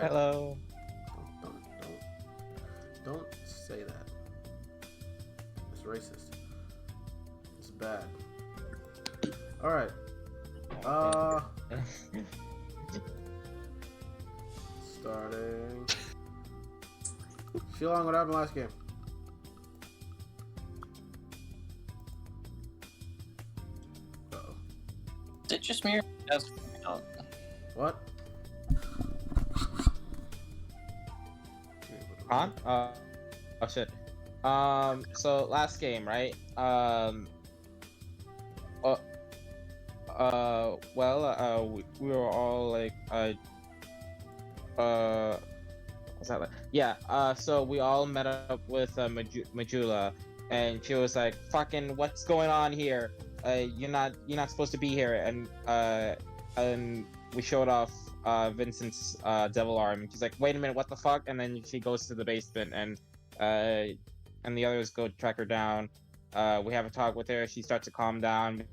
right. Hello. Don't say that. It's racist. It's bad. All right. Starting. Shilong, what happened last game? Uh-oh. Is it just me? What? Huh? Oh shit. So last game, right? We were all like, what's that like? Yeah. So we all met up with Majula, and she was like, "Fucking, what's going on here? You're not supposed to be here." And we showed off Vincent's devil arm. She's like, "Wait a minute, what the fuck?" And then she goes to the basement, and the others go track her down. We have a talk with her. She starts to calm down.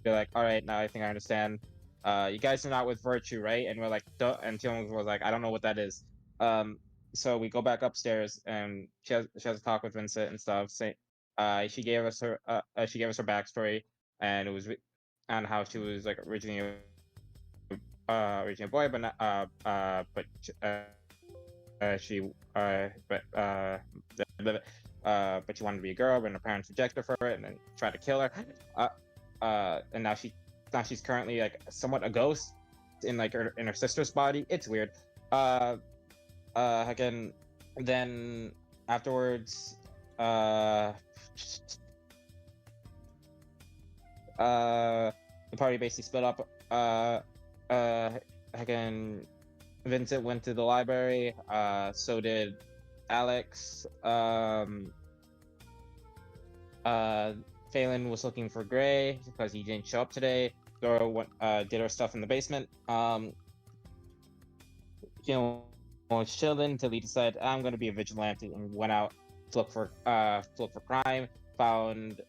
Be like, "All right, now I think I understand. You guys are not with Virtue, right?" And we're like, "Duh," and Tion was like, "I don't know what that is." So we go back upstairs, and she has a talk with Vincent and stuff. She gave us her backstory, and it was on how she was like originally a boy, but not, she but she wanted to be a girl, and her parents rejected her for it, and then tried to kill her. And now she's currently like somewhat a ghost in like in her sister's body. It's weird. Again, then afterwards, the party basically split up. Again, Vincent went to the library. So did Alex. Phelan was looking for Gray because he didn't show up today. Zora did her stuff in the basement. Was chilling until he decided, "I'm gonna be a vigilante," and went out to look for crime. Found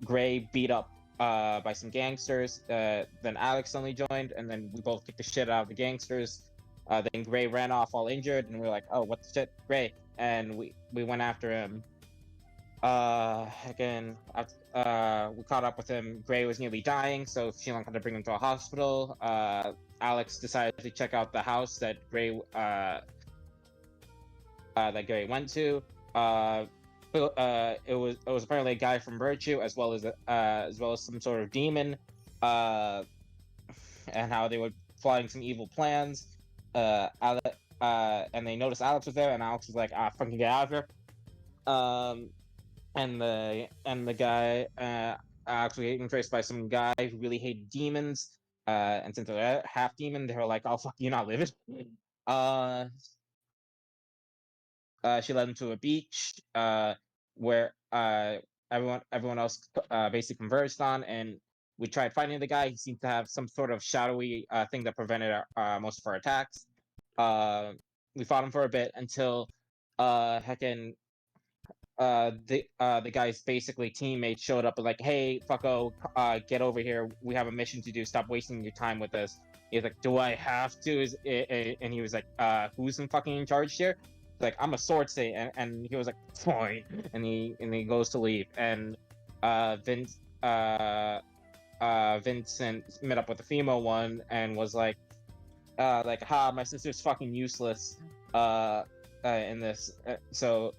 Gray beat up by some gangsters. Then Alex suddenly joined, and then we both kicked the shit out of the gangsters. Then Gray ran off all injured, and we were like, "Oh, what the shit, Gray?" And we went after him. We caught up with him. Gray was nearly dying, so Shilong had to bring him to a hospital. Alex decided to check out the house that Gray went to. It was apparently a guy from Virtue, as well as some sort of demon, and how they were plotting some evil plans. And they noticed Alex was there, and Alex was like, "Ah, fucking get out of here." And the guy actually getting traced by some guy who really hated demons. And since they're half demon, they were like, "Oh fuck, you're not living." She led him to a beach where everyone else basically converged on, and we tried finding the guy. He seemed to have some sort of shadowy thing that prevented most of our attacks. We fought him for a bit until the guy's basically teammates showed up and like, "Hey, fucko, get over here. We have a mission to do. Stop wasting your time with us." He's like, "Do I have to?" And he was like, "Who's in fucking in charge here?" Like, "I'm a sword state," and he was like, "Fine," and he goes to leave. And Vincent met up with the female one and was like, "Ha, my sister's fucking useless in this." So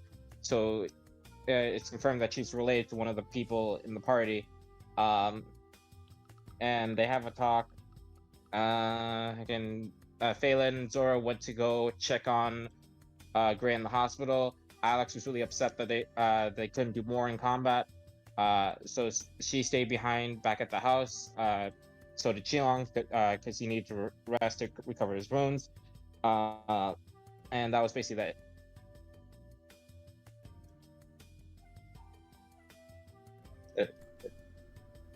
it's confirmed that she's related to one of the people in the party, and they have a talk. Phelan and Zora went to go check on Gray in the hospital. Alex was really upset that they couldn't do more in combat, so she stayed behind back at the house. So did Qilong, because he needed to rest to recover his wounds, and that was basically that.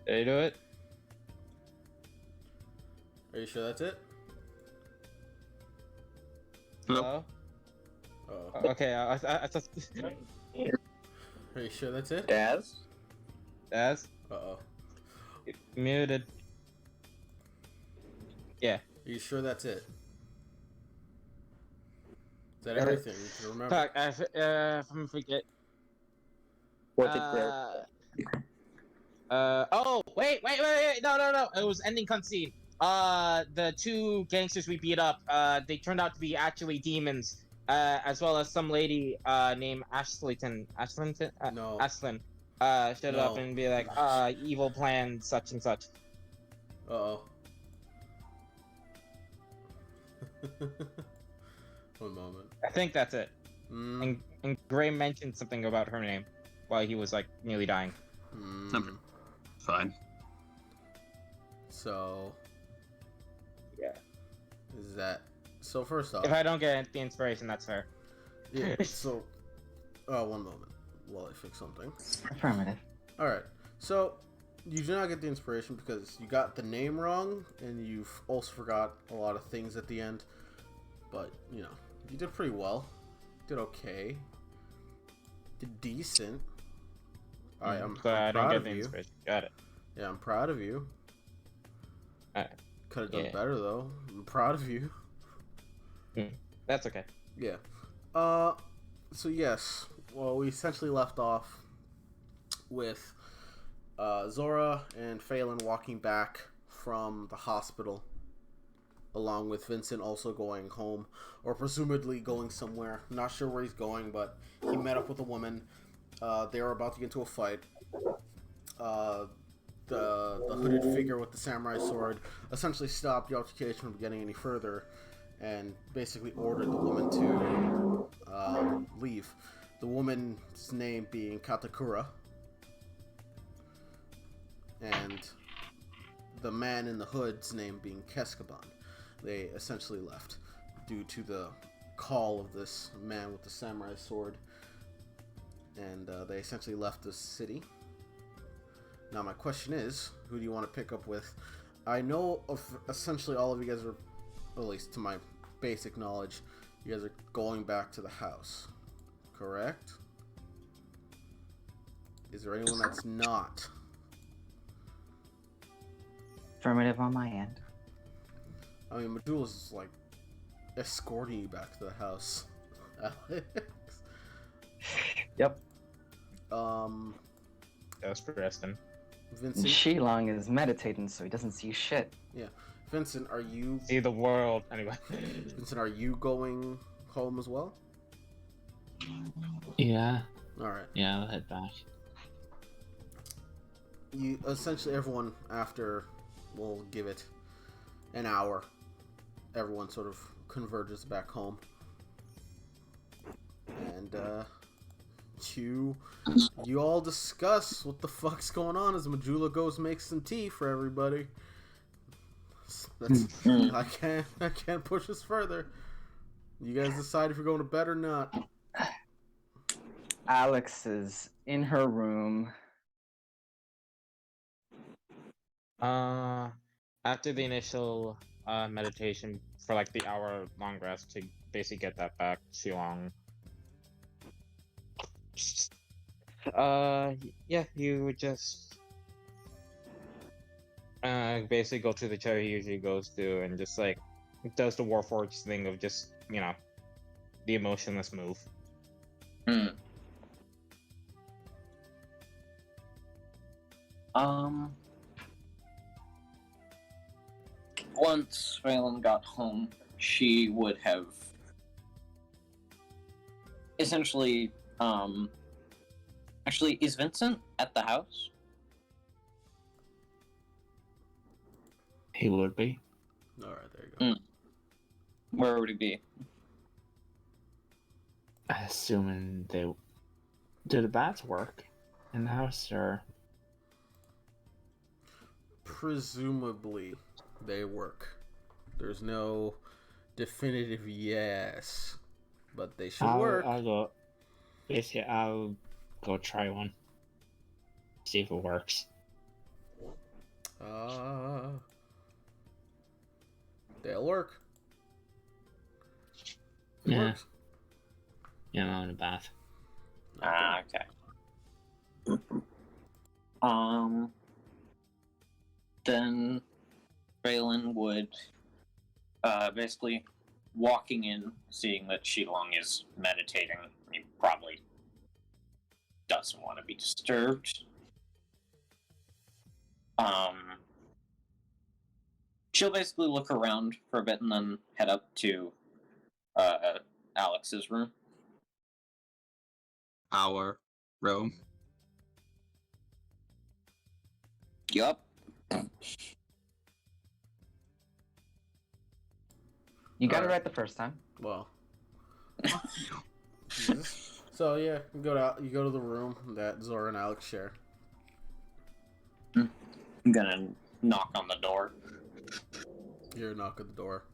Did you do it? Are you sure that's it? Hello? Oh. Okay, I thought. Are you sure that's it? Daz? Daz? Uh-oh. Muted. Yeah. Are you sure that's it? Is that everything you can remember? Fuck, I'm forget. What did Greg? Oh, wait, no. It was ending cutscene. The two gangsters we beat up, they turned out to be actually demons, as well as some lady, named Ashleyton. No. Ashlyn, showed No. up and be like, evil plan, such and such. Uh-oh. One moment. I think that's it. And Gray mentioned something about her name while he was, like, nearly dying. Fine. So... Yeah. Is that... So first off... If I don't get the inspiration, that's fair. Yeah, so... one moment while I fix something. Affirmative. Alright, so... You do not get the inspiration because you got the name wrong, and you've also forgot a lot of things at the end. But, you know, you did pretty well. Did okay. Did decent. I'm proud of you. Got it. Yeah, I'm proud of you. Could have done better, though. I'm proud of you. That's okay. Yeah. So yes, well, we essentially left off with Zora and Phelan walking back from the hospital, along with Vincent also going home, or presumably going somewhere. Not sure where he's going, but he met up with a woman. They were about to get into a fight. The hooded figure with the samurai sword essentially stopped the altercation from getting any further, and basically ordered the woman to leave. The woman's name being Katakura, and the man in the hood's name being Keskaban. They essentially left due to the call of this man with the samurai sword, and they essentially left the city. Now my question is, who do you want to pick up with? I know of essentially all of you guys are, at least to my basic knowledge, you guys are going back to the house, correct? Is there anyone that's not? Affirmative on my end. I mean, Medulla's like escorting you back to the house, Alex. Yep. That's Preston. Vincent. Shilong is meditating, so he doesn't see shit. Yeah. Vincent, are you... See the world, anyway. Vincent, are you going home as well? Yeah. Alright. Yeah, I'll head back. You, essentially everyone, after, we'll give it an hour, everyone sort of converges back home. And, you all discuss what the fuck's going on as Majula goes make some tea for everybody. That's, I can't push this further. You guys decide if you're going to bed or not. Alex is in her room. After the initial meditation for like the hour-long rest to basically get that back, Shilong. Yeah, you would just basically go to the chair he usually goes to and just like does the Warforged thing of just, you know, the emotionless move. Once Phelan got home, she would have essentially, actually, is Vincent at the house? He would be. Alright, there you go. Where would he be? Assuming they... Do the bats work in the house, or...? Presumably, they work. There's no definitive yes, but they should work. I'll go... Basically, I'll go try one. See if it works. They'll work. It Yeah. works. Yeah, I'm in a bath. Okay. Then Phelan would basically walking in, seeing that Shilong is meditating, he probably doesn't want to be disturbed. She'll basically look around for a bit and then head up to Alex's room. Our room. Yup. You got it Alright. right the first time. Well. So yeah, you go to the room that Zora and Alex share. I'm gonna knock on the door. You hear a knock at the door.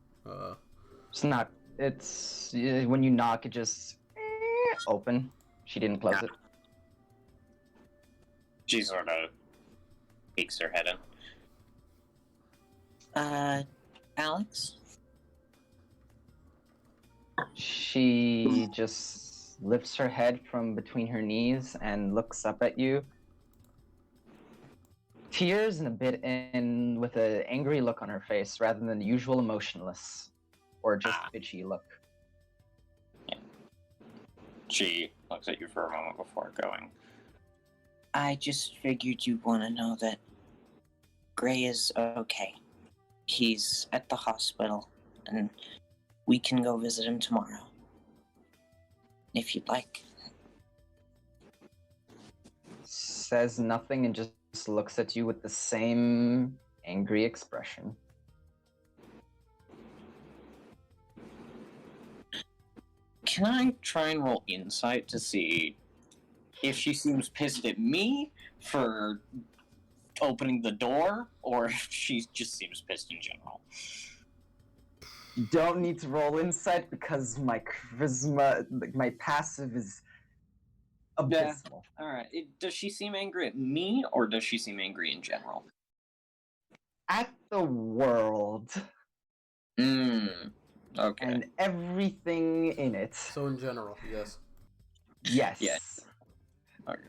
It's when you knock, it just open. She didn't close it. She sort of peeks her head in. Alex? She just lifts her head from between her knees and looks up at you. Tears and a bit in with an angry look on her face rather than the usual emotionless or just bitchy look. She looks at you for a moment before going. I just figured you'd want to know that Gray is okay. He's at the hospital, and we can go visit him tomorrow. If you'd like. Says nothing and just looks at you with the same angry expression. Can I try and roll insight to see if she seems pissed at me for opening the door, or if she just seems pissed in general? You don't need to roll insight because my charisma, like my passive is abysmal. Alright, does she seem angry at me, or does she seem angry in general? At the world Okay. and everything in it. So in general, yes. Yes. Yes. Okay.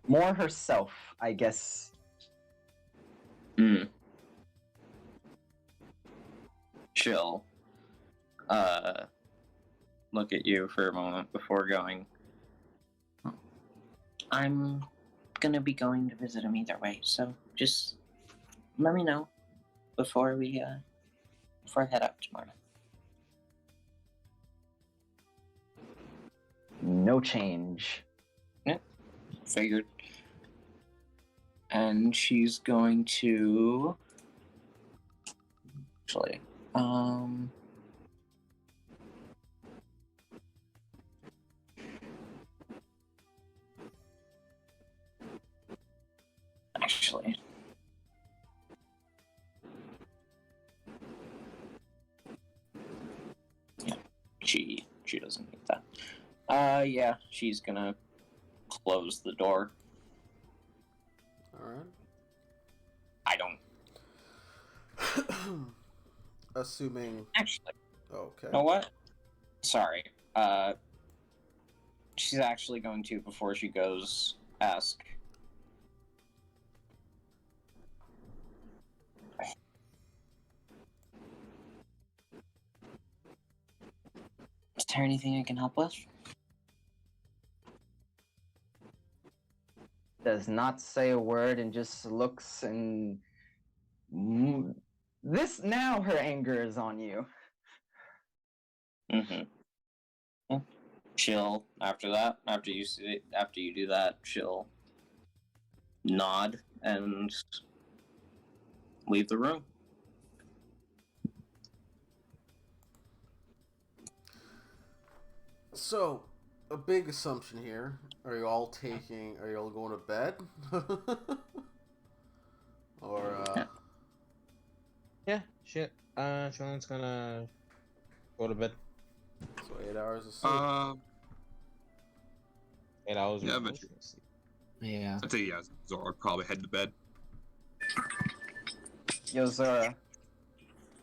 More herself, I guess. She'll look at you for a moment before going. I'm gonna be going to visit him either way, so just let me know before I head out tomorrow. No change. Figured. And she's going to actually yeah, she doesn't need that. Yeah, she's gonna close the door. Alright. I don't Assuming. actually. Okay. You know what? Sorry. She's actually going to, before she goes, ask. Is there anything I can help with? Does not say a word and just looks and this now her anger is on you. She'll after you do that, she'll nod and leave the room. So, a big assumption here. Are you all going to bed? Or, Yeah, shit. Shilong's gonna go to bed. so 8 hours of sleep. 8 hours. Yeah, of but- sleep. Yeah. I'd say, yeah, Zora would probably head to bed. Yo, Zora.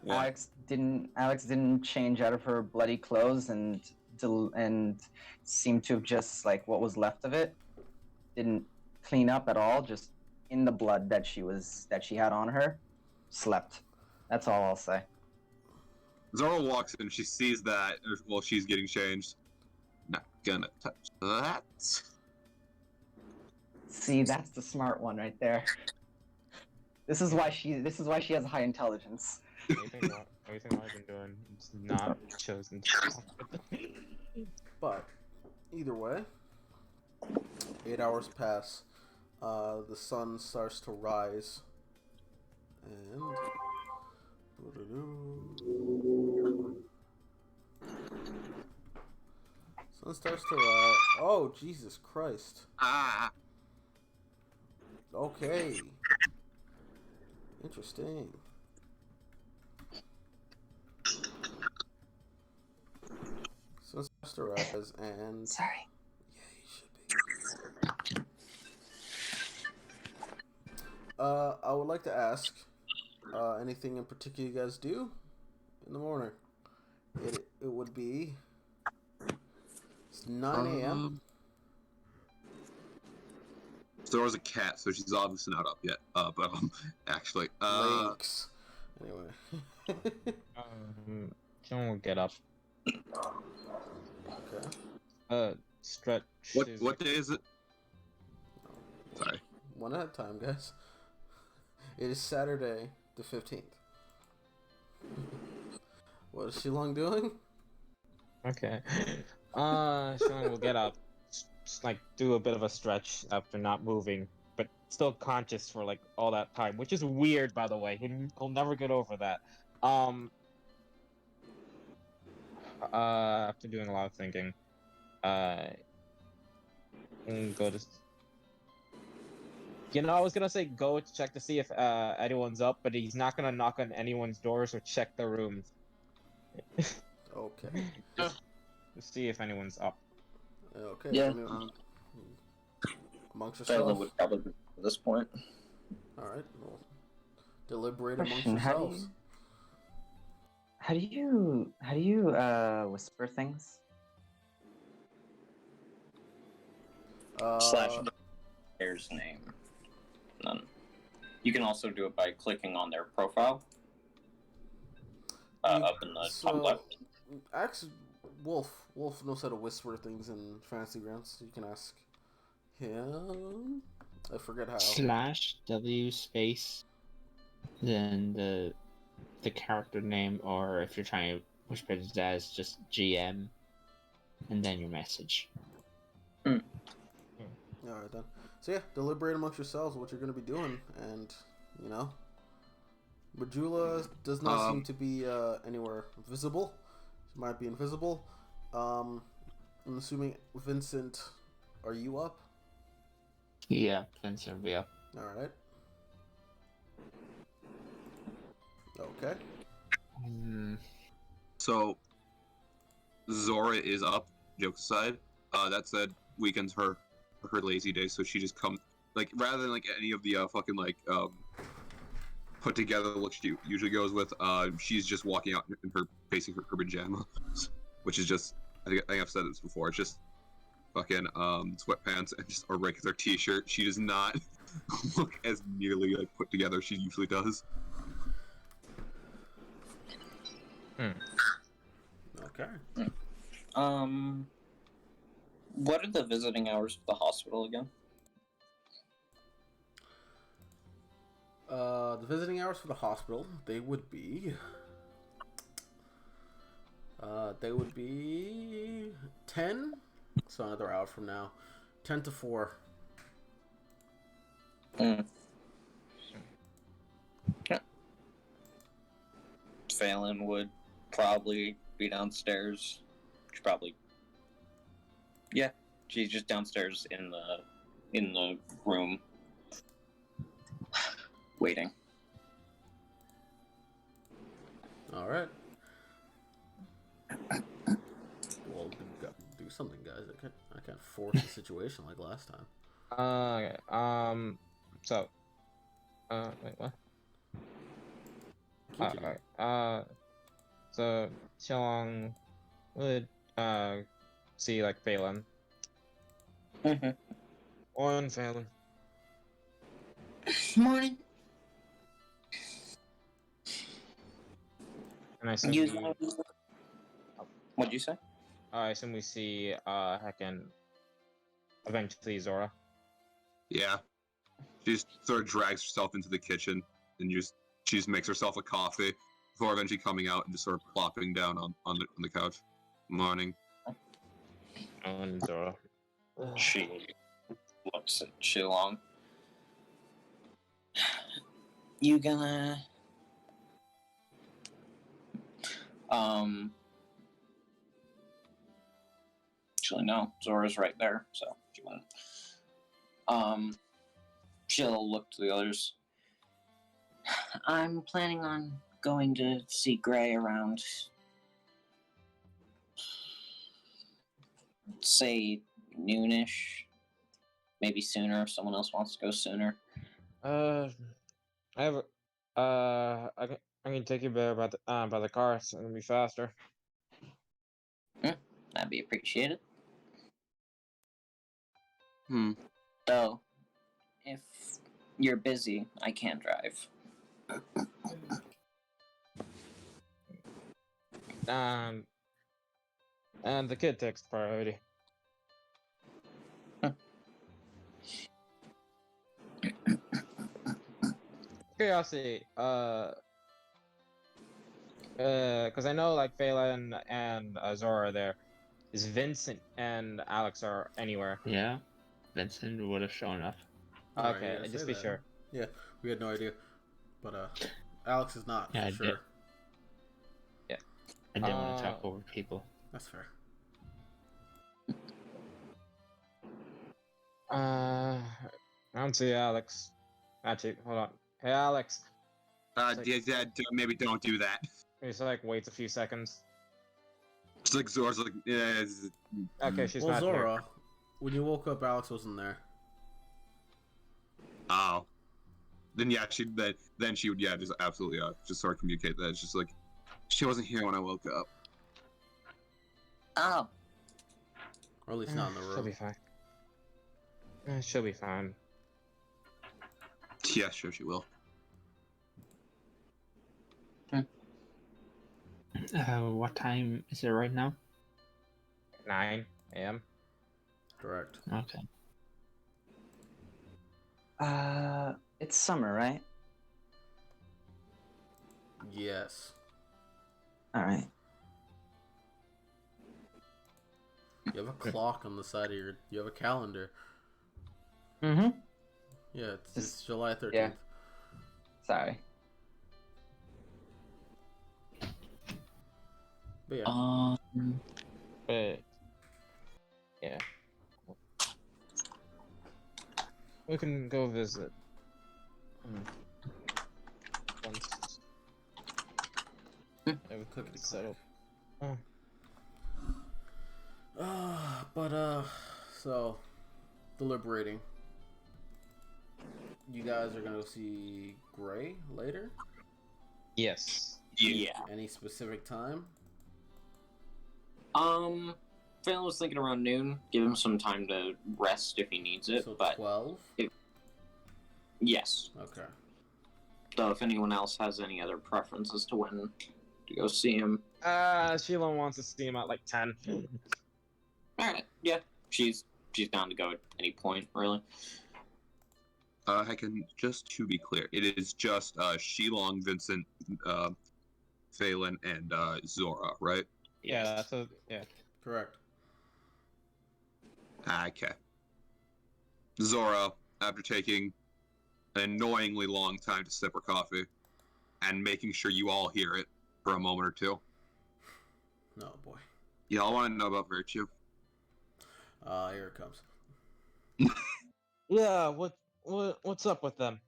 Yeah. Alex didn't change out of her bloody clothes and seemed to have just, like, what was left of it didn't clean up at all, just in the blood that she had on her, slept. That's all I'll say. Zora walks in, she sees that while she's getting changed. Not gonna touch that. See, that's the smart one right there. This is why she has high intelligence. Everything I've been doing is not chosen to talk with them. But either way, 8 hours pass. The sun starts to rise, and sun starts to rise. Oh, Jesus Christ! Ah! Okay, interesting. Sun starts to rise, and Sorry. yeah, you should be. I would like to ask, anything in particular you guys do in the morning? It would be, it's 9 a.m. Zora's a cat, so she's obviously not up yet. But actually, Links. Anyway. Someone will get up. Okay. Stretch. what day is it? Sorry. One at a time, guys. It is Saturday the 15th. What is Shilong doing? Okay. Someone will get up, just like do a bit of a stretch after not moving, but still conscious for like all that time, which is weird, by the way. He'll never get over that. After doing a lot of thinking, and go to. You know, I was gonna say go to check to see if anyone's up, but he's not gonna knock on anyone's doors or check their rooms. Okay. To see if anyone's up. Okay. Yeah. Amongst Phelan yourselves. would probably be at this point. Alright. Well, deliberate amongst Question, yourselves. How do you whisper things? Slash player's name. None. You can also do it by clicking on their profile. Up in the top left. Ask Wolf. Wolf knows how to whisper things in Fantasy Grounds. So you can ask him. I forget how. /W space, then the character name, or if you're trying to whisper it as just GM, and then your message. Alright then. So yeah, deliberate amongst yourselves what you're going to be doing, and you know, Majula does not seem to be anywhere visible. She might be invisible. I'm assuming Vincent, are you up? Yeah, Vincent will be up. Alright. Okay. So Zora is up. Jokes aside. That said, weekends her lazy day, so she just comes like rather than like any of the fucking like put together look she usually goes with. She's just walking out in her basically her pajama, which is just I think I've said this before. It's just fucking sweatpants and just a regular t-shirt. She does not look as nearly like put together as she usually does. Okay. What are the visiting hours for the hospital again? The visiting hours for the hospital, they would be 10, so another hour from now, 10 to 4. Yeah. Phelan would probably be downstairs. She's just downstairs in the room waiting. All right. Well, do something, guys. I can't force the situation like last time. Okay. So. Wait, what? Continue. Alright. So Shilong would see like Phelan. Mm-hmm. On Phelan. Morning. And I assume Using... What'd you say? I assume we see heckin' eventually Zora. Yeah. She just sort of drags herself into the kitchen and she just makes herself a coffee before eventually coming out and just sort of plopping down on the couch. Morning. And Zora. She looks at Shilong. You gonna... Actually, no. Zora's right there, so she went. She'll look to the others. I'm planning on going to see Gray around, say, noonish. Maybe sooner if someone else wants to go sooner. I have I can take you there by the car. It's gonna be faster. That'd be appreciated. So, Though, if you're busy, I can't drive. And the kid takes priority. Curiosity, because I know like Phelan and Zora are there. Is Vincent and Alex are anywhere? Yeah, Vincent would have shown up. Alright, Okay, yeah, just say be that. sure. Yeah, we had no idea. But Alex is not, Yeah, I for sure. did. Yeah. I didn't want to talk over people. That's fair. I don't see Alex. Actually, hold on. Hey, Alex. maybe don't do that. He's like waits a few seconds. It's like Zora's like, yeah. Okay, she's Well, not Zora, here. when you woke up, Alex wasn't there. Oh. Then yeah, then she would just absolutely just sort of communicate that. It's just like she wasn't here when I woke up. Oh. Or at least not in the She'll room. be fine. She'll be fine. Yeah, sure she will. What time is it right now? 9 a.m. Correct. Okay. It's summer, right? Yes. All right. You have a clock on the side of you have a calendar. Mm-hmm. Yeah, it's July 13th. Yeah. Sorry. But yeah. But yeah, we can go visit. Once everything's settled. So, deliberating. You guys are gonna go see Gray later? Yes. Yeah. Any specific time? Phelan was thinking around noon. Give him some time to rest if he needs it. So but 12? yes. Okay. So if anyone else has any other preferences to when to go see him. Sheila wants to see him at like 10. Alright, yeah. She's down to go at any point, really. I can, just to be clear, it is just Shilong, Vincent, Phelan, and Zora, right? Yeah, yeah. Correct. Okay. Zora, after taking an annoyingly long time to sip her coffee, and making sure you all hear it for a moment or two. Oh boy. Y'all want to know about Virtue? Here it comes. Yeah. What's up with them?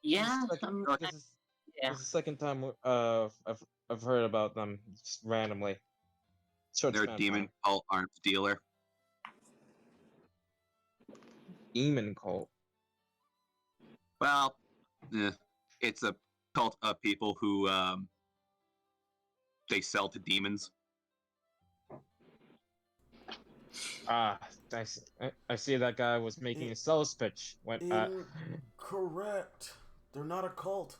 Yeah. This is the second time I've heard about them just randomly. Short They're span a of demon time. cult arms dealer. Demon cult. Well, it's a cult of people who they sell to demons. I see that guy was making a sales pitch when Incorrect. They're not a cult.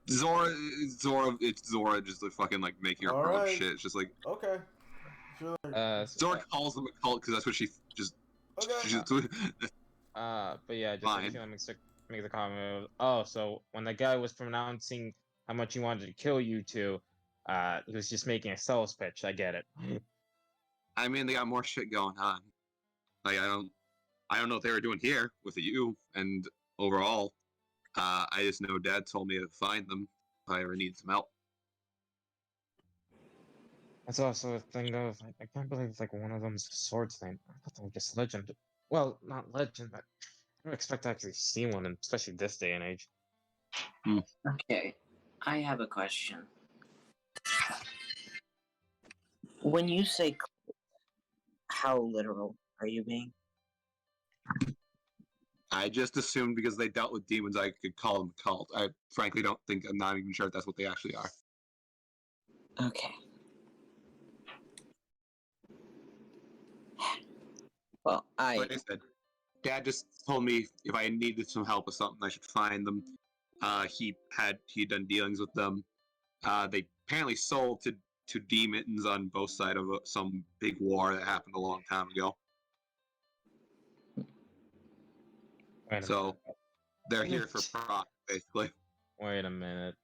It's Zora just like fucking like making her own Alright. shit. It's just like Okay. Sure. Zora calls them a cult because that's what she just. Okay. But yeah, just Fine. make the comment. Oh, so when the guy was pronouncing how much he wanted to kill you two, he was just making a sales pitch. I get it. I mean, they got more shit going on. Like I don't know what they were doing here with you, and overall, I just know Dad told me to find them if I ever need some help. That's also a thing of I can't believe like one of them's a swordsman. I thought they were just legend. Well, not legend, but I don't expect to actually see one, especially this day and age. Okay, I have a question. When you say cult, how literal are you being? I just assumed because they dealt with demons, I could call them a cult. I frankly don't think. I'm not even sure if that's what they actually are. Okay. Well, Like I said, Dad just told me if I needed some help with something, I should find them. He'd done dealings with them. They apparently sold to demons on both sides of some big war that happened a long time ago. Wait a So minute. they're here for profit, basically. Wait a minute.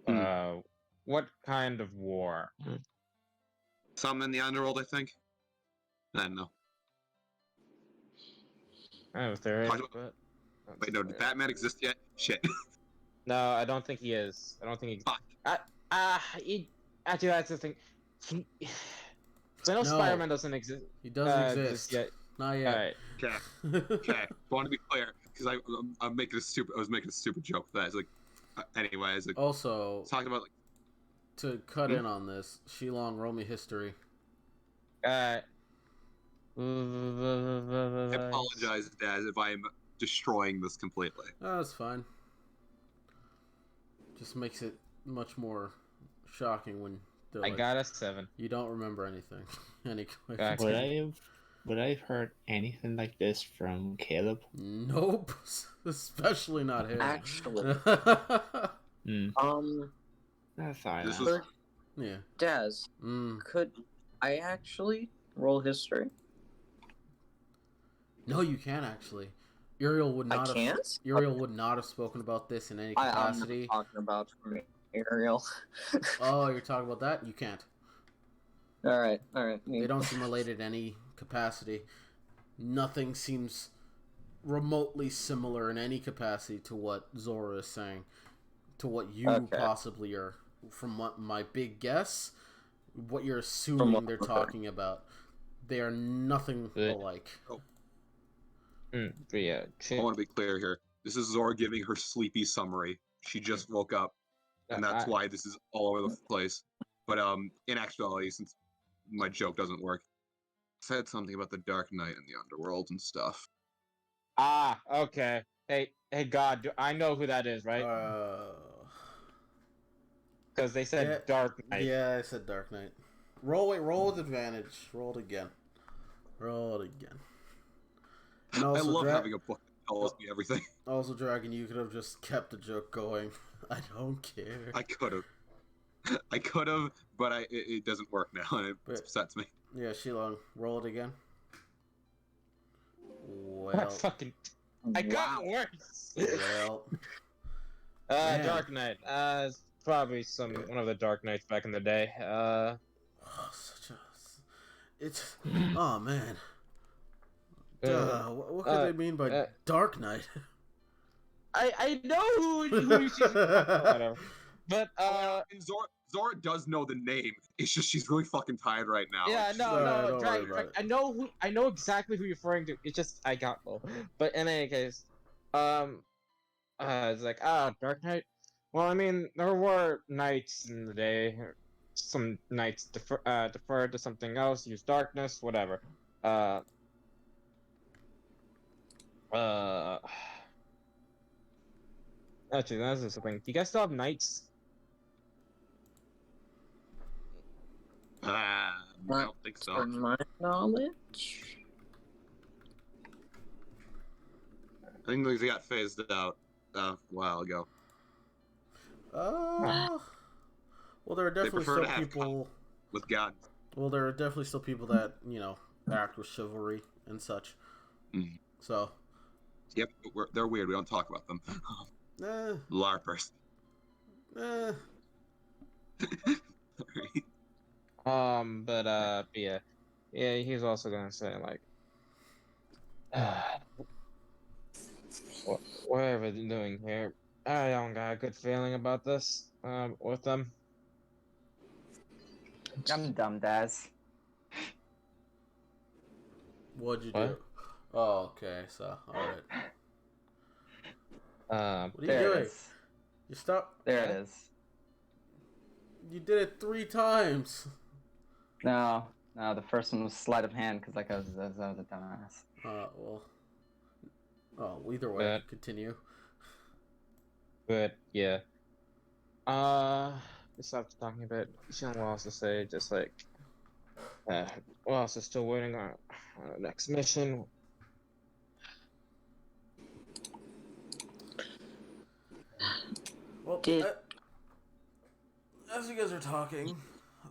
Hmm. What kind of war? Some in the underworld, I think. I don't know. Oh, if there is, Talk about- but Wait, no, did Batman exist yet? Shit. no, I don't think he is. I don't think he. Fuck. Actually, that's the thing. So I know No. Spider-Man doesn't exist. He does exist. Yet. Not All yet. right. Okay. Want to be clear, because I was making a stupid joke with that. It's like, anyways, like, Also, talking about like. to cut in on this, Shilong, roll me history. I apologize, Dad, if I am destroying this completely. Oh, that's fine. Just makes it much more shocking when they're I like, got a 7. you don't remember anything. Okay. Would I have heard anything like this from Caleb? Nope. Especially not him. Actually, That's fine. This for yeah. Daz, could I actually roll history? No, you can't actually. Uriel would not I can't? have. Uriel would not have spoken about this in any capacity. I'm not talking about from Ariel. Oh, you're talking about that? You can't. All right. They don't seem related in any capacity. Nothing seems remotely similar in any capacity to what Zora is saying, to what you possibly are. From what my big guess, what you're assuming they're talking about, they are nothing alike. But yeah, I want to be clear here. This is Zora giving her sleepy summary. She just woke up, and that's why this is all over the place. But in actuality, since my joke doesn't work, said something about the Dark Knight and the underworld and stuff. Okay. Hey, God, I know who that is, right? Because they said Dark Knight. Yeah, I said Dark Knight. Roll with advantage. Roll it again. And also, I love having a book that tells me everything. Also, Dragon, you could have just kept the joke going. I don't care. I could have, but it doesn't work now, and it upsets me. Yeah, Shilong, roll it again. Well, I got worse. Well, Dark Knight. It's probably one of the Dark Knights back in the day. Oh man. What could they mean by Dark Knight? I know who she's whatever. But and Zora does know the name. It's just she's really fucking tired right now. Yeah, no, Drag, I know exactly who you're referring to. It's just I got low. But in any case, it's like Dark Knight. Well, I mean, there were knights in the day. Some knights deferred to something else, use darkness, whatever. Actually, that's just the thing. Do you guys still have knights? I don't think so. From my knowledge. I think they got phased out a while ago. Uh, well, there are They definitely prefer still to have people. with guns. Well, there are definitely still people that act with chivalry and such. Mhm. So, Yep, they're weird. We don't talk about them. eh, LARPers. eh. Sorry. But yeah, he's also gonna say like, whatever they're doing here, I don't got a good feeling about this. With them. I'm dumb, Daz. What'd you do? What? Oh, okay. So, all right. What are you There it doing? is. You stop. There What? it is. You did it 3 times. No, the first one was sleight of hand because I was a dumbass. Well. Oh, either way, But continue. yeah. Just after talking about, you know what else to say? Just like, what else is still waiting on our next mission? Well, Did- as you guys are talking,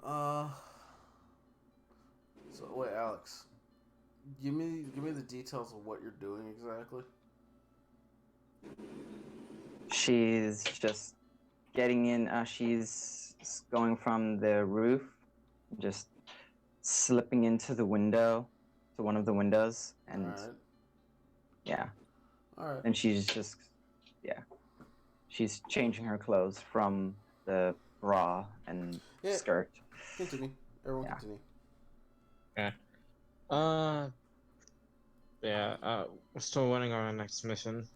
so wait, Alex, give me the details of what you're doing exactly. She's just getting in. She's going from the roof, just slipping into the window, to one of the windows, and All right. yeah, All right. and she's changing her clothes from the bra and Yeah. skirt. Continue. Everyone, Yeah. continue. We're still waiting on our next mission.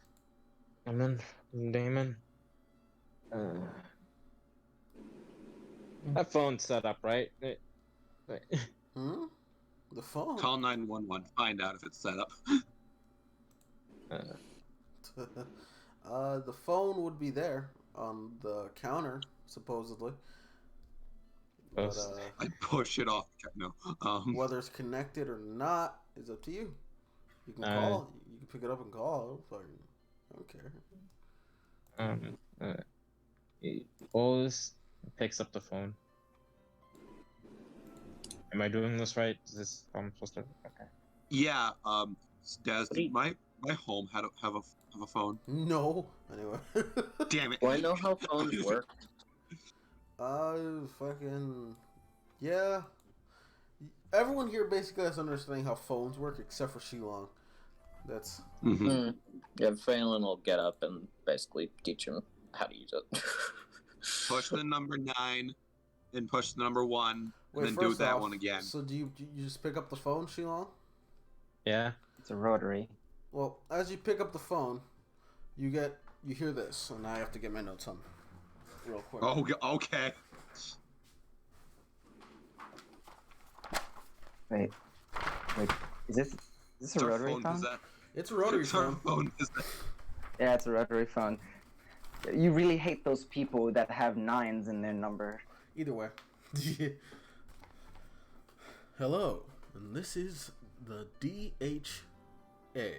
Damon. That phone's set up, right? Hmm. The phone. Call 911. Find out if it's set up. The phone would be there on the counter, supposedly. But I push it off. No. whether it's connected or not is up to you. You can Uh, call. You can pick it up and call. I don't care. He always picks up the phone. Am I doing this right? Is this how I'm supposed to? Okay. Yeah. Daz, What do you- my home have a phone. No. Anyway. Damn it. Do I know how phones work? Fucking. Yeah. Everyone here basically has understanding how phones work, except for Shilong. That's. Mhm. Yeah, Phelan will get up and basically teach him how to use it. Push the number 9, and push the number 1, Wait, and then do first that off, one again. So do you just pick up the phone, Shilong? Yeah. It's a rotary. Well, as you pick up the phone, you hear this, and I have to get my notes on real quick. Oh, okay. Wait. Is this a rotary phone phone? is that? It's a rotary Which our phone. phone is that? Yeah, it's a rotary phone. You really hate those people that have 9s in their number. Either way. Hello, and this is the DHA.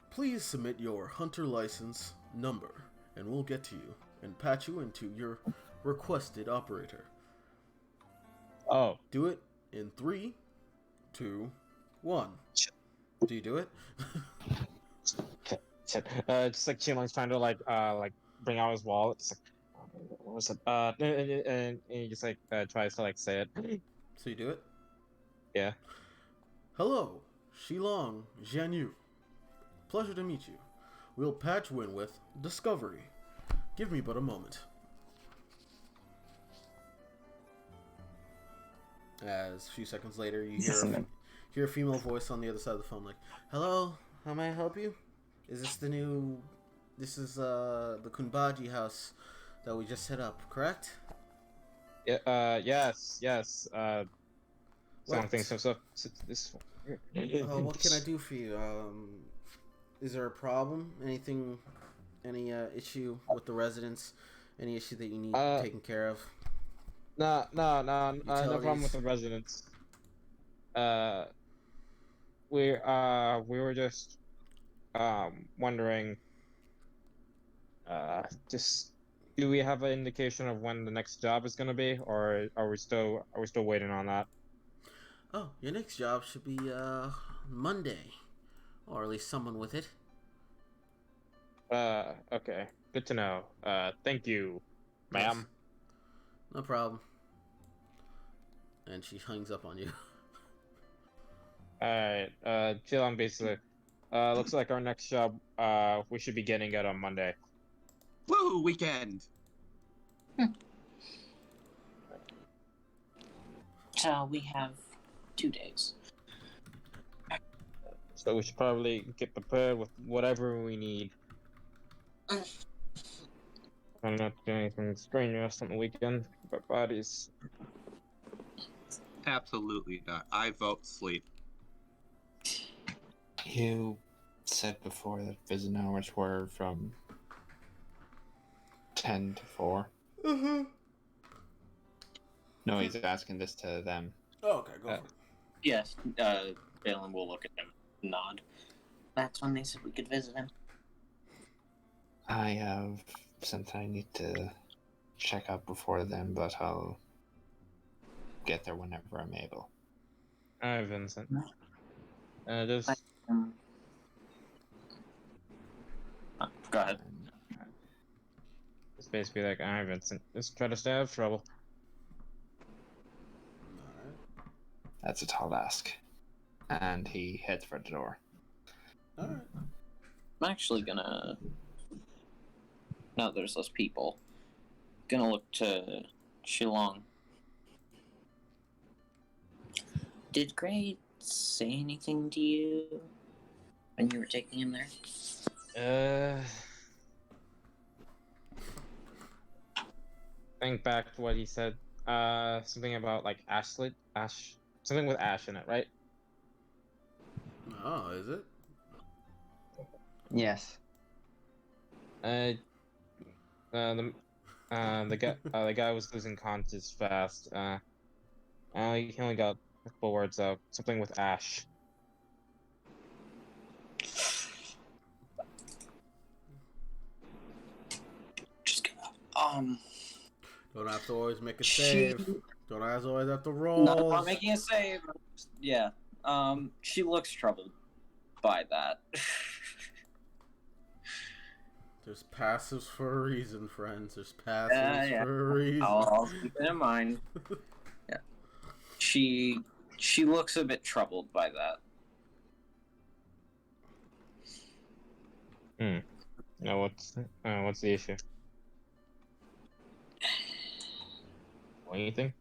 Please submit your hunter license number, and we'll get to you and patch you into your requested operator. Oh. Do it in 3, 2, 1. Do you do it? Just like Chinlong's trying to like bring out his wallet. It's like, what was it? And he just like tries to like say it. So you do it? Yeah. Hello, Shilong Jianyu. Pleasure to meet you. We'll patch you in with Discovery. Give me but a moment. As a few seconds later, you hear a female voice on the other side of the phone, like, "Hello, how may I help you? Is this the new? This is the Konbaji House that we just set up, correct?" Yeah. Yes. Something. What? So this. What can I do for you? Is there a problem? Anything? Any issue with the residents? Any issue that you need taken care of? No problem with Utilities? the residents. We were just wondering, just Do we have an indication of when the next job is gonna be, or are we still waiting on that? Oh, your next job should be Monday, or at least someone with it. Okay. Good to know. Thank you, ma'am. Yes. No problem. And she hangs up on you. Alright, Shilong basically. Looks like our next job, we should be getting it on Monday. Woo, weekend! So we have 2 days. So we should probably get prepared with whatever we need. I'm not doing anything strenuous on the weekend, but bodies. Absolutely not. I vote sleep. You said before that visit hours were from 10 to 4. Mm-hmm. No, he's asking this to them. Oh, okay, go for it. Yes, Balin will look at him, nod. That's when they said we could visit him. I have something I need to check out before then, but I'll get there whenever I'm able. Alright, Vincent. Just Go ahead. it's basically like, alright, Vincent. Just try to stay out of trouble. Alright. That's a tall ask. And he heads for the door. Alright. I'm actually gonna, now that there's less people, gonna look to Shilong. Did Gray say anything to you when you were taking him there? Think back to what he said. Something about like ash, something with ash in it, right? Oh, is it? Yes. The guy was losing conscious fast. He only got a couple words out. Something with ash. Just gonna, Don't have to always make a She- save. Don't always have to roll. no, I'm not making a save. Yeah. She looks troubled by that. There's passives for a reason, friends. There's passives Yeah. for a reason. I'll keep it in mind. Yeah. She looks a bit troubled by that. No, what's the issue? Anything?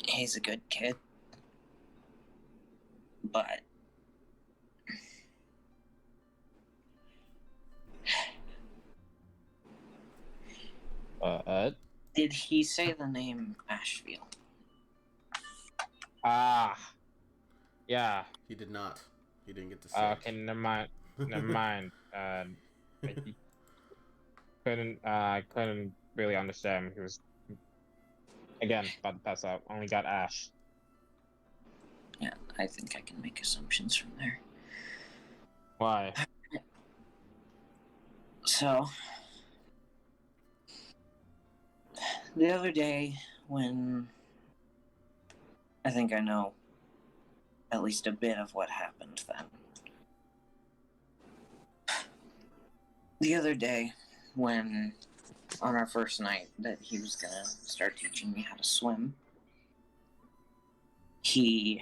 He's a good kid. But did he say the name Asheville? Yeah. He did not. He didn't get to say. Okay, never mind. Never mind. I couldn't really understand. He was again about to pass out. Only got ash. Yeah, I think I can make assumptions from there. Why? So, the other day when I think I know at least a bit of what happened then. The other day when on our first night that he was gonna start teaching me how to swim, he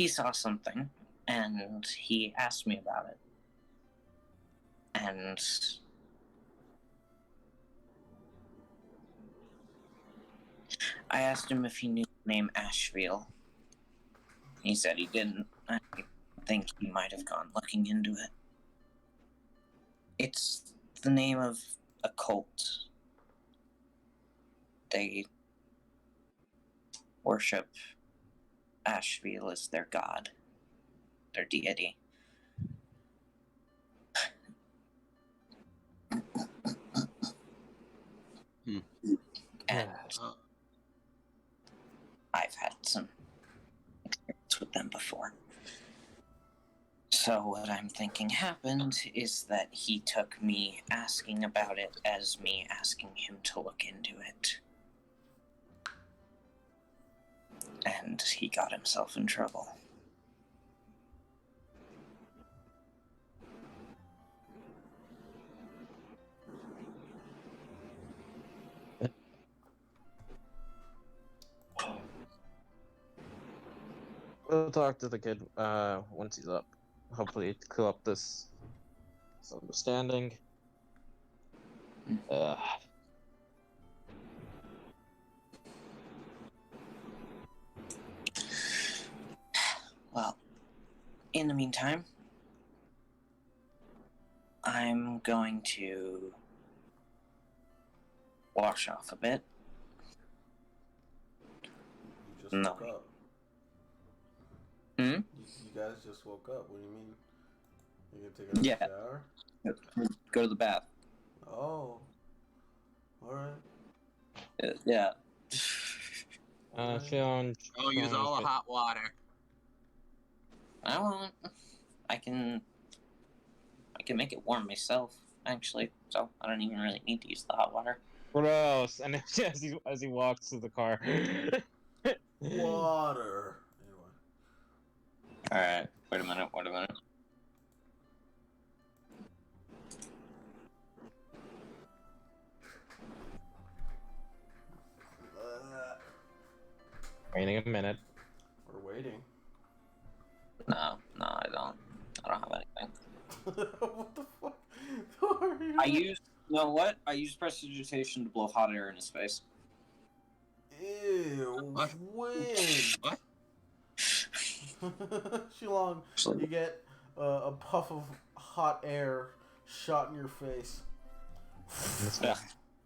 saw something and he asked me about it. And I asked him if he knew the name Asheville. He said he didn't. I think he might have gone looking into it. It's the name of a cult. They worship Asheville as their god, their deity. And I've had some experience with them before. So what I'm thinking happened is that he took me asking about it as me asking him to look into it. And he got himself in trouble. We'll talk to the kid once he's up. Hopefully to clear up this misunderstanding. Well, in the meantime, I'm going to wash off a bit. You just No. woke up. Hmm? You guys just woke up. What do you mean? You gonna take a Yeah. shower? Go to the bath. Oh. Alright. Yeah. Shilong. I'll use all the hot water. I won't. I can make it warm myself, actually. So I don't even really need to use the hot water. Gross. And as he walks to the car. Water. Anyway. Alright, wait a minute. Waiting a minute. We're waiting. No, I don't. I don't have anything. What the fuck? Who are you? You know what? I used prestidigitation to blow hot air in his face. Ew. What? When? What? Shilong, you get a puff of hot air shot in your face.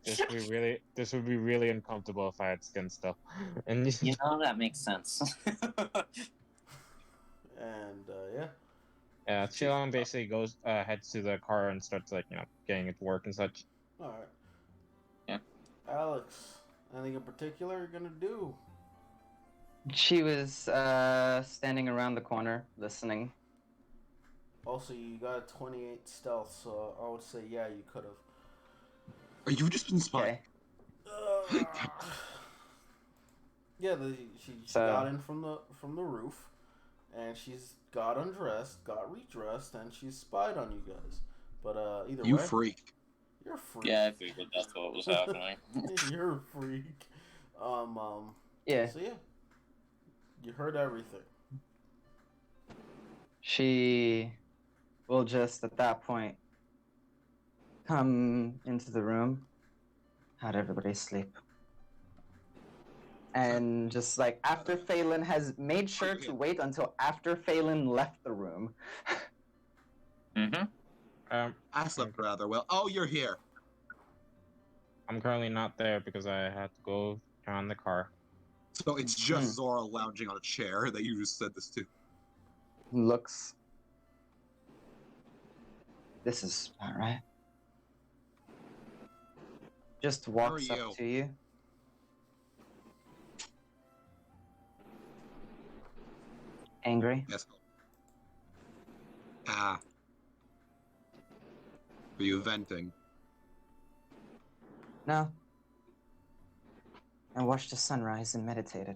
This would be really uncomfortable if I had skin stuff. And You know, that makes sense. And yeah. yeah, Shilong basically heads to the car and starts getting it to work and such. All right. Yeah. Alex, anything in particular you're gonna do? She was standing around the corner listening. Also, you got a 28 stealth, so I would say yeah, you could have. Are you just been spotted? Okay. Yeah, she got in from the roof, and she's got undressed, got redressed, and she's spied on you guys. But either You way, freak. you're a freak. Yeah, I figured that's what was happening. You're a freak. Yeah. So yeah, you heard everything. She will just at that point come into the room. How'd everybody sleep? And just like after Phelan has made sure to wait until after Phelan left the room. Mm-hmm. I slept rather well. Oh, you're here. I'm currently not there because I had to go turn on the car. So it's just Zora lounging on a chair that you just said this to. Looks. This is not right. Just walks Who are up to you. Angry. Yes. Ah. Are you venting? No. I watched the sunrise and meditated.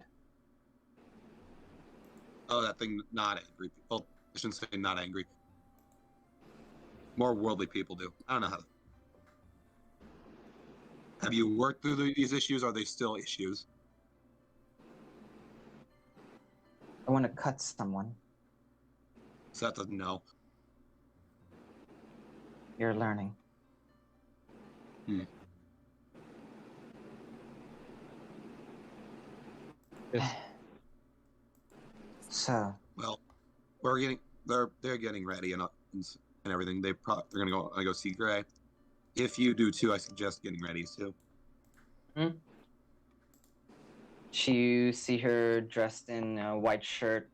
Oh, that thing, not angry. Well, I shouldn't say not angry. More worldly people do. I don't know how to... Have you worked through these issues? Or are they still issues? I want to cut someone. So that doesn't know. You're learning. So. Well, they're getting ready and everything. They're gonna go see Gray. If you do too, I suggest getting ready too. You see her dressed in white shirt,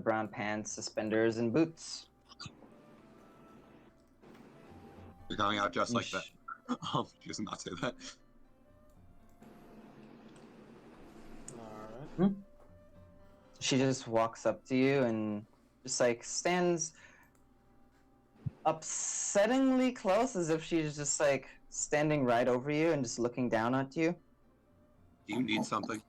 brown pants, suspenders, and boots. You're coming out just like that. She does not say that. Alright. She just walks up to you and just like stands upsettingly close, as if she's just like standing right over you and just looking down at you. Do you need something?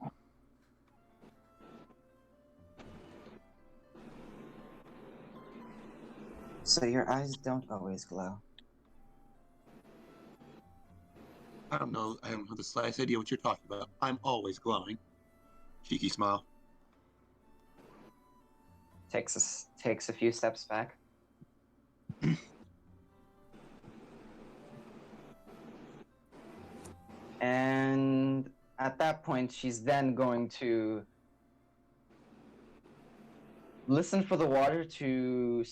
So your eyes don't always glow. I don't know. I don't have the slightest idea what you're talking about. I'm always glowing. Cheeky smile. Takes a few steps back. And at that point, she's then going to listen for the water to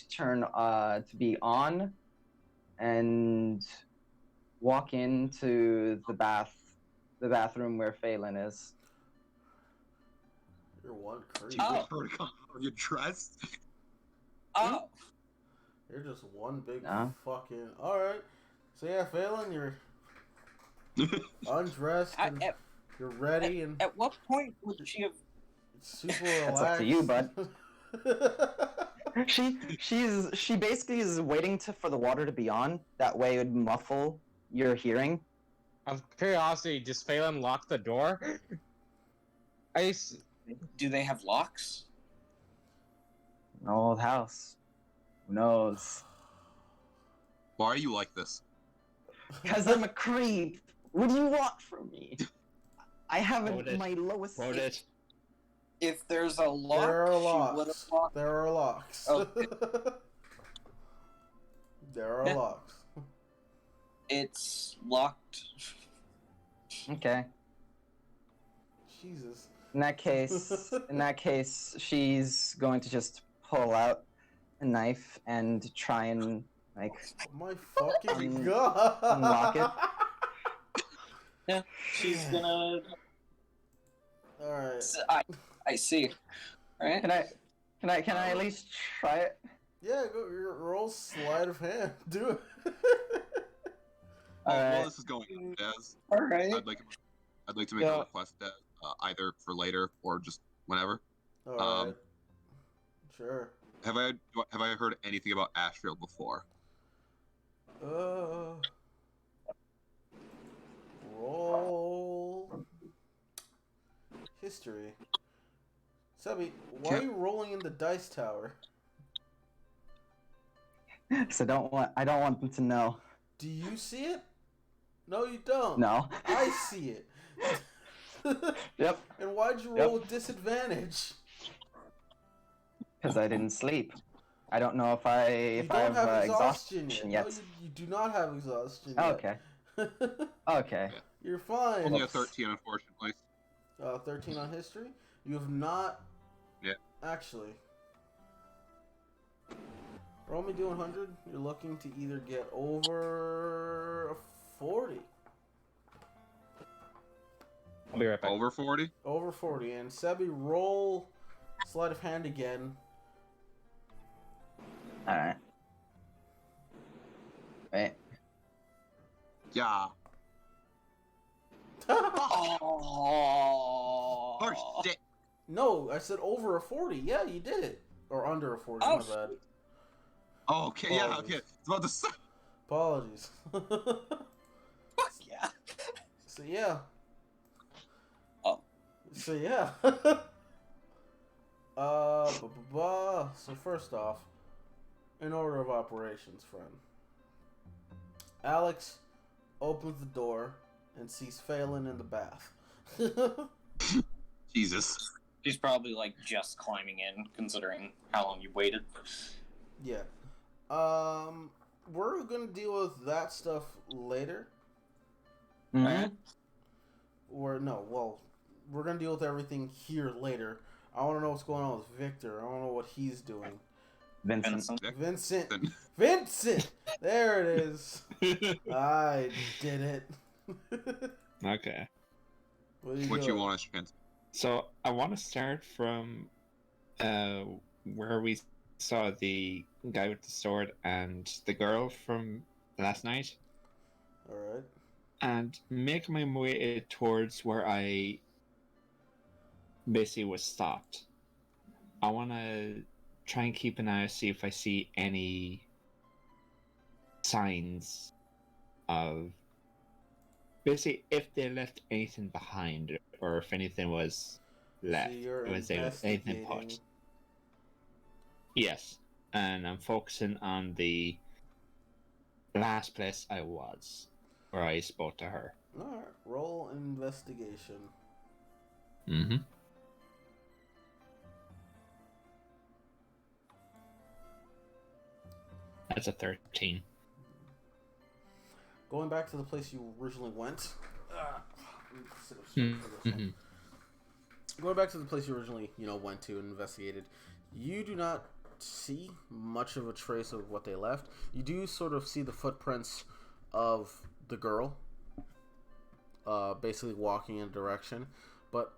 turn to be on, and walk into the bathroom where Phelan is. You're one creep. Oh. You're dressed? Oh, You're just one big No. fucking. Alright. So yeah, Phelan, you're undressed and you're ready and at what point would she have? super relaxed. That's up to you, bud. She basically is waiting for the water to be on. That way it would muffle your hearing. Out of curiosity, does Phelan lock the door? Do they have locks? An old house. Who knows? Why are you like this? Because I'm a creep. What do you want from me? I Quote haven't it. my lowest. Quote it. If there's a lock, There are she would have locks. locked. There are locks. Oh. There are locks. It's locked. Okay. Jesus. In that case, she's going to just pull out a knife and try and like My fucking Un- god. unlock it. Yeah, she's gonna. Alright. I see. Right? Can I at least try it? Yeah, go roll sleight of hand. Do it. While Alright. this is going on, Daz, All right. I'd like to make a request, Daz, either for later or just whenever. Alright. Sure. Have I heard anything about Asheville before? Roll history. Sebi, why are you rolling in the dice tower? So I don't want them to know. Do you see it? No, you don't. No. I see it. Yep. And why'd you roll with disadvantage? Because I didn't sleep. I don't know if I You have don't have exhaustion yet. No, you do not have exhaustion Oh, yet. okay. Okay. You're fine. Only a 13, unfortunately. 13 on history? You have not... Yeah. Actually. Roll me do 100. You're looking to either get over a 40. I'll be right back. Over 40? Over 40. And Sebi, roll sleight of hand again. Alright. Wait. Yeah. Oh. Oh shit. No, I said over a 40. Yeah, you did it. Or under a 40, Oh, my bad. Oh, okay, yeah, okay. It's about to say. Apologies. Fuck yeah. So yeah. Oh. So yeah. So first off, in order of operations, friend. Alex opens the door and sees Phelan in the bath. Jesus. She's probably like just climbing in, considering how long you waited. Yeah. We're gonna deal with that stuff later. Mhm. Or no, well, we're gonna deal with everything here later. I want to know what's going on with Victor. I want to know what he's doing. Vincent. Vincent! There it is. I did it. Okay. What do What you want us to So I want to start from where we saw the guy with the sword and the girl from last night, Alright. and make my way towards where I basically was stopped. I want to try and keep an eye to see if I see any signs of basically if they left anything behind or if anything was left. So you're Was there anything investigating. put? Yes, and I'm focusing on the last place I was, where I spoke to her. Alright, roll an investigation. Mm-hmm. That's a 13. Going back to the place you originally went. Let me sit up straight for this one. Going back to the place you originally, went to and investigated, you do not see much of a trace of what they left. You do sort of see the footprints of the girl, basically walking in a direction, but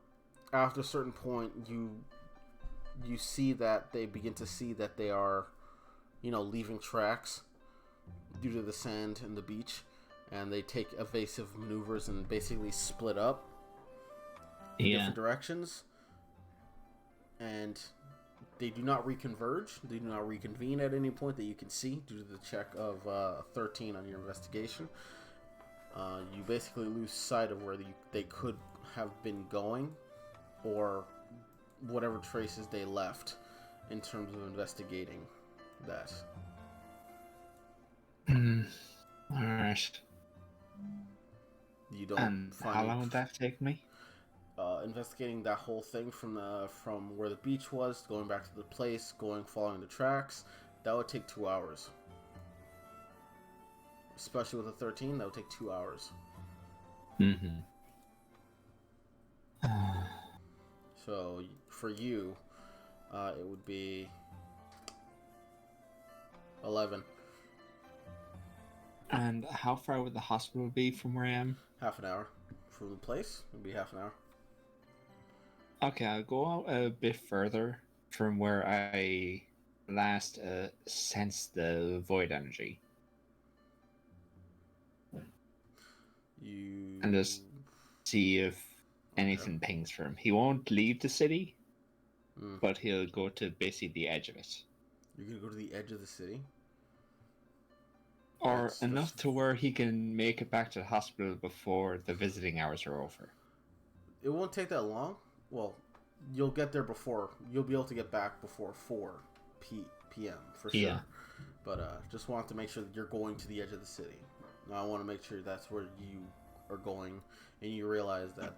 after a certain point, you see that they begin to see that they are, leaving tracks due to the sand and the beach, and they take evasive maneuvers and basically split up in different directions, and they do not reconverge. They do not reconvene at any point that you can see due to the check of 13 on your investigation. You basically lose sight of where they could have been going or whatever traces they left in terms of investigating that. Alright. You don't find how long would that take me? Investigating that whole thing from where the beach was, going back to the place, following the tracks, that would take 2 hours. Especially with a 13, that would take 2 hours. Mm-hmm. So for you, it would be 11. And how far would the hospital be from where I am? Half an hour. From the place, it would be half an hour. Okay, I'll go out a bit further from where I last sensed the void energy. And just see if anything pings for him. He won't leave the city, but he'll go to basically the edge of it. You're gonna go to the edge of the city? Or enough to where he can make it back to the hospital before the visiting hours are over. It won't take that long. Well, you'll get there before. You'll be able to get back before 4 p.m. for sure. Yeah. But just want to make sure that you're going to the edge of the city. Now, I want to make sure that's where you are going, and you realize that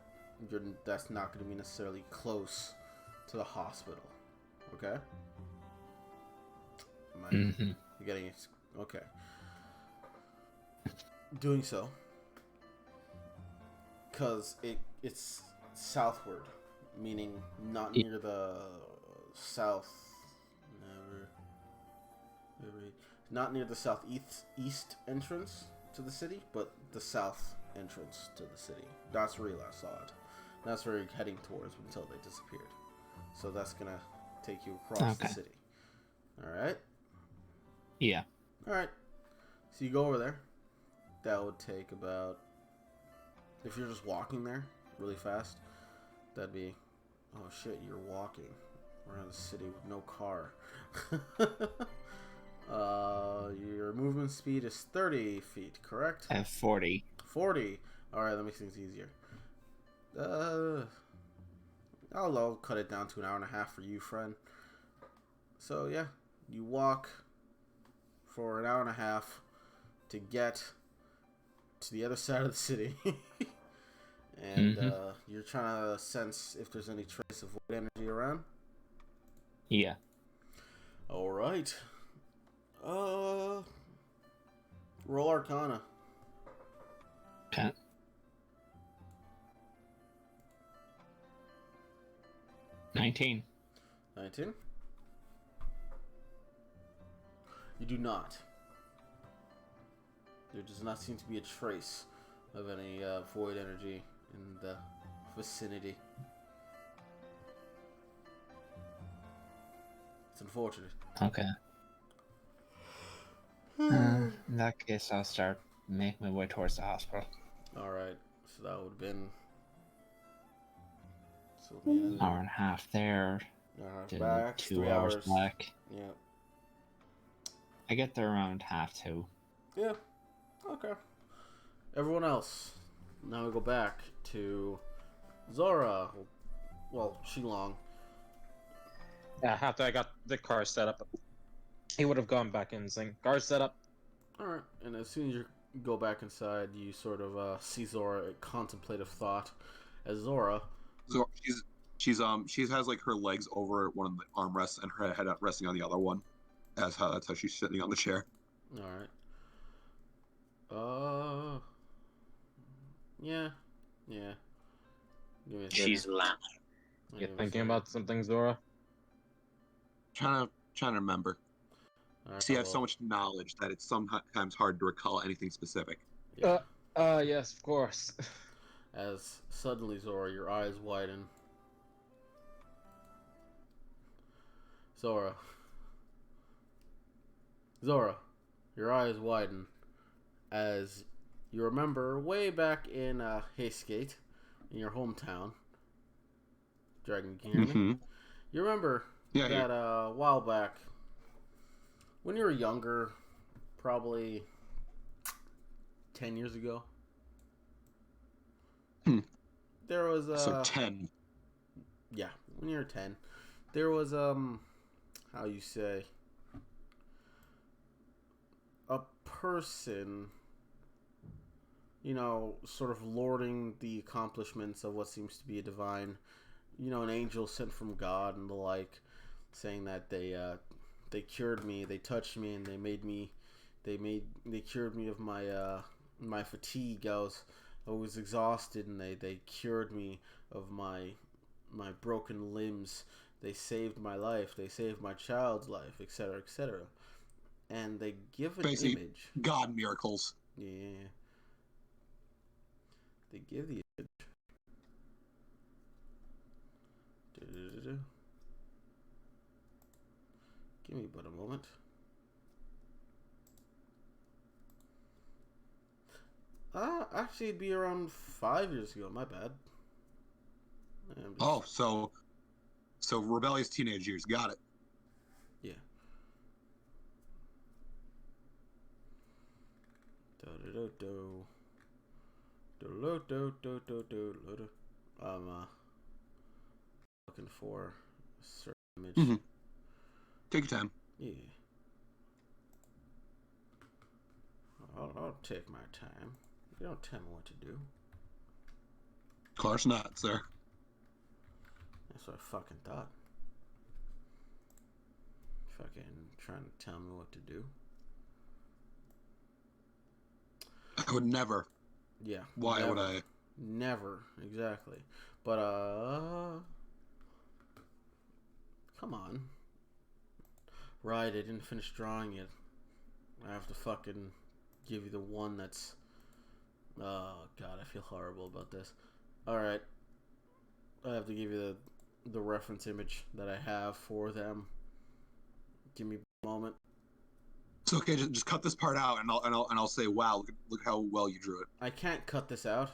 that's not going to be necessarily close to the hospital. Okay? You getting it? Okay. Doing so, because it's southward, meaning not near the not near the southeast entrance to the city, but the south entrance to the city. That's where you last saw it. That's where you're heading towards until they disappeared. So that's gonna take you across the city. All right. Yeah. All right. So you go over there. That would take about, if you're just walking there really fast, that'd be, oh shit, you're walking around the city with no car. Your movement speed is 30 feet, correct? 40. 40. Alright, that makes things easier. I'll cut it down to an hour and a half for you, friend. So yeah, you walk for an hour and a half to get to the other side of the city. And you're trying to sense if there's any trace of void energy around. Yeah. All right. Roll Arcana. Okay. 19. 19. You do not. There does not seem to be a trace of any void energy in the vicinity. It's unfortunate. Okay. In that case, I'll start making my way towards the hospital. Alright, so that would have been... So Yeah. Hour and a half there. Then Back 2 hours back. Yeah. I get there around half 2. Yeah. Okay. Everyone else. Now we go back to Zora. Well, Shilong. Yeah, after I got the car set up, he would have gone back in saying, "Car set up." All right. And as soon as you go back inside, you sort of see Zora in contemplative thought. As Zora. So she has like her legs over one of the armrests and her head resting on the other one. That's how she's sitting on the chair. All right. Yeah. Give me a second. She's laughing. Give You me a thinking second. about something, Zora? Trying to remember. All right, See, I have well, so much knowledge that it's sometimes hard to recall anything specific. yeah. Yes, of course. As suddenly, Zora, your eyes widen. Zora, your eyes widen as you remember way back in Haystgate, in your hometown. Dragon, can you hear me? Mm-hmm. You remember Yeah, that a while back, when you were younger, probably 10 years ago. There was so 10. Yeah, when you were 10, there was how you say, a person, sort of lording the accomplishments of what seems to be a divine, an angel sent from God and the like, saying that they cured me, they touched me, and they cured me of my fatigue. I was exhausted, and they cured me of my broken limbs. They saved my life. They saved my child's life, etc., etc. And they give an Basically, image. God miracles. Yeah. They give the image. Give me but a moment. Actually, it'd be around 5 years ago. My bad. Oh, so rebellious teenage years. Got it. Yeah. I'm looking for a certain image. Mm-hmm. Take your time. Yeah. I'll take my time. You don't tell me what to do. Of course not, sir. That's what I fucking thought. Fucking trying to tell me what to do. I would never. Yeah. Why never, would I? Never, exactly. But come on. Right, I didn't finish drawing it. I have to fucking give you the one that's. Oh god, I feel horrible about this. All right. I have to give you the reference image that I have for them. Give me a moment. It's okay. Just cut this part out, and I'll say, wow, look how well you drew it. I can't cut this out.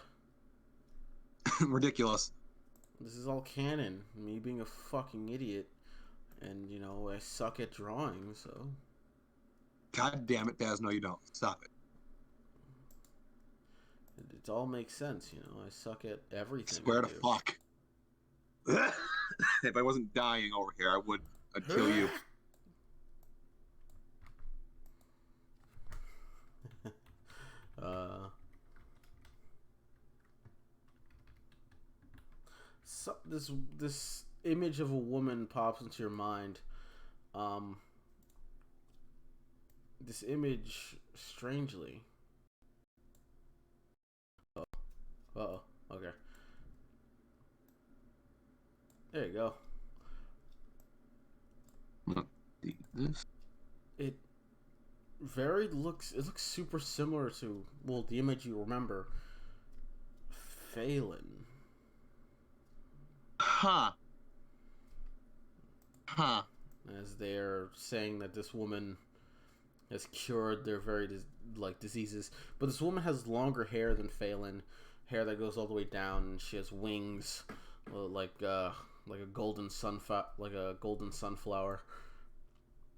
Ridiculous. This is all canon. Me being a fucking idiot, and I suck at drawing. So. God damn it, Daz. No, you don't. Stop it. It all makes sense, I suck at everything. Swear to fuck. If I wasn't dying over here, I'd kill you. So this image of a woman pops into your mind. This image, strangely. Uh-oh. Okay. There you go. This? It looks super similar to, well, the image you remember. Phelan. Huh. As they're saying that this woman has cured their very diseases, but this woman has longer hair than Phelan, hair that goes all the way down, and she has wings Well, like a golden like a golden sunflower.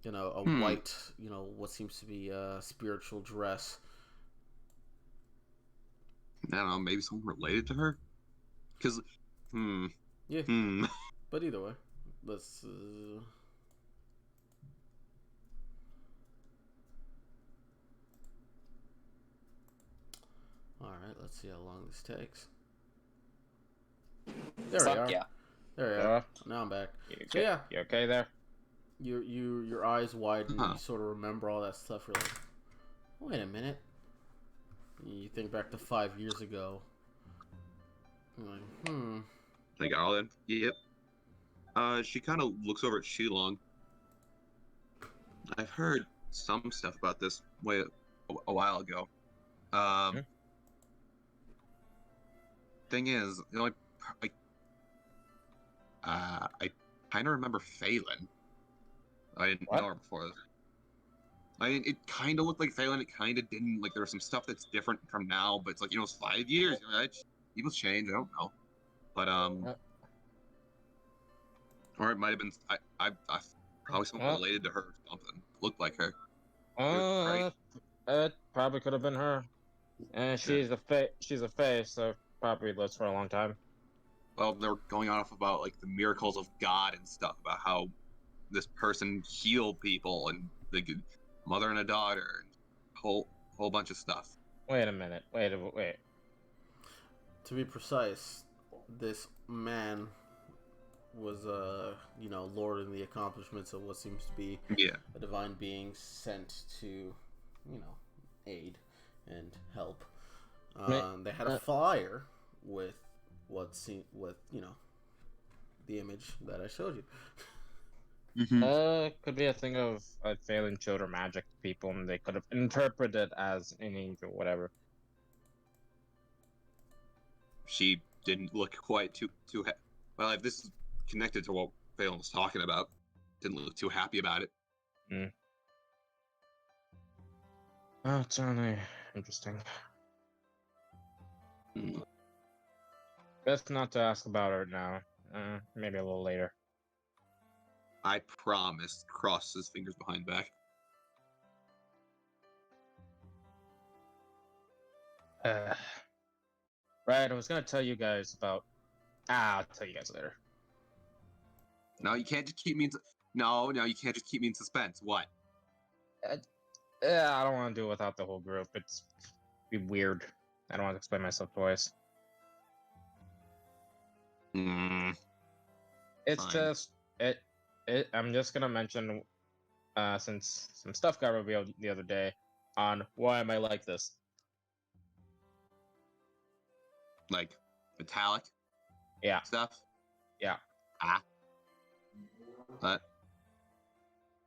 You know, a white, you know, what seems to be a spiritual dress. I don't know, maybe someone related to her? Because, Yeah. But either way, let's. All right, let's see how long this takes. There we are. Yeah. There we are. Now I'm back. So yeah, You okay there? your eyes widen. You sort of remember all that stuff. You're like, wait a minute. You think back to 5 years ago. You're like, They got all that? Yep. She kind of looks over at Shilong. I've heard some stuff about this a while ago. Thing is, the only I kind of remember Phelan. I didn't know her before this. I mean, it kind of looked like Phelan. It kind of didn't. Like, there was some stuff that's different from now, but it's like, you know, it's 5 years. You know, right? People change. I don't know. But, or it might have been, I probably someone related to her or something. Looked like her. It probably could have been her. And she's a fae, so probably lives for a long time. Well, they're going off about, like, the miracles of God and stuff, about how this person healed people and the mother and a daughter and whole bunch of stuff. Wait a minute. Wait. To be precise, this man was, you know, lording the accomplishments of what seems to be a divine being sent to, you know, aid and help. They had a flyer with you know, the image that I showed you. Could be a thing of Phelan showed her magic to people, and they could have interpreted it as an angel, whatever. She didn't look quite too well. If this is connected to what Phelan was talking about, didn't look too happy about it. Oh, it's certainly interesting. Best not to ask about her now. Maybe a little later. I promise. Cross his fingers behind back. Right, I was gonna tell you guys about. I'll tell you guys later. No, you can't just keep me in. No, you can't just keep me in suspense. What? I don't want to do it without the whole group. It's be weird. I don't want to explain myself twice. It's Fine. just I'm just gonna mention, since some stuff got revealed the other day, on why am I like this. Like metallic. Yeah. Stuff. Yeah. But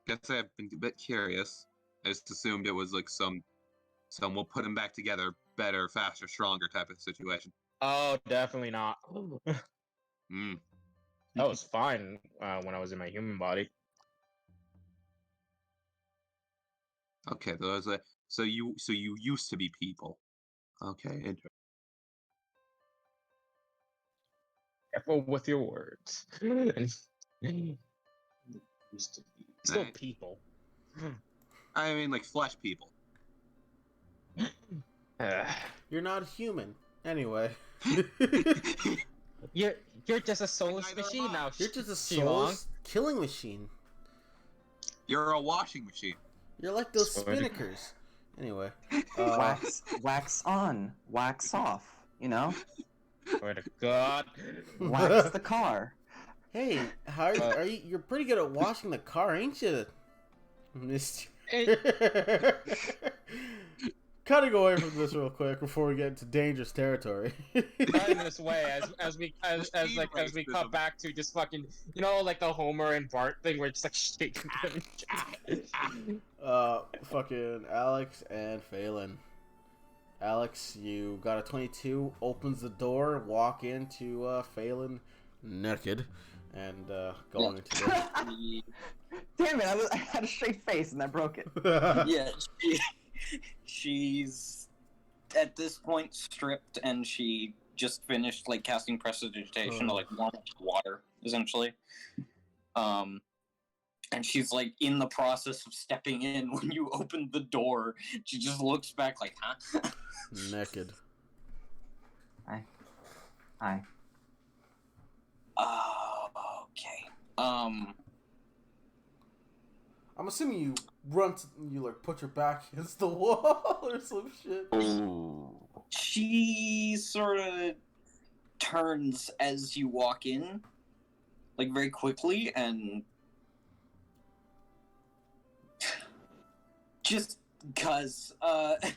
guess I've been a bit curious. I just assumed it was like some we'll put them back together, better, faster, stronger type of situation. Oh, definitely not. That was fine when I was in my human body. Okay, those so you used to be people. Okay, interesting. Careful with your words. Used to be still people. I mean, like flesh people. You're not human. Anyway. You're just a soulless machine now. You're just a soulless killing machine. You're a washing machine. You're like those spinnakers. Anyway. Wax on, wax off, you know? Swear to God. Wax the car. Hey, how are you? You're pretty good at washing the car, ain't you, Mister? Cutting away from this real quick before we get into dangerous territory. Cutting this way as we cut back to just fucking, you know, like the Homer and Bart thing where it's like shaking. Fucking Alex and Phelan. Alex, you got a 22. Opens the door, walk into Phelan naked, and going into the... Damn it! I had a straight face and I broke it. Yeah, she's at this point stripped, and she just finished like casting prestidigitation to like warm up the water, essentially. And she's like in the process of stepping in when you open the door. She just looks back like, huh? Naked. Hi. Okay. I'm assuming you you like put your back against the wall or some shit. She sort of turns as you walk in, like very quickly, and just because as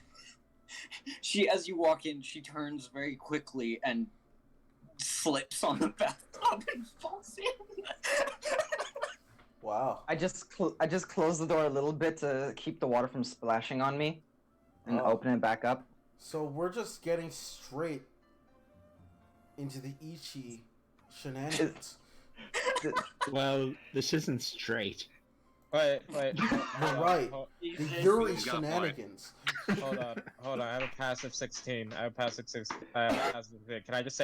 you walk in, she turns very quickly and slips on the bathtub and falls in. Wow. I just close the door a little bit to keep the water from splashing on me, and open it back up. So we're just getting straight into the Ichi shenanigans. Well, this isn't straight. Wait. You're right. The Yuri shenanigans. Hold on. I have a passive 16. I have a passive 16. Can I just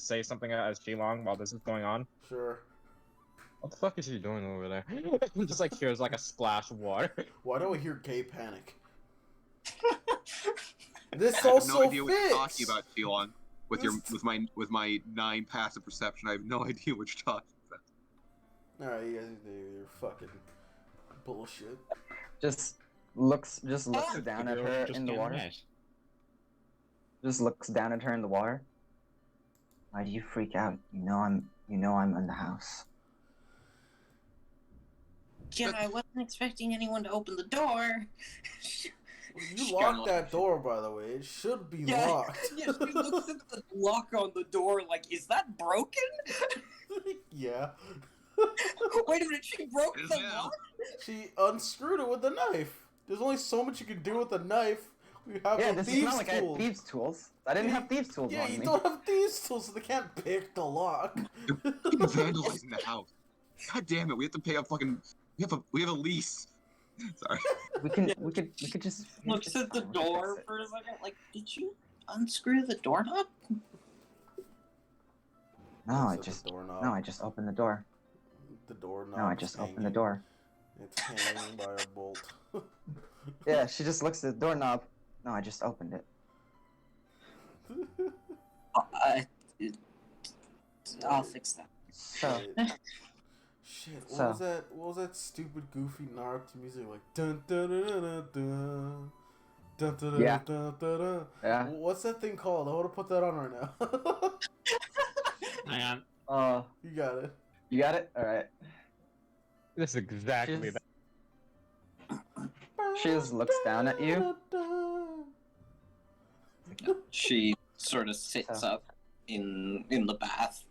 say something as Shilong while this is going on? Sure. What the fuck is she doing over there? Just like here's like a splash of water. Why do I hear gay panic? This I have also no idea fits. what you're talking about, Shilong. With my 9 passive perception, I have no idea what you're talking about. Alright, you guys, you're fucking bullshit. Just looks down at her Just in the getting water. wet. Just looks down at her in the water. Why do you freak out? You know I'm in the house. Yeah, I wasn't expecting anyone to open the door. You locked that door, by the way. It should be locked. Yeah, she looks at the lock on the door like, is that broken? Yeah. Wait a minute, she broke the lock? She unscrewed it with a knife. There's only so much you can do with a knife. We have This is thieves' not like I had thieves' tools. I didn't have thieves' tools Yeah, on you me. don't have thieves' tools, so they can't pick the lock. You're vandalizing the house. God damn it! We have to pay a fucking. We have a lease. Sorry. We could just Looks at the door for a second, like, did you unscrew the doorknob? No, I Looks at just the doorknob. opened the door. The doorknob. No, I just opened the door. It's hanging by a bolt. Yeah, she just looks at the doorknob. No, I just opened it. I'll fix that. So, Shit, So- what was that stupid goofy Naruto music like dun dun dun dun dun dun dun dun Yeah. dun dun dun. yeah. What's that thing called? I want to put that on right now. Hang on. You got it. You got it? Alright. This is exactly She's- that. She just looks down at you. She sort of sits So- up in the bath.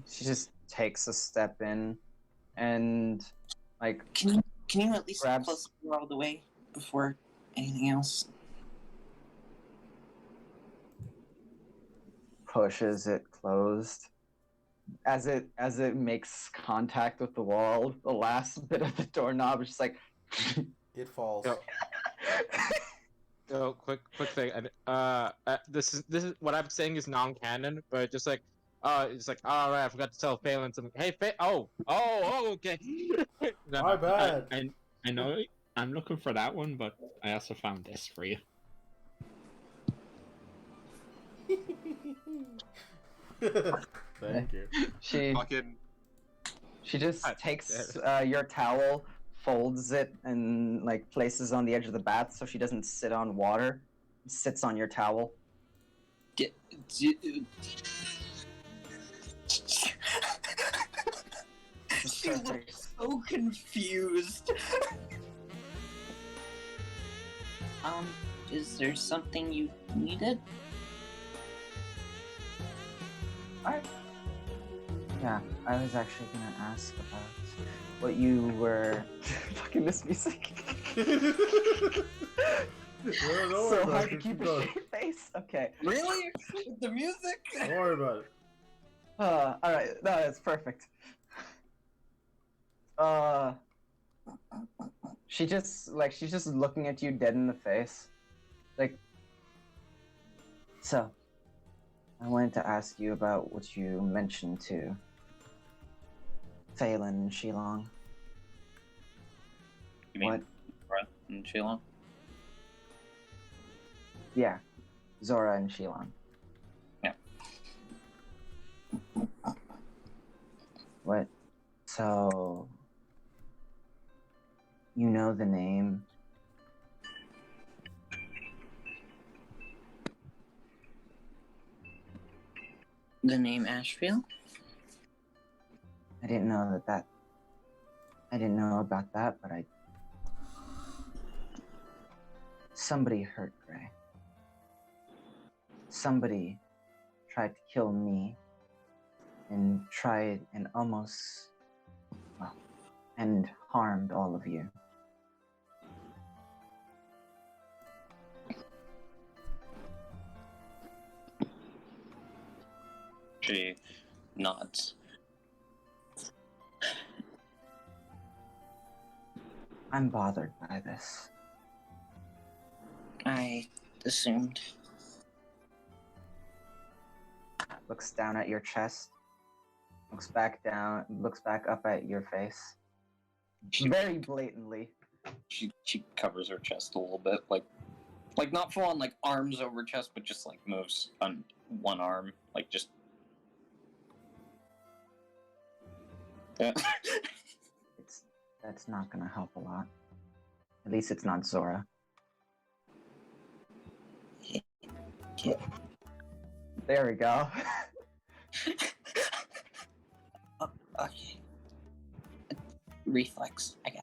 She just takes a step in and like Can you at least Grabs- close the door all the way before anything else? pushes it closed. As it makes contact with the wall, the last bit of the doorknob is just like It falls. Yep. Oh, quick thing. This is what I'm saying is non-canon, but just like, it's like, all right, I forgot to tell Phelan something. Hey, okay. No, My bad. I know I'm looking for that one, but I also found this for you. Thank you. she Fucking. just God takes your towel, folds it, and like places on the edge of the bath so she doesn't sit on water. Sits on your towel. She looks so confused. Is there something you needed? Yeah, I was actually gonna ask about what you were. Fucking this music. So hard to keep a straight face. Okay. Really? With the music? Don't worry about it. All right. No, it's perfect. She's just looking at you dead in the face, like, So, I wanted to ask you about what you mentioned to Phelan and Shilong. You mean What? Zora and Shilong? Yeah, Zora and Shilong. Yeah. What? So, you know the name? The name Ashfield? I didn't know that. I didn't know about that, but somebody hurt Gray. Somebody tried to kill me and almost, well, and harmed all of you. She nods. I'm bothered by this. I assumed. Looks down at your chest. Looks back down. Looks back up at your face. Very blatantly. She covers her chest a little bit, like not full on like arms over chest, but just like moves on one arm, like just. Yeah. That's not gonna help a lot. At least it's not Zora. Yeah. There we go. Okay. Reflex, I guess.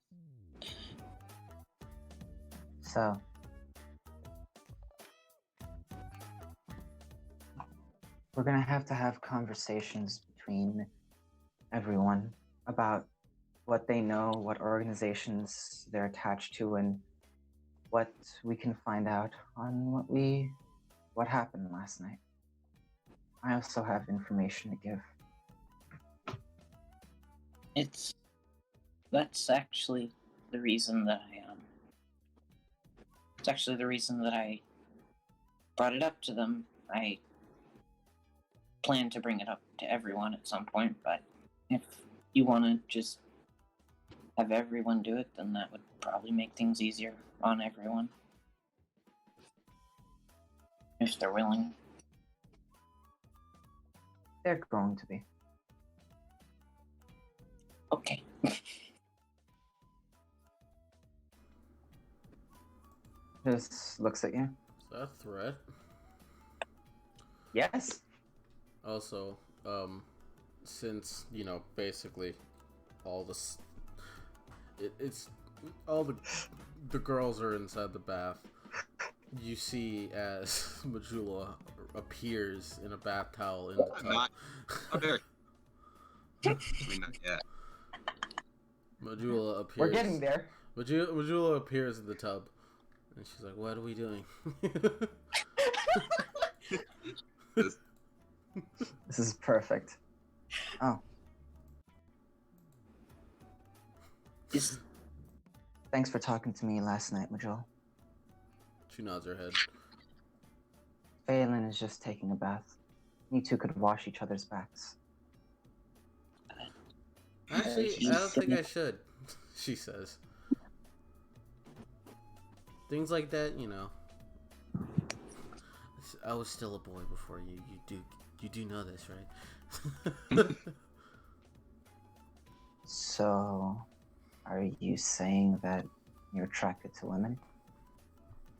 So, we're gonna have to have conversations between everyone about what they know, what organizations they're attached to, and what we can find out on what happened last night. I also have information to give. That's actually the reason that I brought it up to them. I plan to bring it up to everyone at some point, but if you want to just have everyone do it, then that would probably make things easier on everyone. If they're willing. They're going to be. Okay. Just looks at you. Is that a threat? Yes. Also, since, you know, basically all this, it's all the girls are inside the bath. You see as Majula appears in a bath towel in the tub. Not there. I mean, not yet. Majula appears. We're getting there. Majula appears in the tub, and she's like, "What are we doing?" This is perfect. Oh. Thanks for talking to me last night, Majula. She nods her head. Phelan is just taking a bath. You two could wash each other's backs. Actually, I don't think I should, she says. Things like that, you know. I was still a boy before you. You do know this, right? So, are you saying that you're attracted to women?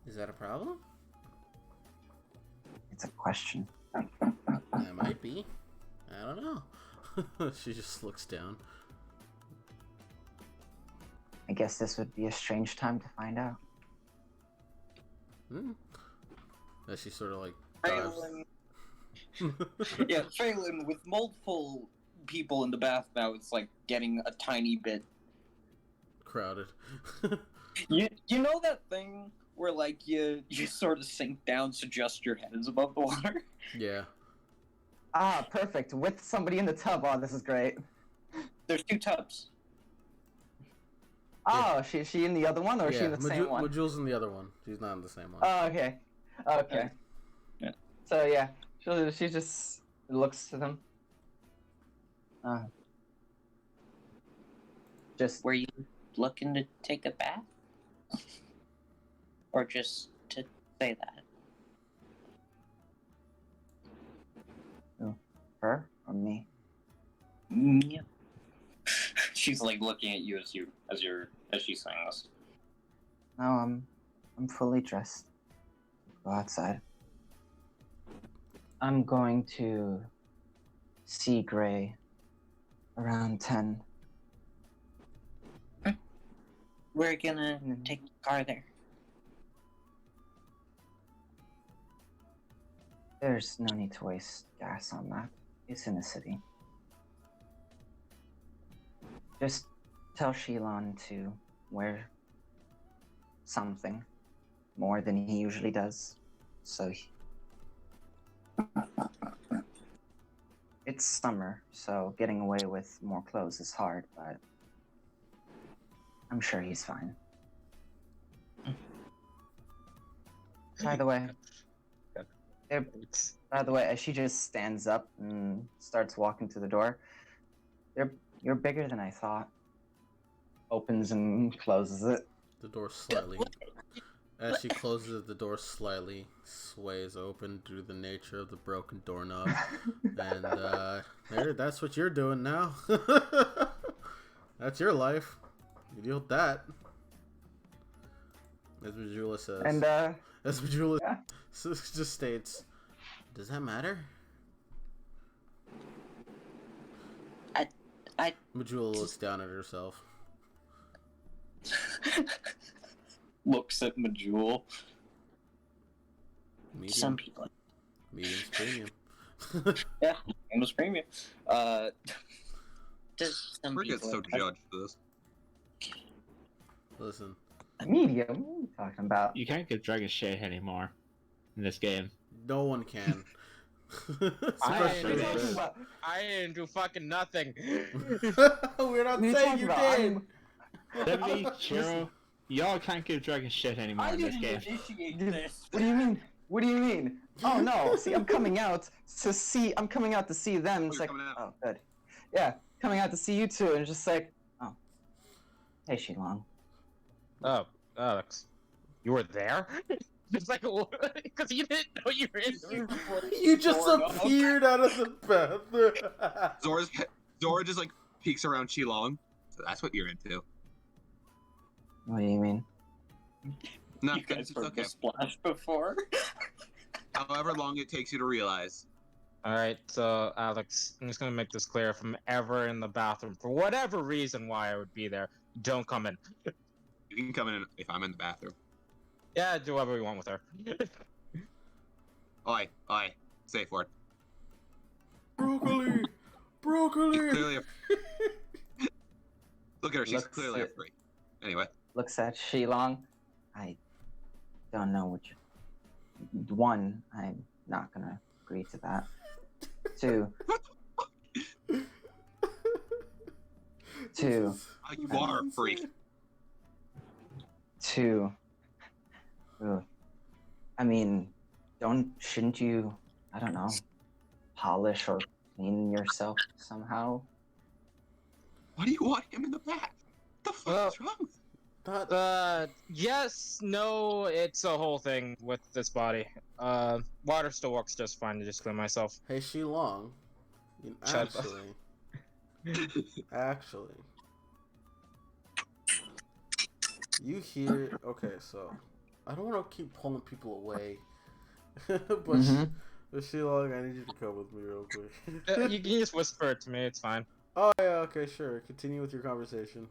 Is that a problem? It's a question. It might be. I don't know. She just looks down. I guess this would be a strange time to find out. As she sort of like dives. Yeah, Phelan with multiple people in the bath now. It's like getting a tiny bit crowded. You know that thing where like you sort of sink down so just your head is above the water? Yeah. Ah, perfect. With somebody in the tub. Oh, this is great. There's two tubs. Oh, is she in the other one, or is she in the same one? Majula's in the other one. She's not in the same one. Oh, okay. Okay. Yeah. So yeah, she just looks to them. Just Were you looking to take a bath? Or just to say that? her or me? Yeah. She's like looking at you as she's saying this. No, I'm fully dressed. Go outside. I'm going to see Gray around 10. We're gonna take the car there. There's no need to waste gas on that. It's in the city. Just tell Shilong to wear something more than he usually does. It's summer, so getting away with more clothes is hard, but I'm sure he's fine. By the way, as she just stands up and starts walking to the door, you're bigger than I thought. Opens and closes it. The door slightly. As she closes it, the door slightly sways open due to the nature of the broken doorknob. And that's what you're doing now. That's your life. You deal with that. As Majula says. And as Majula just states, does that matter? Majula looks down at herself. Looks at Majul. Medium. Some people. Medium's premium. Yeah, medium's premium. Does some We're people so judged for this. Listen. medium? What are you talking about? You can't give dragon shit anymore in this game. No one can. I Especially didn't do fucking nothing. We're not What are you saying talking you about? did. Debbie, Chiro, y'all can't give dragon shit anymore in this game. initiate this. What do you mean? What do you mean? Oh no! See, I'm coming out to see them. It's you're like, coming out. oh, good. Yeah, coming out to see you two, and just like, oh, hey, Shilong. Oh, Alex, you were there? Just like, because you didn't know you were in the room before. You just appeared out of the bathroom. Zora just like peeks around Shilong. So that's what you're into. What do you mean? No, You guys it's heard okay. the splash before? However long it takes you to realize. Alright, so Alex, I'm just gonna make this clear. If I'm ever in the bathroom, for whatever reason why I would be there, don't come in. You can come in if I'm in the bathroom. Yeah, do whatever you want with her. Oi, safe word. Broccoli! She's Broccoli! clearly Look at her, she's Looks clearly it. afraid. Anyway. Looks at Shilong. I don't know what you... One, I'm not gonna agree to that. Two. Two. You are a freak. Two. Ugh. I mean, shouldn't you, I don't know, polish or clean yourself somehow? Why do you want him in the back? What the fuck is wrong with you? Yes, no, it's a whole thing with this body. Water still works just fine to just clean myself. Hey, Shilong. Shut up. Actually. You hear... Okay, so... I don't want to keep pulling people away. but Shilong, I need you to come with me real quick. You can just whisper it to me, it's fine. Oh, yeah, okay, sure. Continue with your conversation.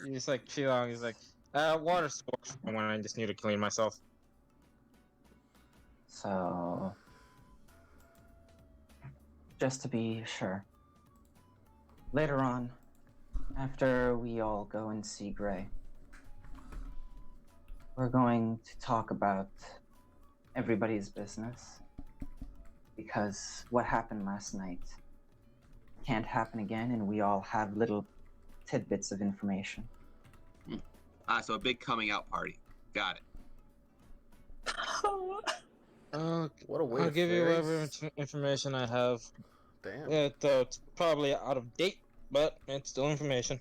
He's like, Shilong, he's like, water still works fine when I just need to clean myself. So, just to be sure, later on, after we all go and see Gray, we're going to talk about everybody's business, because what happened last night can't happen again, and we all have little tidbits of information. So a big coming out party. Got it. What a way I'll to give you whatever phrase. information I have. Damn. It's probably out of date, but it's still information.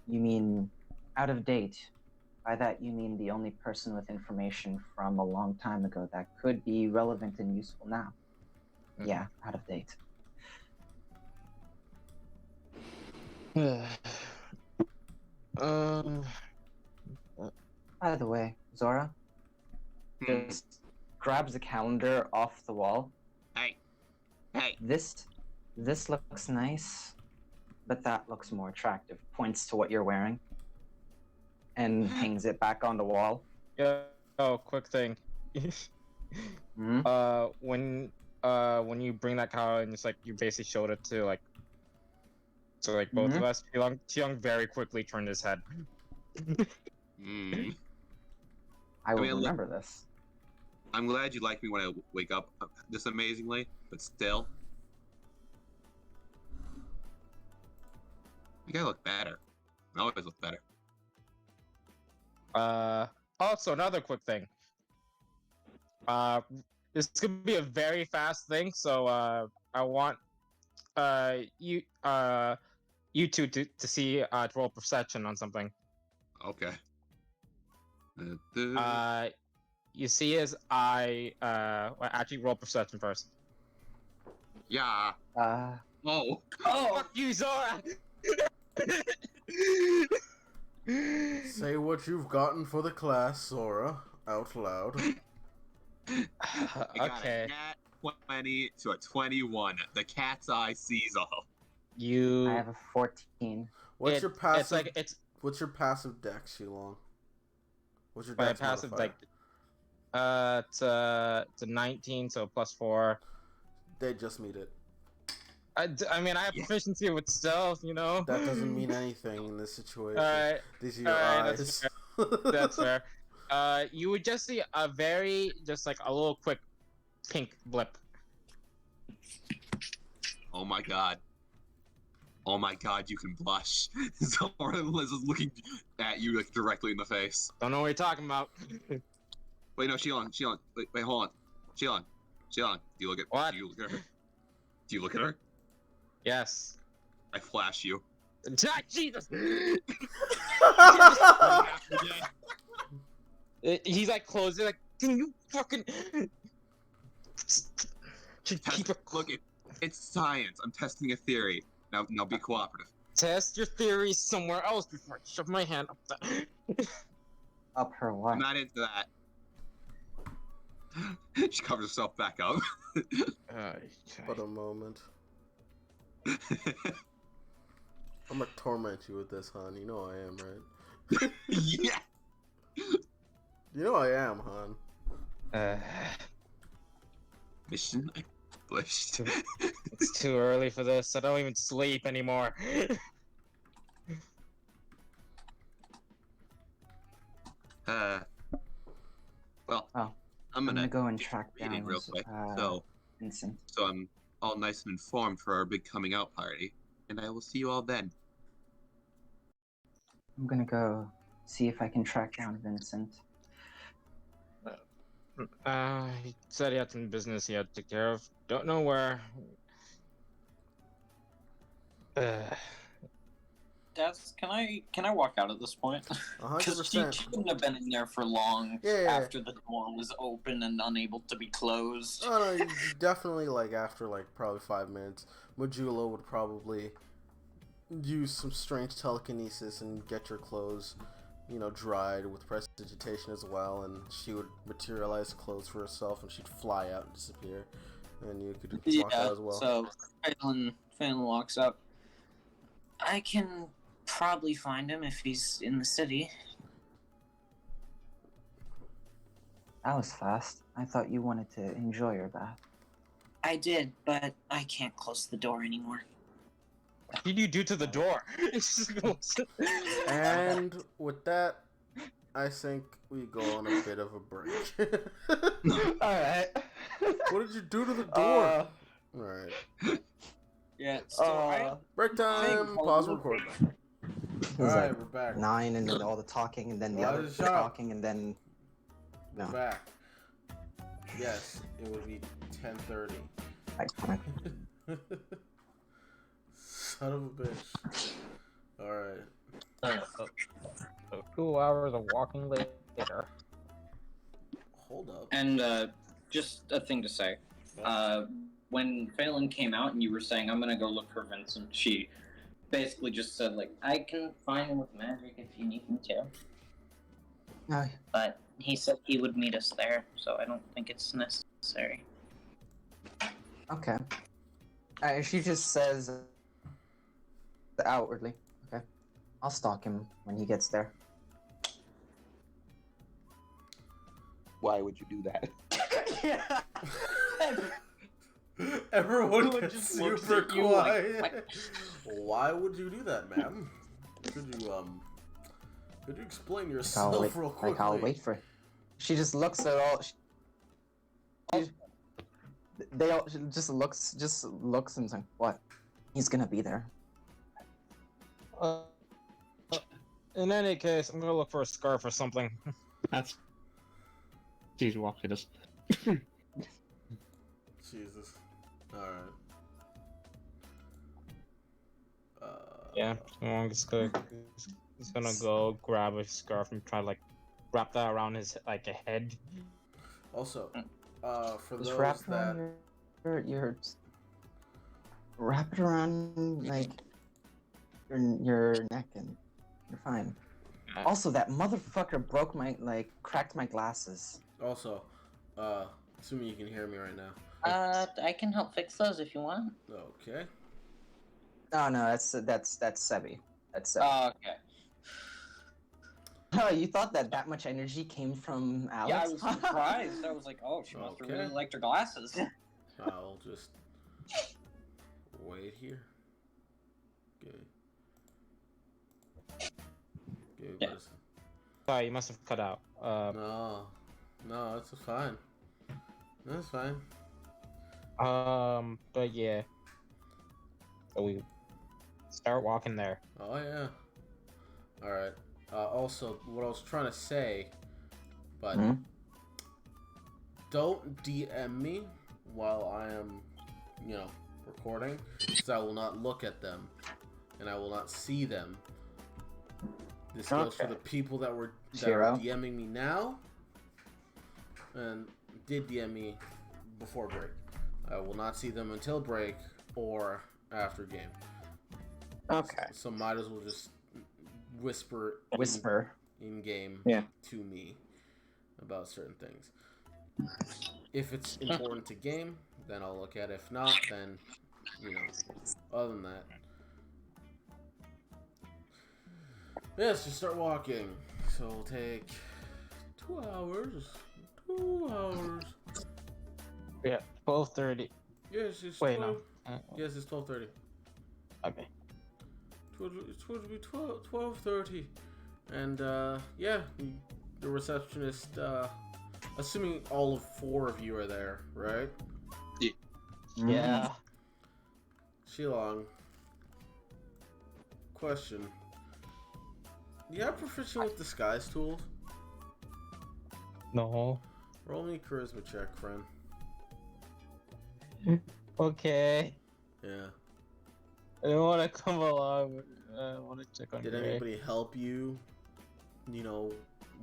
You mean out of date? By that you mean the only person with information from a long time ago that could be relevant and useful now. Yeah, out of date. By the way, Zora just grabs a calendar off the wall. Hey. This looks nice, but that looks more attractive. Points to what you're wearing and hangs it back on the wall. Yeah. Oh, quick thing. Hmm? When you bring that cow and it's like you basically showed it to both of us, Tiong very quickly turned his head. I will mean, look- remember this. I'm glad you like me when I wake up this amazingly, but still. You gotta look better. I always look better. Also another quick thing. This could be a very fast thing, so I want you two to see to roll perception on something. Okay. You see his eye. Well, actually, roll perception first. Yeah. Oh. Fuck you, Zora! Say what you've gotten for the class, Zora, out loud. I got Okay. a nat 20 to a 21. The cat's eye sees all. You. I have a 14. What's your passive? It's like it's What's your passive dex, Shilong? What's your my dex passive modifier? like. It's a 19, so +4. They just meet it. I mean, I have proficiency with stealth, you know. That doesn't mean anything in this situation. Alright, These are your alright, eyes. that's fair. You would just see a a little quick pink blip. Oh my god. Oh my god, you can blush. Zora is looking at you like directly in the face. Don't know what you're talking about. Wait, no, Shilong, wait, hold on. Shilong, do you look at What? Do you look at her? Do you look at her? Yes. I flash you. Ah, Jesus! He's like closing, like, can you fucking keep it? Look, it's science. I'm testing a theory. Now be cooperative. Test your theories somewhere else before I shove my hand up there. Up her I'm what? not into that. She covers herself back up. But a moment. I'm gonna torment you with this, hon. You know I am, right? Yeah. You know I am, hon. Mission accomplished. It's too early for this. I don't even sleep anymore. Well, Oh, I'm gonna go and track read it down real quick. Vincent. So I'm all nice and informed for our big coming out party, and I will see you all then. I'm gonna go see if I can track down Vincent. He said he had some business he had to take care of. Don't know where. Daz, can I walk out at this point? Because she 100%. shouldn't have been in there for long Yeah. after the door was open and unable to be closed. Oh no, you definitely after probably 5 minutes, Majula would probably use some strange telekinesis and get your clothes, dried with prestidigitation as well, and she would materialize clothes for herself, and she'd fly out and disappear, and you could walk out as well. So Phelan walks up. I can probably find him if he's in the city. That was fast. I thought you wanted to enjoy your bath. I did, but I can't close the door anymore. What did you do to the door? And with that, I think we go on a bit of a break. Alright. What did you do to the door? Alright. Yeah, so Break time! Pause recording. It was Alright, we're back. 9 and then all the talking and then the Rise other shop. talking and then No. back. Yes, it would be 10:30. Iconic. Son of a bitch. Alright. So 2 hours of walking later. Hold up. And just a thing to say. When Phelan came out and you were saying, I'm gonna go look for Vincent, she basically just said, like, I can find him with magic if you need me to. Oh, But he said he would meet us there, so I don't think it's necessary. okay. She just says outwardly. Okay. I'll stalk him when he gets there. Why would you do that? Yeah. Everyone Everyone gets just looks super at you like, quiet. what? Why would you do that, ma'am? Could you explain yourself real quickly? Like, I'll wait for it. She just looks at all. She just looks and is like, what? He's gonna be there. In any case, I'm gonna look for a scarf or something. That's. She's walking us. Jesus. Alright. Yeah, I'm just gonna go grab a scarf and try to like wrap that around his like a head. Also, for Just those wrap it that around your wrap it around like your neck and you're fine. Also, that motherfucker cracked my glasses. also, assuming you can hear me right now. I can help fix those if you want. Okay. Oh no, that's Sebi. That's Sebi. Oh, okay. Oh, you thought that much energy came from Alex? Yeah, I was surprised. I was like, oh, she must have really liked her glasses. I'll just wait here. Okay. Okay, Yeah. Sorry, you must have cut out. No, it's fine. That's fine. But yeah. So we start walking there. Oh yeah. All right. Also, what I was trying to say, but don't DM me while I am, recording, because I will not look at them, and I will not see them. This goes for the people that are DMing me now, and did DM me before break. I will not see them until break or after game. Okay. So might as well just whisper in game to me about certain things. If it's important to game, then I'll look at it. If not, then other than that, yes, just start walking. So it'll take 2 hours. 2 hours. Yeah, 12:30. Yes, it's Wait, 12. no. Yes, it's 12:30. Okay. It's supposed to be 12:30, and yeah, the receptionist. Assuming all 4 of you are there, right? Yeah. Shilong. Question. Do you have proficient with disguise tools? No. Roll me a charisma check, friend. Okay. Yeah. I don't want to come along. I want to check on Did Gray. anybody help you?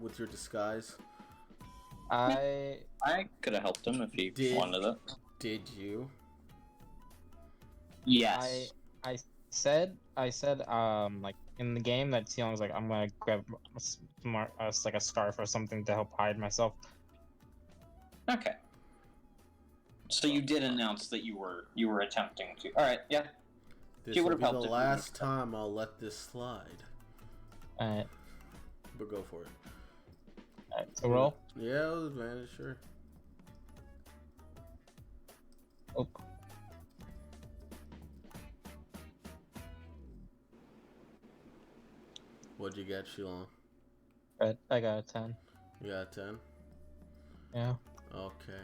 With your disguise? I could have helped him if he Did- wanted it. Did you? Yes. I said like in the game that Tion's like I'm gonna grab like a scarf or something to help hide myself. Okay. So you did announce that you were attempting to. All right. Yeah. This She will would've be the helped if you last time I'll let this slide. Alright. But go for it. So roll. Yeah, it was advantage, sure. Oh. What'd you get, Shilong? I got a 10. You got a 10? Yeah. Okay.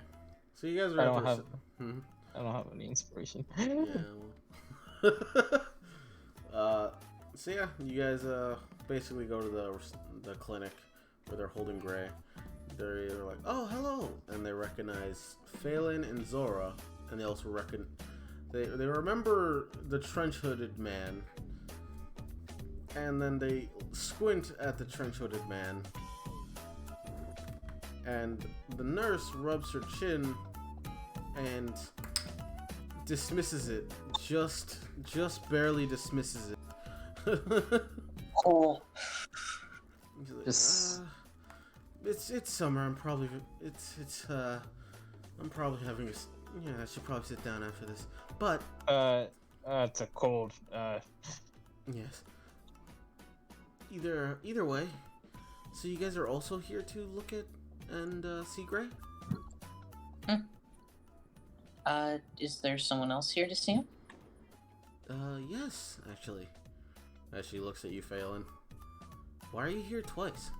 So you guys are I at don't the have. Hmm? I don't have any inspiration. Yeah. Well. So yeah, you guys basically go to the clinic where they're holding Gray. they're like, oh, hello, and they recognize Phelan and Zora, and they also they remember the trench-hooded man, and then they squint at the trench-hooded man, and the nurse rubs her chin and dismisses it, just barely dismisses it. Oh. He's like, Just- it's summer. I'm probably having a. Yeah, I should probably sit down after this. But It's a cold. yes. Either way. So you guys are also here to look at and see Gray? Is there someone else here to see him? Yes, actually. As she looks at you, Phelan. Why are you here twice?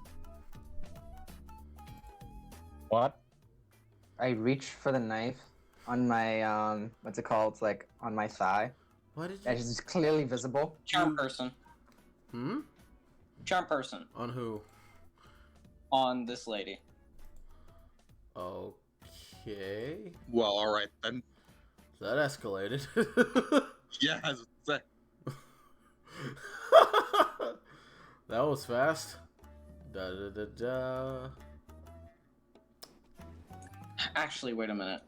What? I reach for the knife on my what's it called? It's like on my thigh. Why did you? It's clearly visible. Charm person. Hmm? Charm person. On who? On this lady. Okay. Well, alright then. That escalated. Yeah, I was gonna say. That was fast. Da da da da. Actually, wait a minute.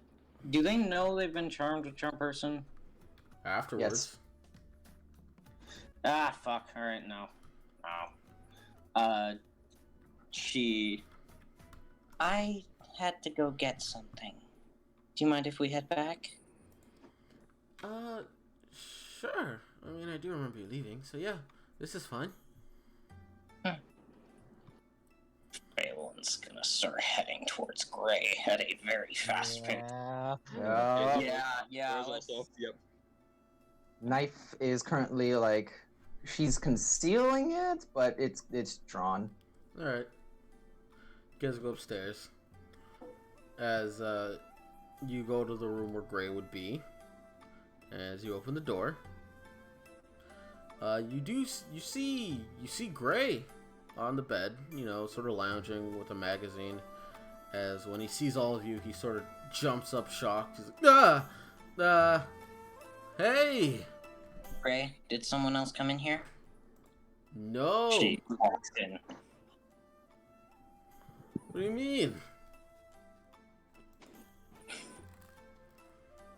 Do they know they've been charmed with charm person? Afterwards. Ah, fuck. Alright, no. I had to go get something. Do you mind if we head back? Sure. I mean, I do remember you leaving, so yeah, this is fine. Phelan's gonna start heading towards Gray at a very fast pace. Yeah. There's also, yep. Knife is currently like she's concealing it, but it's drawn. Alright. You guys go upstairs. As you go to the room where Gray would be. As you open the door, you see Gray on the bed, you know, sort of lounging with a magazine. As when he sees all of you, he sort of jumps up shocked. He's like, hey! Gray, did someone else come in here? No! She walks in. What do you mean?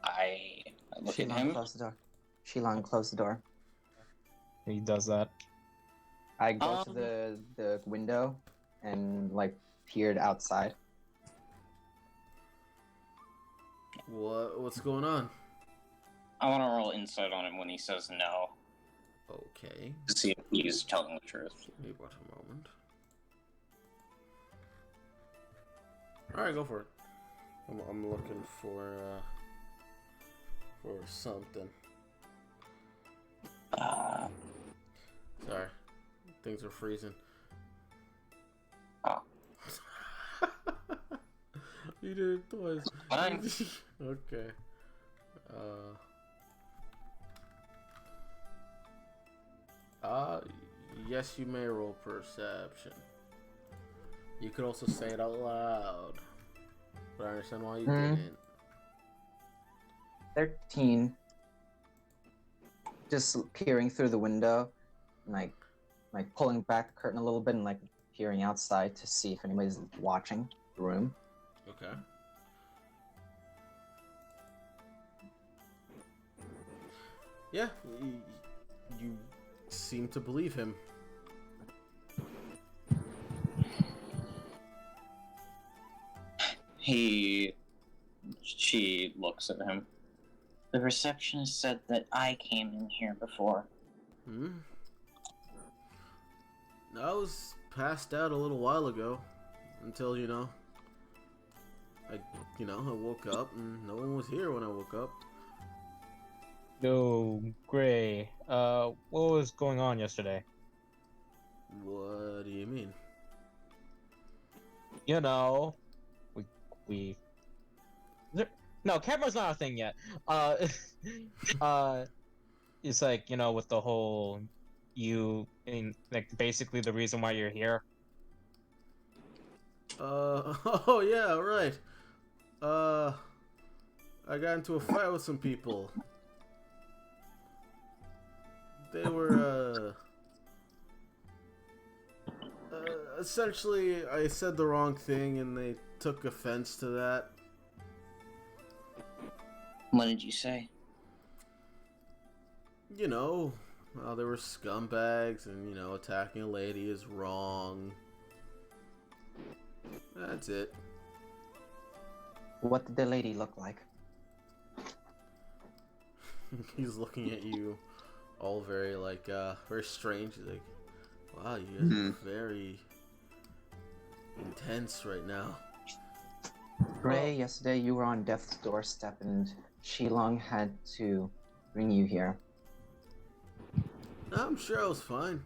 I look at Shilong, him. close the door. Shilong, close the door. He does that. I go to the window and like peered outside. What's going on? I want to roll insight on him when he says no. Okay. To see if he's telling the truth. Give me what a moment. Alright, go for it. I'm looking for something. Sorry. Things are freezing. Oh. You did it twice. Fine. Okay. Yes, you may roll perception. You could also say it out loud. But I understand why you didn't. 13. Just peering through the window, and like pulling back the curtain a little bit and like peering outside to see if anybody's watching the room. Okay. Yeah, you seem to believe him. She looks at him. The receptionist said that I came in here before. Hmm? I was passed out a little while ago. Until, I woke up and no one was here when I woke up. No, Gray. What was going on yesterday? What do you mean? You know, we. No, camera's not a thing yet. It's like, with the whole like basically the reason why you're here. Oh yeah, right. I got into a fight with some people. They were, essentially, I said the wrong thing and they took offense to that. What did you say? You know, they were scumbags and, you know, attacking a lady is wrong. That's it. What did the lady look like? He's looking at you all very, like, very strange. He's like, wow, you guys are very intense right now. Gray, yesterday you were on death's doorstep and Shilong had to bring you here. I'm sure I was fine.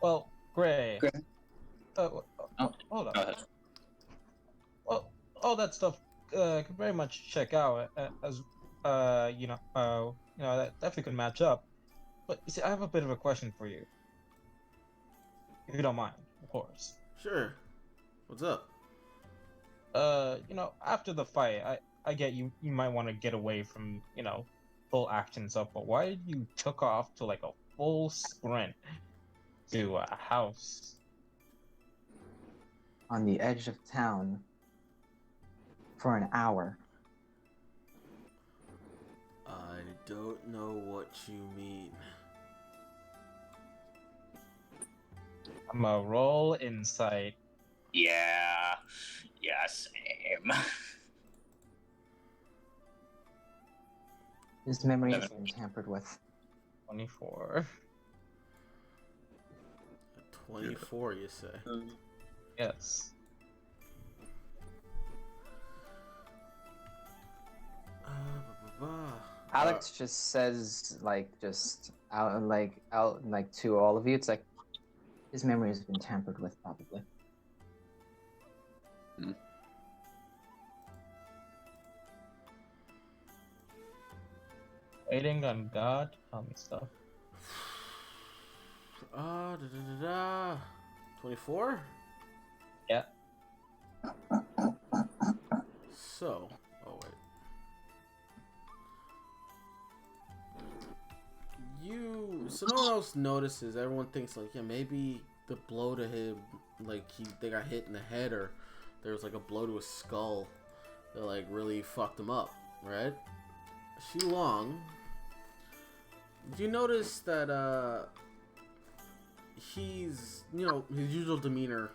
Well, Gray. Gray. Hold on. Go ahead. Well, all that stuff could very much check out as that definitely could match up. But you see, I have a bit of a question for you, if you don't mind, of course. Sure. What's up? After the fight, I get you might want to get away from full action stuff, but why you took off to like a full sprint to a house? On the edge of town for an hour. I don't know what you mean. I'm a roll insight. Yeah, same. His memory has been tampered with. 24. 24, you say? Yes. Alex just says out to all of you, it's like his memory has been tampered with, probably. Waiting on God to tell me stuff. 24? Yeah. So, oh wait. So no one else notices. Everyone thinks like, yeah, maybe the blow to him, like they got hit in the head, or there was like a blow to his skull that like really fucked him up, right? Shilong, do you notice that he's, his usual demeanor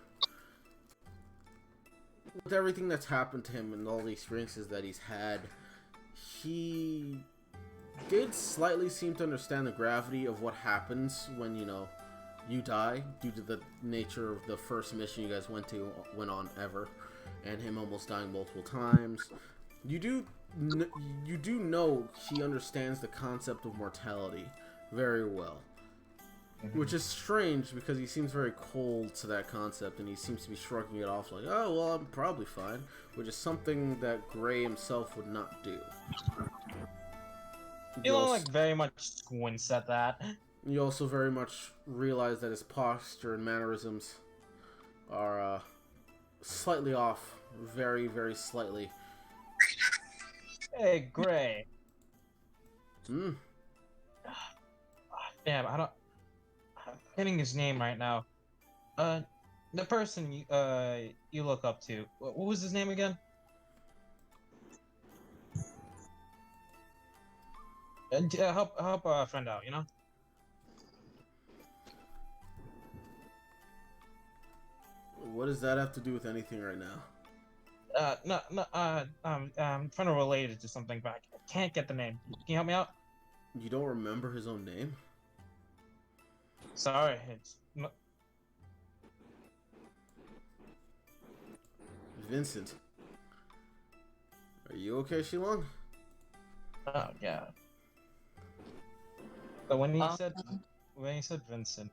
with everything that's happened to him and all the experiences that he's had, he did slightly seem to understand the gravity of what happens when, you die due to the nature of the first mission you guys went on ever, and him almost dying multiple times. You do know he understands the concept of mortality very well. Which is strange because he seems very cold to that concept and he seems to be shrugging it off like, oh, well, I'm probably fine. Which is something that Gray himself would not do. You very much squints at that. You also very much realize that his posture and mannerisms are slightly off. Very, very slightly. Hey, Gray. Hmm? Damn, I'm hitting his name right now. The person you look up to. What was his name again? Help a friend out, What does that have to do with anything right now? I'm trying to relate it to something, but I can't get the name. Can you help me out? You don't remember his own name? Sorry, it's Vincent. Are you okay, Shilong? oh yeah. But when he said Vincent,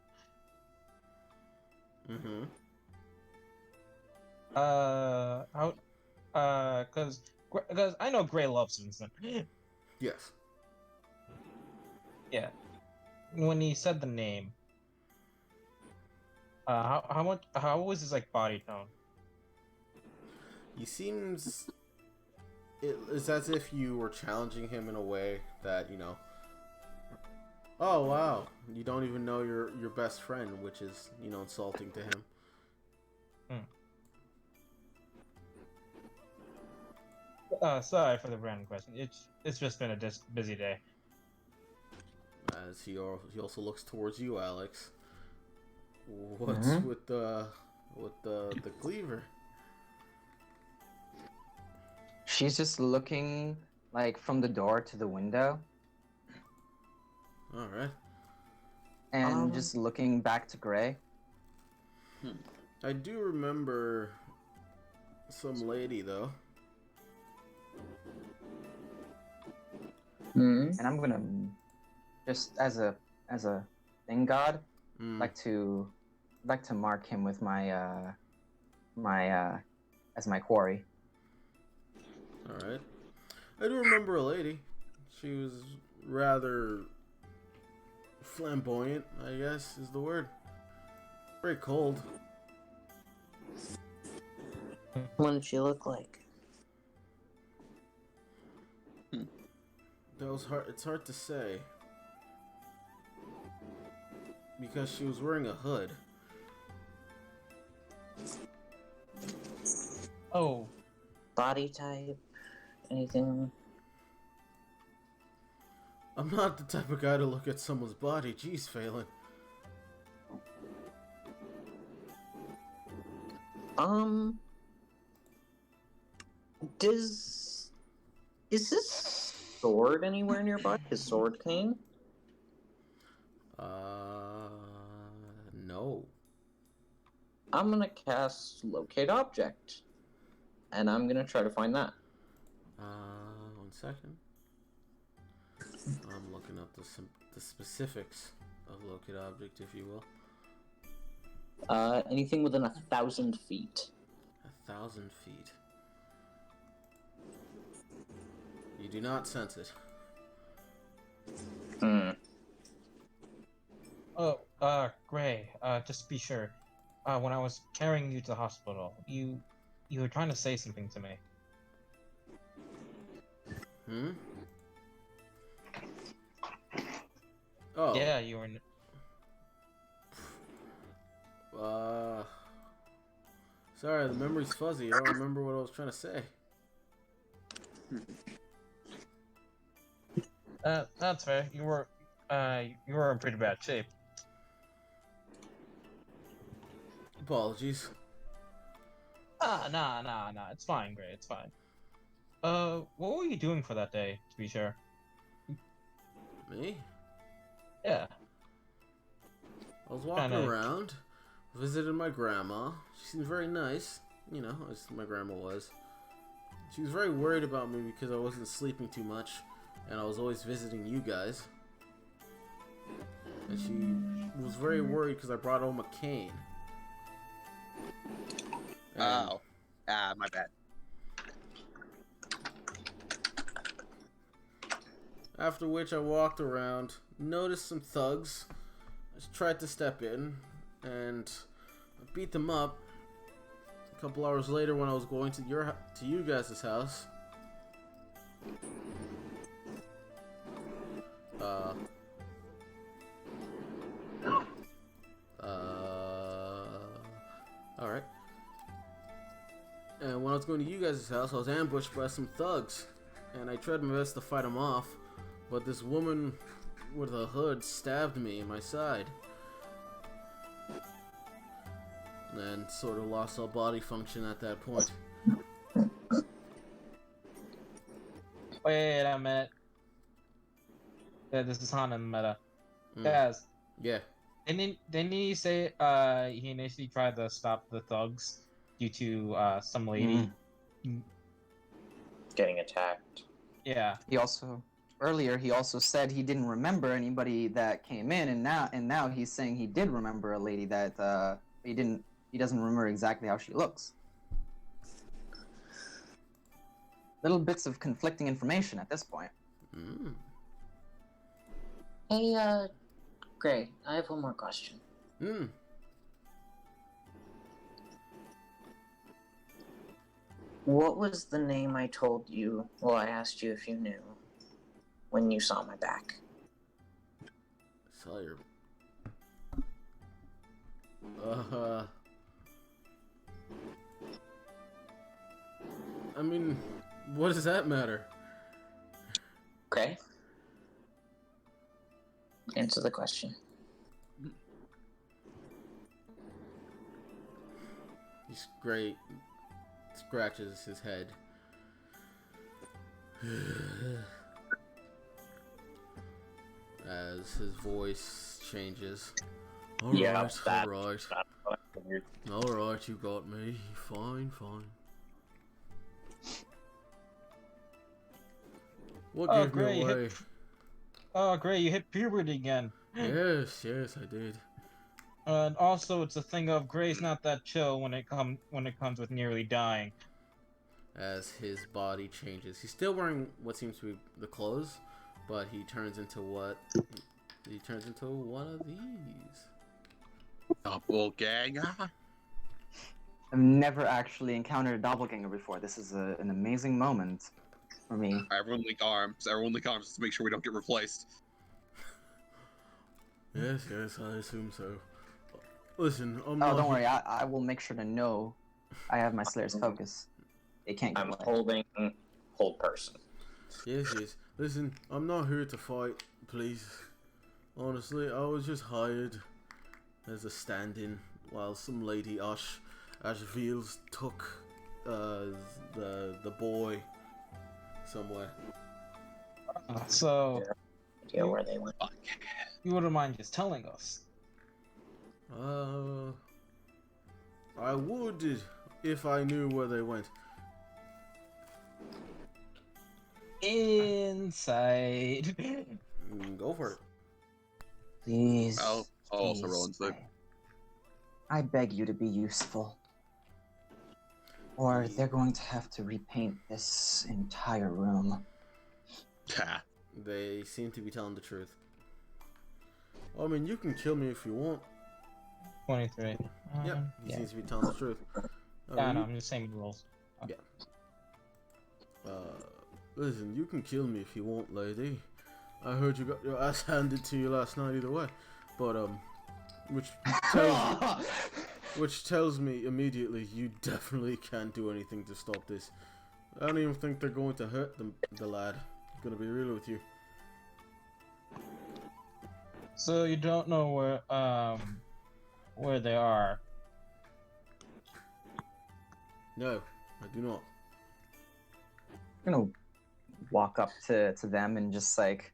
Mm-hmm. cause I know Gray loves Vincent. Yes. Yeah. When he said the name, how was his body tone? He seems... It's as if you were challenging him in a way that, you know... Oh, wow. You don't even know your best friend, which is, you know, insulting to him. Sorry for the random question. It's just been a busy day. As he also looks towards you, Alex. What's with the cleaver? She's just looking like from the door to the window All right. and just looking back to Gray. I do remember some lady though. And I'm gonna just as a thing god, like to mark him with my as my quarry. All right. I do remember a lady. She was rather flamboyant, I guess is the word. Very cold. What did she look like? That was hard. It's hard to say because she was wearing a hood. Oh, Body type? Anything? I'm not the type of guy to look at someone's body. Jeez, Phelan. Is this sword anywhere nearby? His sword cane? No. I'm gonna cast Locate Object. And I'm gonna try to find that. 1 second. I'm looking up the specifics of Locate Object, if you will. Anything within 1,000 feet. 1,000 feet. You do not sense it. Gray, just to be sure, when I was carrying you to the hospital, you were trying to say something to me. Oh. Yeah, you were... Sorry, the memory's fuzzy. I don't remember what I was trying to say. That's fair. You were in pretty bad shape. Apologies. Nah. It's fine, Gray. It's fine. What were you doing for that day, to be sure? Me? Yeah. I was walking around, visited my grandma. She seemed very nice, you know, as my grandma was. She was very worried about me because I wasn't sleeping too much, and I was always visiting you guys. And she was very worried because I brought home a cane. And my bad. after which I walked around, noticed some thugs. I tried to step in, and I beat them up. A couple hours later, when I was going to you guys' house, alright. And when I was going to you guys' house, I was ambushed by some thugs, and I tried my best to fight them off, but this woman with a hood stabbed me in my side. And sort of lost all body function at that point. Wait a minute. Yeah, this is Han and Meta. Yes. Yeah. Didn't he say he initially tried to stop the thugs due to some lady Getting attacked. Yeah. He also said he didn't remember anybody that came in, and now he's saying he did remember a lady that he doesn't remember exactly how she looks. Little bits of conflicting information at this point. Hey, Gray, I have one more question. What was the name I told you? Well, I asked you if you knew when you saw my back. Saw your. I mean, what does that matter? Okay. Answer the question. He's great. Scratches his head. As his voice changes. Alright, Yeah, that- alright. Alright, you got me. Fine, fine. What Oh, gave great, me away? Oh, great, you hit puberty again. Yes, yes, I did. And also, it's a thing of Gray's not that chill when it comes with nearly dying. As his body changes. He's still wearing what seems to be the clothes, but he turns into what? He turns into one of these. Doppelganger. I've never actually encountered a doppelganger before. This is an amazing moment for me. Everyone link arms. Everyone link arms to make sure we don't get replaced. Yes, yes, I assume so. Listen, I'm Oh, not. don't worry. I will make sure to know I have my Slayer's focus. They can't get I'm away. holding whole person. Yes, yes. Listen, I'm not here to fight, please. Honestly, I was just hired as a stand-in while some lady Ashvils took the boy somewhere. So, Yeah, where they went. you wouldn't mind just telling us? I would if I knew where they went. Inside. Go for it. Please. I'll also please, roll inside. I beg you to be useful. Or they're going to have to repaint this entire room. Ha. They seem to be telling the truth. I mean, you can kill me if you want. 23. Yep, he Yeah. seems to be telling the truth. No, I'm just saying the rules. Listen, you can kill me if you want, lady. I heard you got your ass handed to you last night either way. But, which tells me immediately you definitely can't do anything to stop this. I don't even think they're going to hurt the lad. I'm gonna be real with you. So you don't know where they are. No, I do not. I'm gonna walk up to them and just like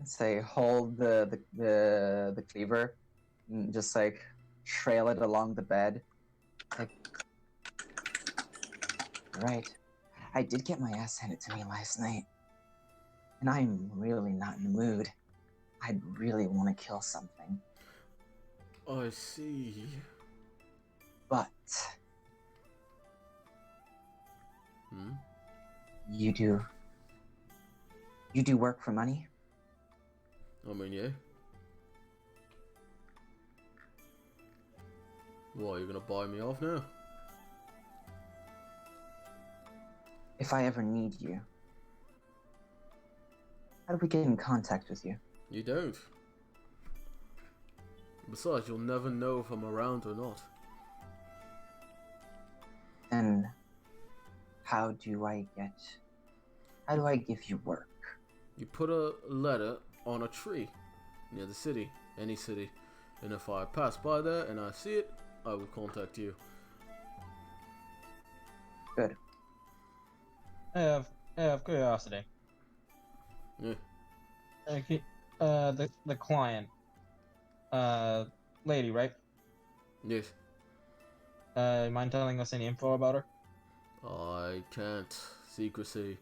say, hold the cleaver and just like trail it along the bed. Like, right. I did get my ass handed to me last night, and I'm really not in the mood. I'd really want to kill something, I see. but Hmm? you do work for money? I mean, yeah. What, you gonna buy me off now? If I ever need you, how do we get in contact with you? You don't. Besides, you'll never know if I'm around or not. And how do I give you work? You put a letter on a tree near the city, any city, and if I pass by there and I see it, I will contact you. Good. I have curiosity. Yeah. Okay, the client, lady, right? Yes. Mind telling us any info about her? I can't. Secrecy.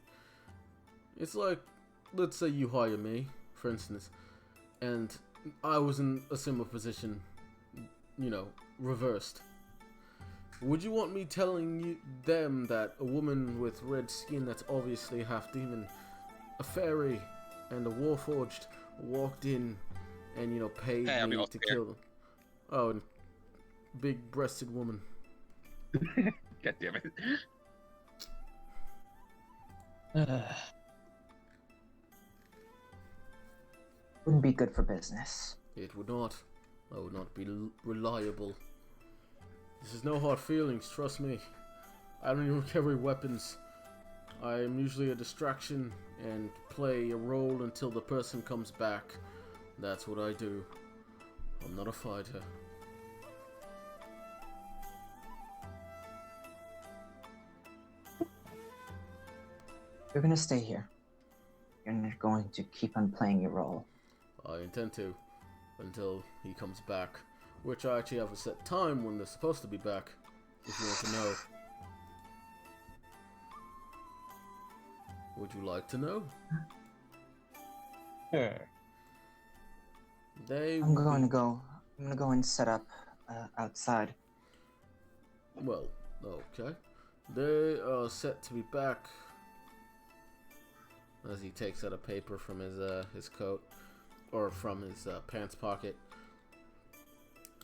It's like, let's say you hire me, for instance, and I was in a similar position, you know, reversed. Would you want me telling them that a woman with red skin that's obviously half demon, a fairy, and a warforged walked in and, you know, paid Hey, I'll be me all to fair. kill them? Oh, and big-breasted woman. God damn it. Wouldn't be good for business. It would not. I would not be reliable. This is no hard feelings, trust me. I don't even carry weapons. I am usually a distraction and play a role until the person comes back. That's what I do. I'm not a fighter. You're gonna stay here. You're not going to keep on playing your role. I intend to, until he comes back. Which I actually have a set time when they're supposed to be back, if you want to know. Would you like to know? Sure. I'm gonna go and set up outside. Well, okay. They are set to be back. As he takes out a paper from his coat, or from his pants pocket.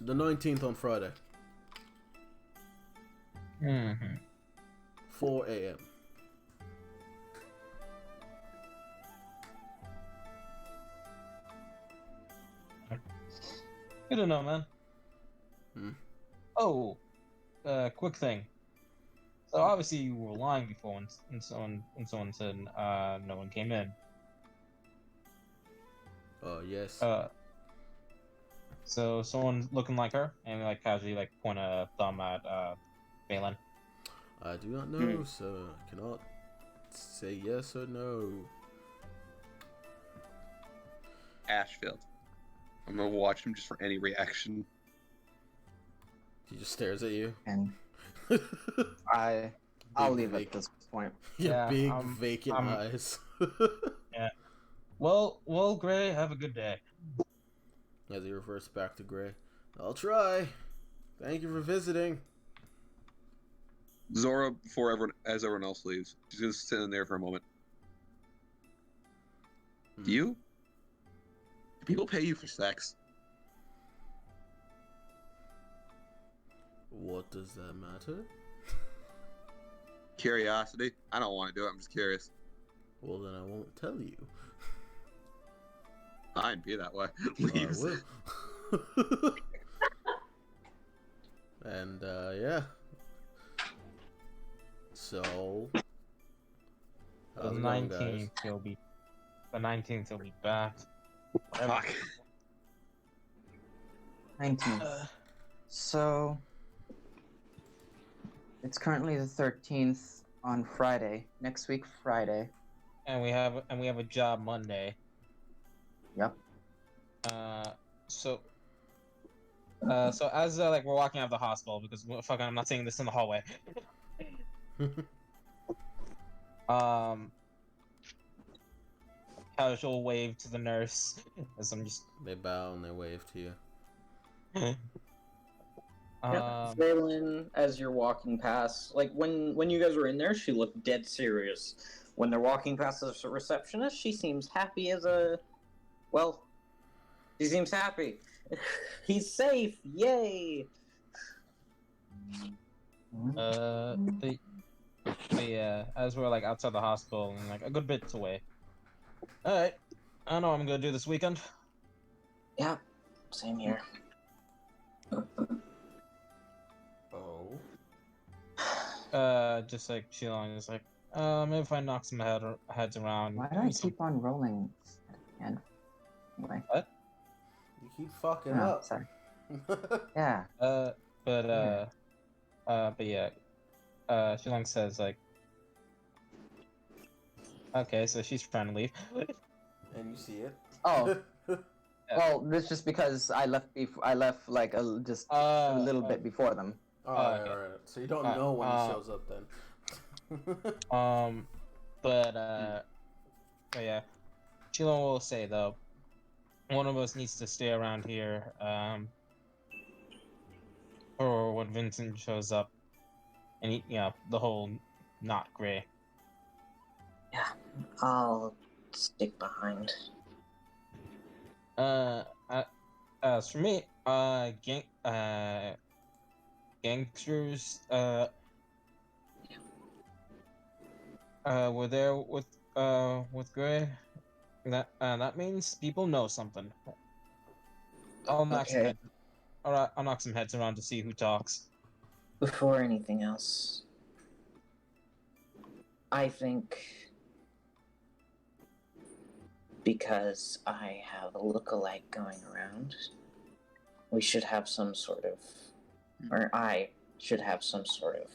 The 19th on Friday. 4 a.m. Good to know, man. Hmm. Oh, quick thing. So obviously you were lying before when someone said no one came in. Yes. So someone looking like her and like casually like point a thumb at Phelan. I do not know, sir. I cannot say yes or no. Ashfield. I'm gonna watch him just for any reaction. He just stares at you. And I'll leave at this point. Your Yeah, big vacant eyes. Yeah. Well, Gray, have a good day. As he reverts back to Gray. I'll try. Thank you for visiting. Zora, as everyone else leaves, she's gonna sit in there for a moment. Do people pay you for sex? What does that matter? Curiosity. I don't want to do it. I'm just curious. Well, then I won't tell you. I'd be that way. I Leaves. will. And yeah. So The how's it going, guys? 19th he'll be back. Fuck. 19th. So it's currently the 13th on Friday. Next week, Friday. And we have a job Monday. Yep. So as like we're walking out of the hospital because fucking I'm not saying this in the hallway. Casual wave to the nurse as I'm just. They bow and they wave to you. Phelan, as you're walking past, like when you guys were in there, she looked dead serious. When they're walking past the receptionist, she seems happy as a. Well, he seems happy. He's safe! Yay! As we're like outside the hospital and like a good bit away. All right, I don't know what I'm gonna do this weekend. Yeah, same here. Oh. Just like Shilong is like, maybe if I knock some heads around. Why do I keep on rolling? And anyway. What? You keep fucking Oh, up. sorry. Yeah. But yeah. Shilong says like, okay, so she's trying to leave. And you see it. Oh. Well, this just because I left like a little bit before them. Alright, okay. alright. So you don't know when he shows up then. But yeah. Shilong will say though, one of us needs to stay around here, for when Vincent shows up, and the whole not Gray. Yeah, I'll stick behind. As for me, gangsters, We're there with Gray. That means people know something. I'll knock some Okay. heads. Alright, I'll knock some heads around to see who talks. Before anything else, I think because I have a look-alike going around, we should have some sort of, or I should have some sort of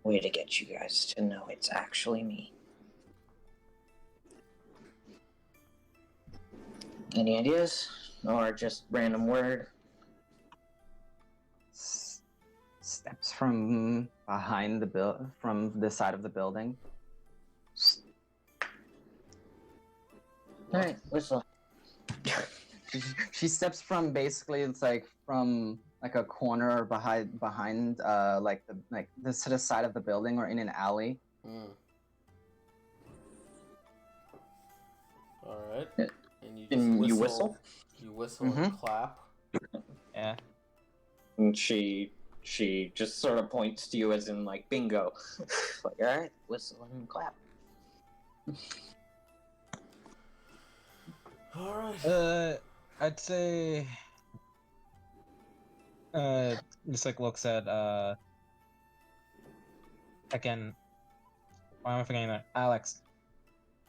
way to get you guys to know it's actually me. Any ideas? Or just random word? Steps from behind from the side of the building. Alright, whistle. She steps from basically it's like from like a corner behind like the to the side of the building or in an alley. All right. Yeah. And And you you whistle. whistle? You whistle and clap. Yeah. And she just sort of points to you as in like bingo. Like, alright, whistle and clap. All right. I'd say. Just like looks at again. Why am I forgetting that? Alex,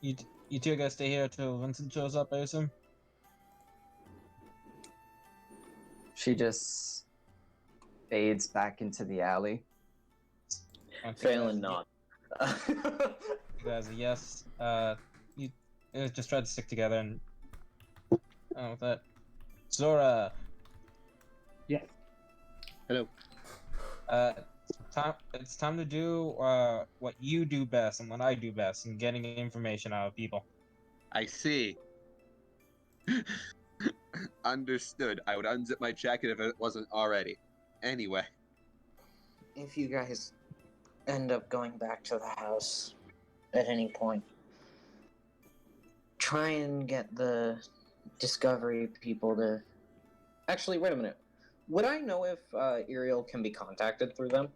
you two guys stay here till Vincent shows up, I assume. She just fades back into the alley. Phelan nod. You guys are yes. You just try to stick together and. With that, Zora. Yes. Hello. It's time to do what you do best and what I do best in getting information out of people. I see. Understood. I would unzip my jacket if it wasn't already. Anyway. If you guys end up going back to the house at any point, try and get the Discovery people to... Actually, wait a minute. Would I know if Ariel can be contacted through them?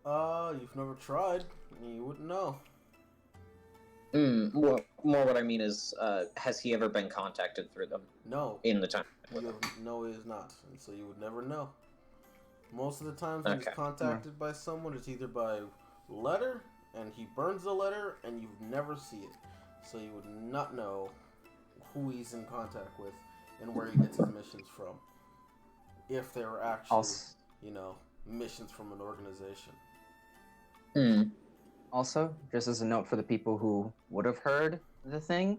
You've never tried. You wouldn't know. More what I mean is, has he ever been contacted through them No. in the time? No, he is not. And so you would never know. Most of the times when he's Okay. contacted by someone, it's either by letter, and he burns the letter, and you never see it. So you would not know who he's in contact with and where he gets his missions from. If they were actually, missions from an organization. Also, just as a note for the people who would have heard the thing,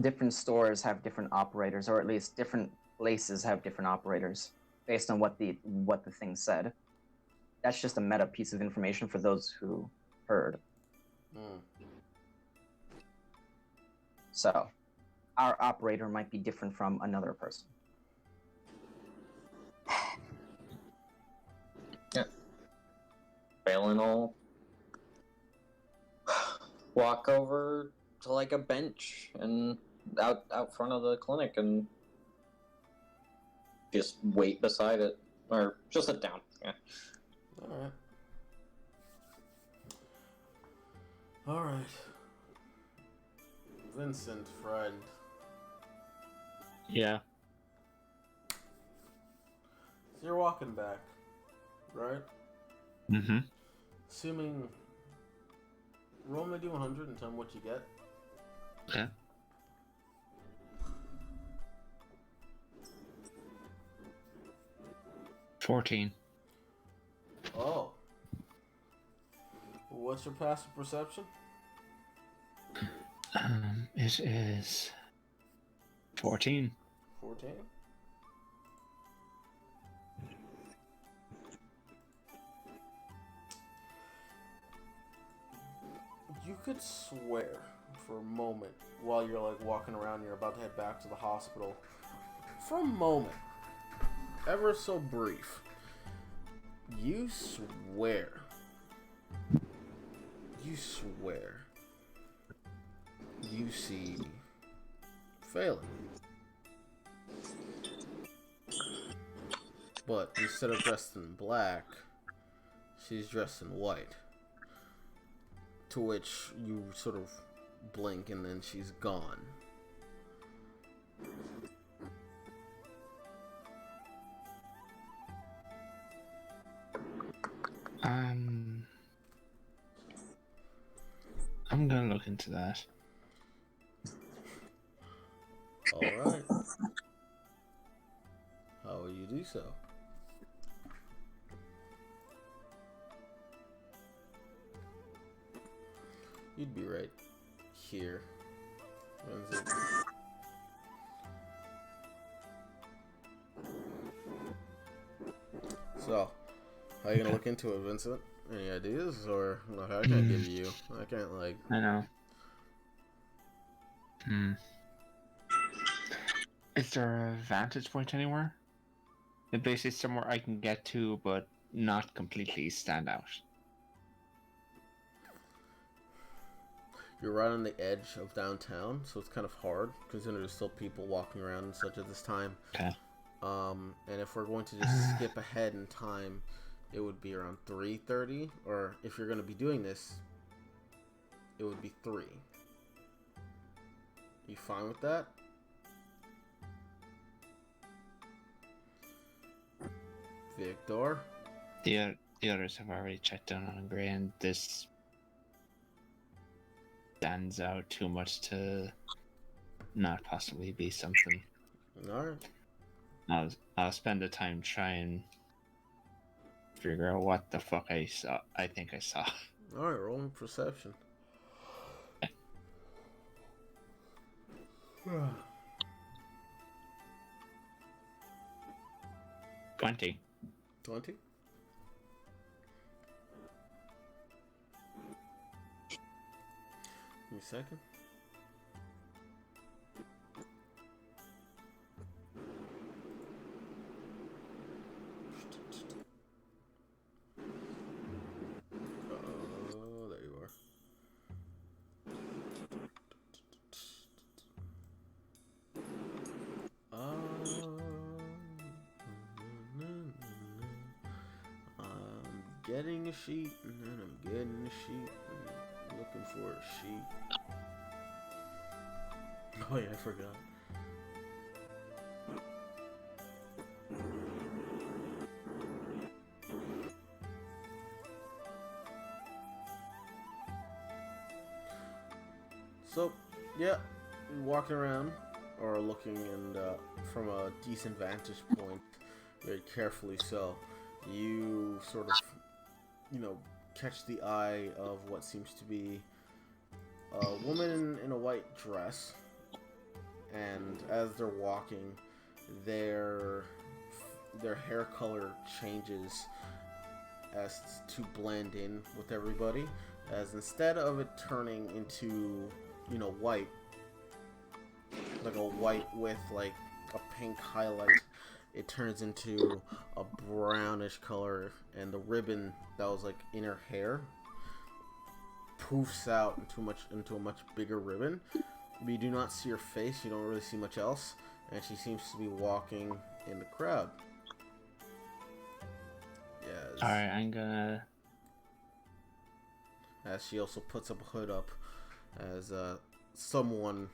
different stores have different operators, or at least different places have different operators based on what the thing said. That's just a meta piece of information for those who heard. So, our operator might be different from another person. Phelan will walk over to like a bench and out front of the clinic and just wait beside it, or just sit down. Yeah. All right. Vincent, friend. Yeah. So you're walking back, right? Mm-hmm. Assuming... Roll me D100 and tell me what you get. Okay. $14. Oh. What's your passive perception? It is 14. 14? You could swear for a moment while you're like walking around, you're about to head back to the hospital. For a moment, ever so brief, you swear you see Phelan. But instead of dressed in black, she's dressed in white. To which you sort of blink and then she's gone. I'm gonna look into that. Alright. How will you do so? You'd be right here. When's it? So, how are you gonna look into it, Vincent? Any ideas? Or, look, I can't give you. I can't, like... I know. Is there a vantage point anywhere? It's basically somewhere I can get to, but not completely stand out. You're right on the edge of downtown, so it's kind of hard, considering there's still people walking around and such at this time. Okay. And if we're going to just skip ahead in time, it would be around 3:30, or if you're going to be doing this, it would be 3. You fine with that? Victor? The others have already checked in on Gray, and this stands out too much to not possibly be something. Alright. I'll spend the time trying to figure out what the fuck I saw. I think I saw. Alright, rolling perception. 20. 20? Give me a second. Oh, there you are. I'm getting a sheet, and then I'm getting a sheet, and looking for a sheet. Oh yeah, I forgot. So, yeah, walking around, or looking, and from a decent vantage point, very carefully so, you sort of, catch the eye of what seems to be a woman in a white dress, and as they're walking, their hair color changes as to blend in with everybody, as instead of it turning into white, like a white with like a pink highlight, it turns into a brownish color, and the ribbon that was like in her hair poofs out into a much bigger ribbon. But you do not see her face, you don't really see much else, and she seems to be walking in the crowd. Yes. Alright, I'm gonna... As she also puts up a hood up, as someone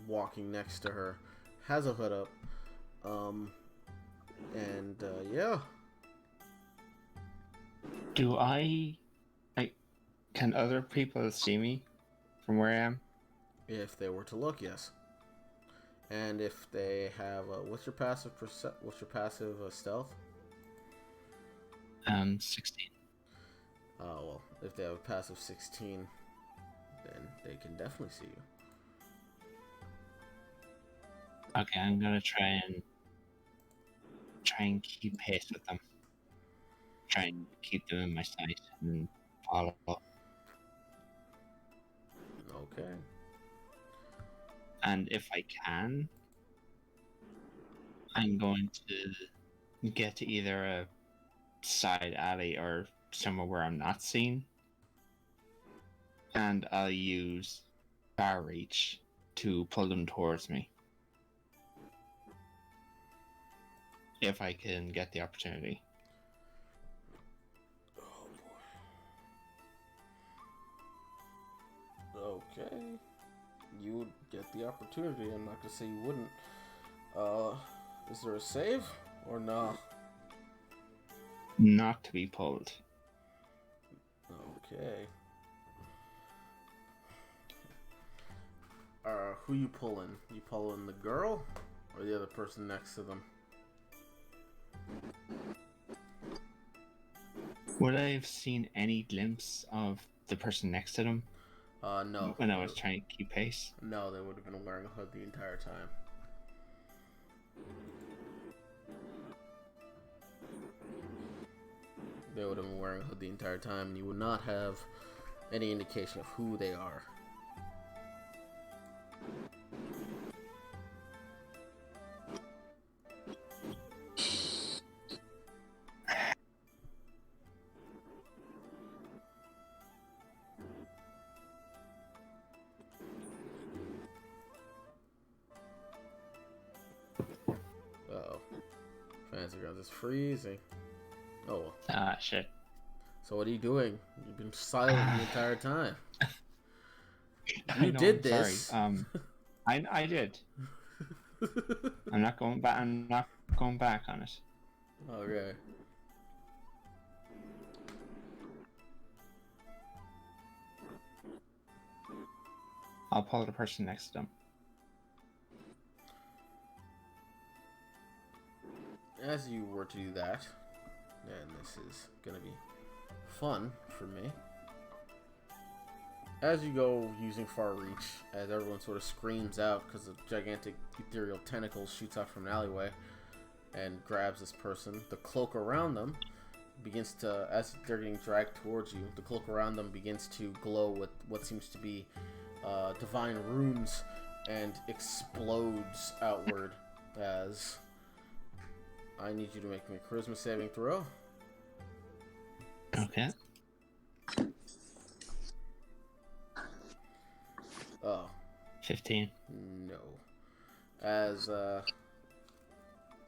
walking next to her has a hood up, yeah. Do can other people see me from where I am? If they were to look, yes. And if they have, what's your passive stealth? 16. Well, if they have a passive 16, then they can definitely see you. Okay, I'm gonna try and keep pace with them. Try and keep them in my sight and follow. Okay. And if I can, I'm going to get to either a side alley or somewhere where I'm not seen, and I'll use far reach to pull them towards me if I can get the opportunity. Oh Okay. You would get the opportunity. I'm not gonna say you wouldn't. Is there a save or nah? Not to be pulled. Okay. Who you pulling? You pulling the girl or the other person next to them? Would I have seen any glimpse of the person next to them No. when I was trying to keep pace? No, they would have been wearing a hood the entire time. They would have been wearing a hood the entire time, and you would not have any indication of who they are. Uh-oh. Fancy girls is freezing. Oh well. Ah, shit. So what are you doing? You've been silent the entire time. I You know, did I'm this. Sorry. I did. I'm not going back. I'm not going back on it. Okay. I'll pull the person next to them. As you were to do that, and this is gonna be fun for me. As you go using far reach, as everyone sort of screams out because a gigantic ethereal tentacle shoots out from an alleyway and grabs this person, the cloak around them begins to, as they're getting dragged towards you, the cloak around them begins to glow with what seems to be divine runes and explodes outward as I need you to make me a charisma saving throw. Okay. Oh. 15. No. As it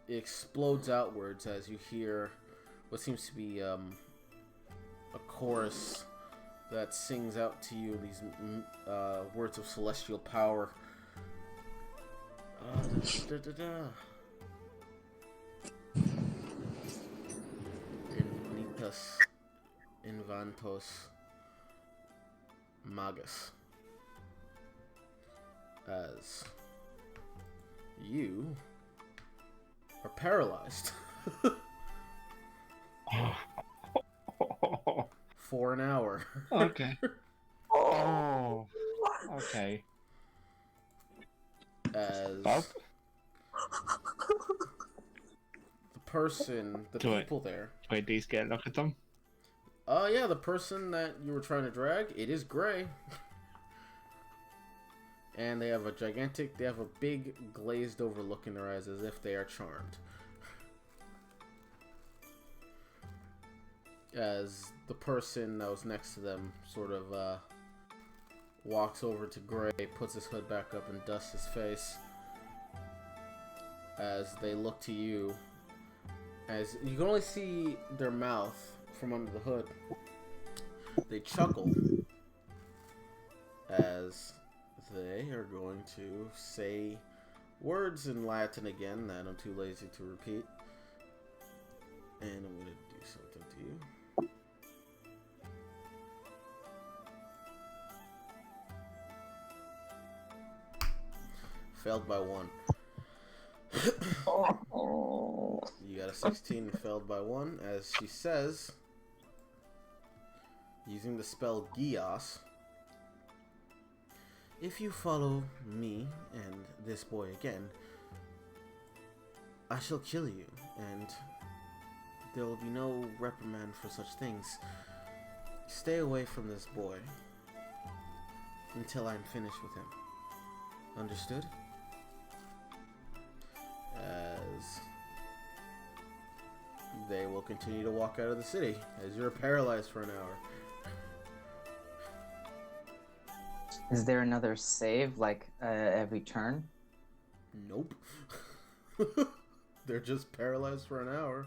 explodes outwards as you hear what seems to be a chorus that sings out to you these words of celestial power. Infinitas inventos magus. As you are paralyzed for an hour. Okay. Oh. Okay. As Bob? the person, the Do people there. Do I at least get a look at them? Yeah, the person that you were trying to drag, it is gray. And they have a big glazed over look in their eyes as if they are charmed. As the person that was next to them sort of walks over to Gray, puts his hood back up and dusts his face. As they look to you, as you can only see their mouth from under the hood. They chuckle as they are going to say words in Latin again that I'm too lazy to repeat. And I'm going to do something to you. Failed by 1. You got a 16 and failed by 1, as she says, using the spell Gios, if you follow me and this boy again, I shall kill you, and there will be no reprimand for such things. Stay away from this boy until I'm finished with him. Understood? As they will continue to walk out of the city as you're paralyzed for an hour. Is there another save, like every turn? Nope. They're just paralyzed for an hour.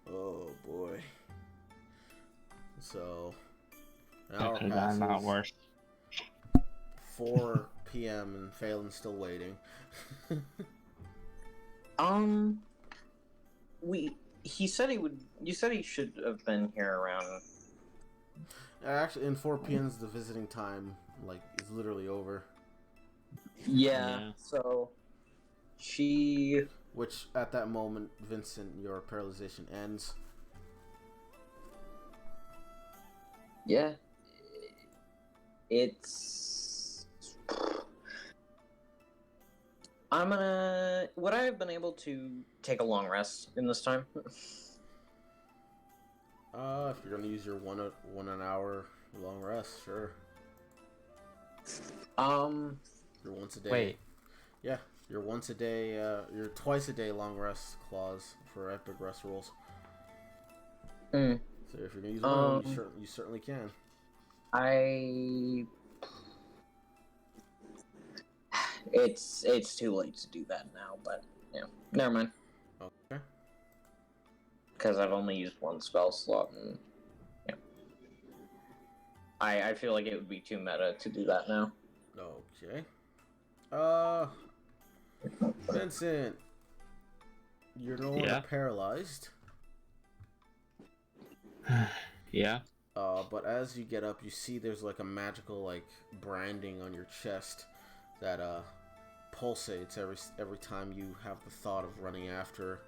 Oh boy. So an That hour could have gone a lot passes. worse. 4 p.m. and Phelan's still waiting. He said he would. You said he should have been here around. Actually, in 4 p.m.'s the visiting time, like, is literally over. Yeah. So she. Which, at that moment, Vincent, your paralyzation ends. Yeah. It's. I'm gonna. Would I have been able to take a long rest in this time? If you're gonna use your one an hour long rest, sure. Your once a day. Wait. Yeah, your once a day, your twice a day long rest clause for epic rest rolls. Mm. So if you're gonna use one, you certainly can. It's too late to do that now, but yeah, never mind. Okay. Because I've only used one spell slot, and yeah, I feel like it would be too meta to do that now. Okay. Vincent, you're no longer Yeah? paralyzed. Yeah. But as you get up, you see there's like a magical like branding on your chest that pulsates every time you have the thought of running after,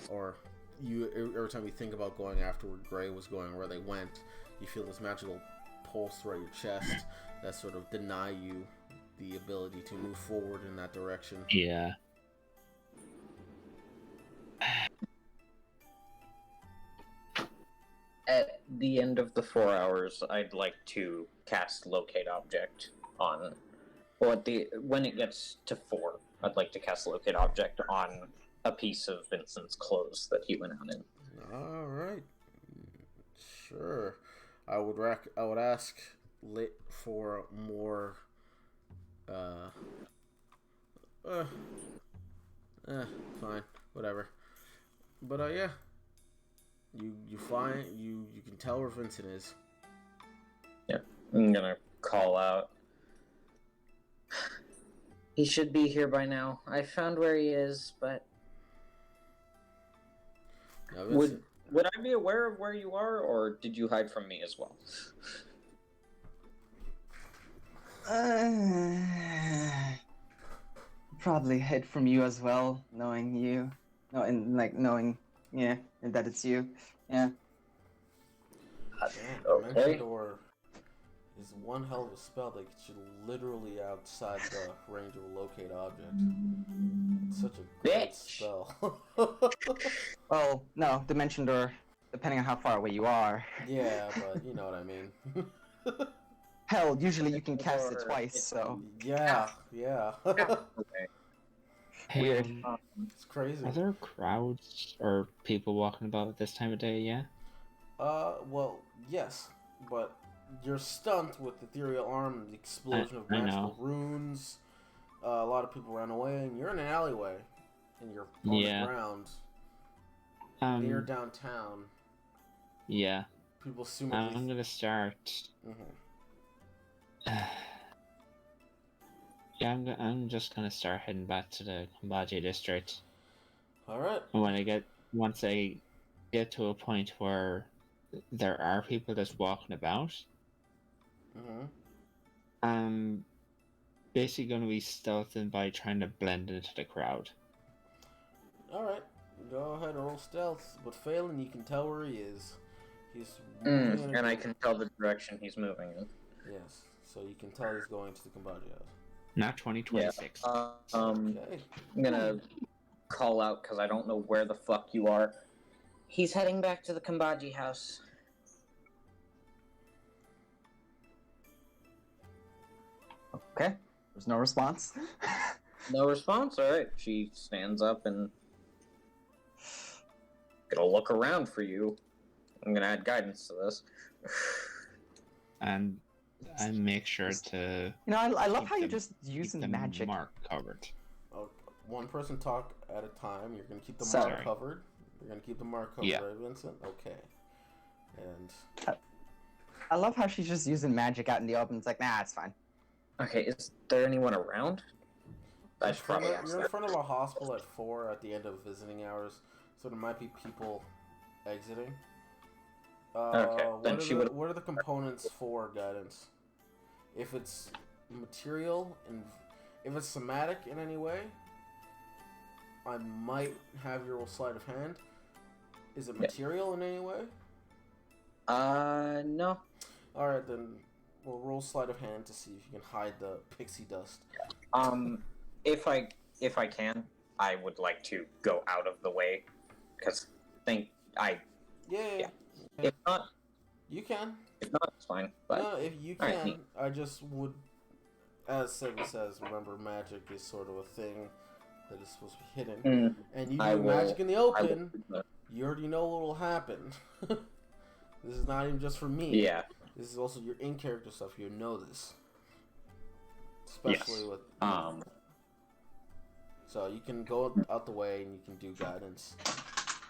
or every time you think about going after where Gray was going, where they went, you feel this magical pulse throughout your chest that sort of deny you the ability to move forward in that direction. Yeah. At the end of the 4 hours, I'd like to cast Locate Object on. Or when it gets to 4, I'd like to cast Locate Object on a piece of Vincent's clothes that he went out in. All right, sure. I would ask for more. Fine, whatever. But yeah, you find you can tell where Vincent is. Yeah, I'm gonna call out. He should be here by now. I found where he is, but Now, Vincent, would I be aware of where you are, or did you hide from me as well? Probably hid from you as well, knowing you. No, and like knowing, yeah, and that it's you. Yeah. Damn, Mentor is one hell of a spell that gets you literally outside the range of a locate object. It's such a great Bitch. spell. Well, no, Dimension Door, depending on how far away you are. Yeah, but you know what I mean. Hell, usually you can cast it twice, so. Yeah. Okay. Hey, Weird. It's crazy. Are there crowds or people walking about at this time of day? Yeah. Well, yes, but you're stunned with ethereal arm and the explosion of I magical know. runes. A lot of people ran away, and you're in an alleyway, and you're on Yeah. the ground near downtown. Yeah. People assume I'm gonna start. Yeah, I'm just gonna start heading back to the Konbaji district. All right. And once I get to a point where there are people just walking about, I'm basically gonna be stealthing by trying to blend into the crowd. All right. Go ahead and roll stealth, but Phelan, you can tell where he is. He's moving in a And I group. can tell the direction he's moving in. Yes, so you can tell he's going to the Konbaji House. Not 2026. Okay. I'm gonna call out because I don't know where the fuck you are. He's heading back to the Konbaji House. Okay. There's no response. No response. All right. She stands up and gonna look around for you. I'm gonna add guidance to this. And I make sure to You know, I love keep how you're them- just keep using the magic. mark covered. One person talk at a time. You're gonna keep the Sorry. mark covered. You're gonna keep the mark covered, Yeah. right, Vincent? Okay. And I love how she's just using magic out in the open. It's like, nah, it's fine. Okay, is there anyone around? I should probably ask you're in that. front of a hospital at 4 at the end of visiting hours, so there might be people exiting. Okay, then What are the components for guidance? If it's material and if it's somatic in any way, I might have your roll sleight of hand. Is it material in any way? No. Alright, then we'll roll sleight of hand to see if you can hide the pixie dust. If I can, I would like to go out of the way, because Yeah. If not, You can. if not, it's fine. But No, if you Alright, can, neat. I just would, as Sega says, remember magic is sort of a thing that is supposed to be hidden. And you I do will- magic in the I will- open, you already know what will happen. This is not even just for me. Yeah. This is also your in-character stuff. You know this. Especially with... So you can go out the way and you can do guidance.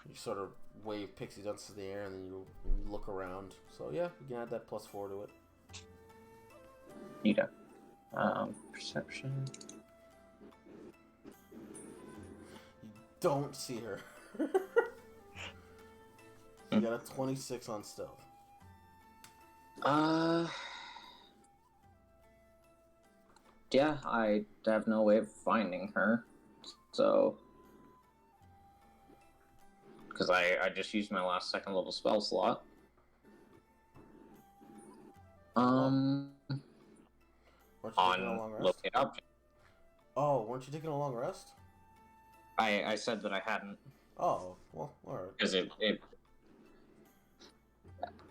You sort of wave pixie dust in the air and then you look around. So yeah, you can add that +4 to it. Neato. Perception. You don't see her. You got a 26 on stealth. Yeah, I have no way of finding her, so because I just used my last second level spell slot. Weren't you taking a long On rest? locate object. Oh, weren't you taking a long rest? I said that I hadn't, Oh, well, alright. because it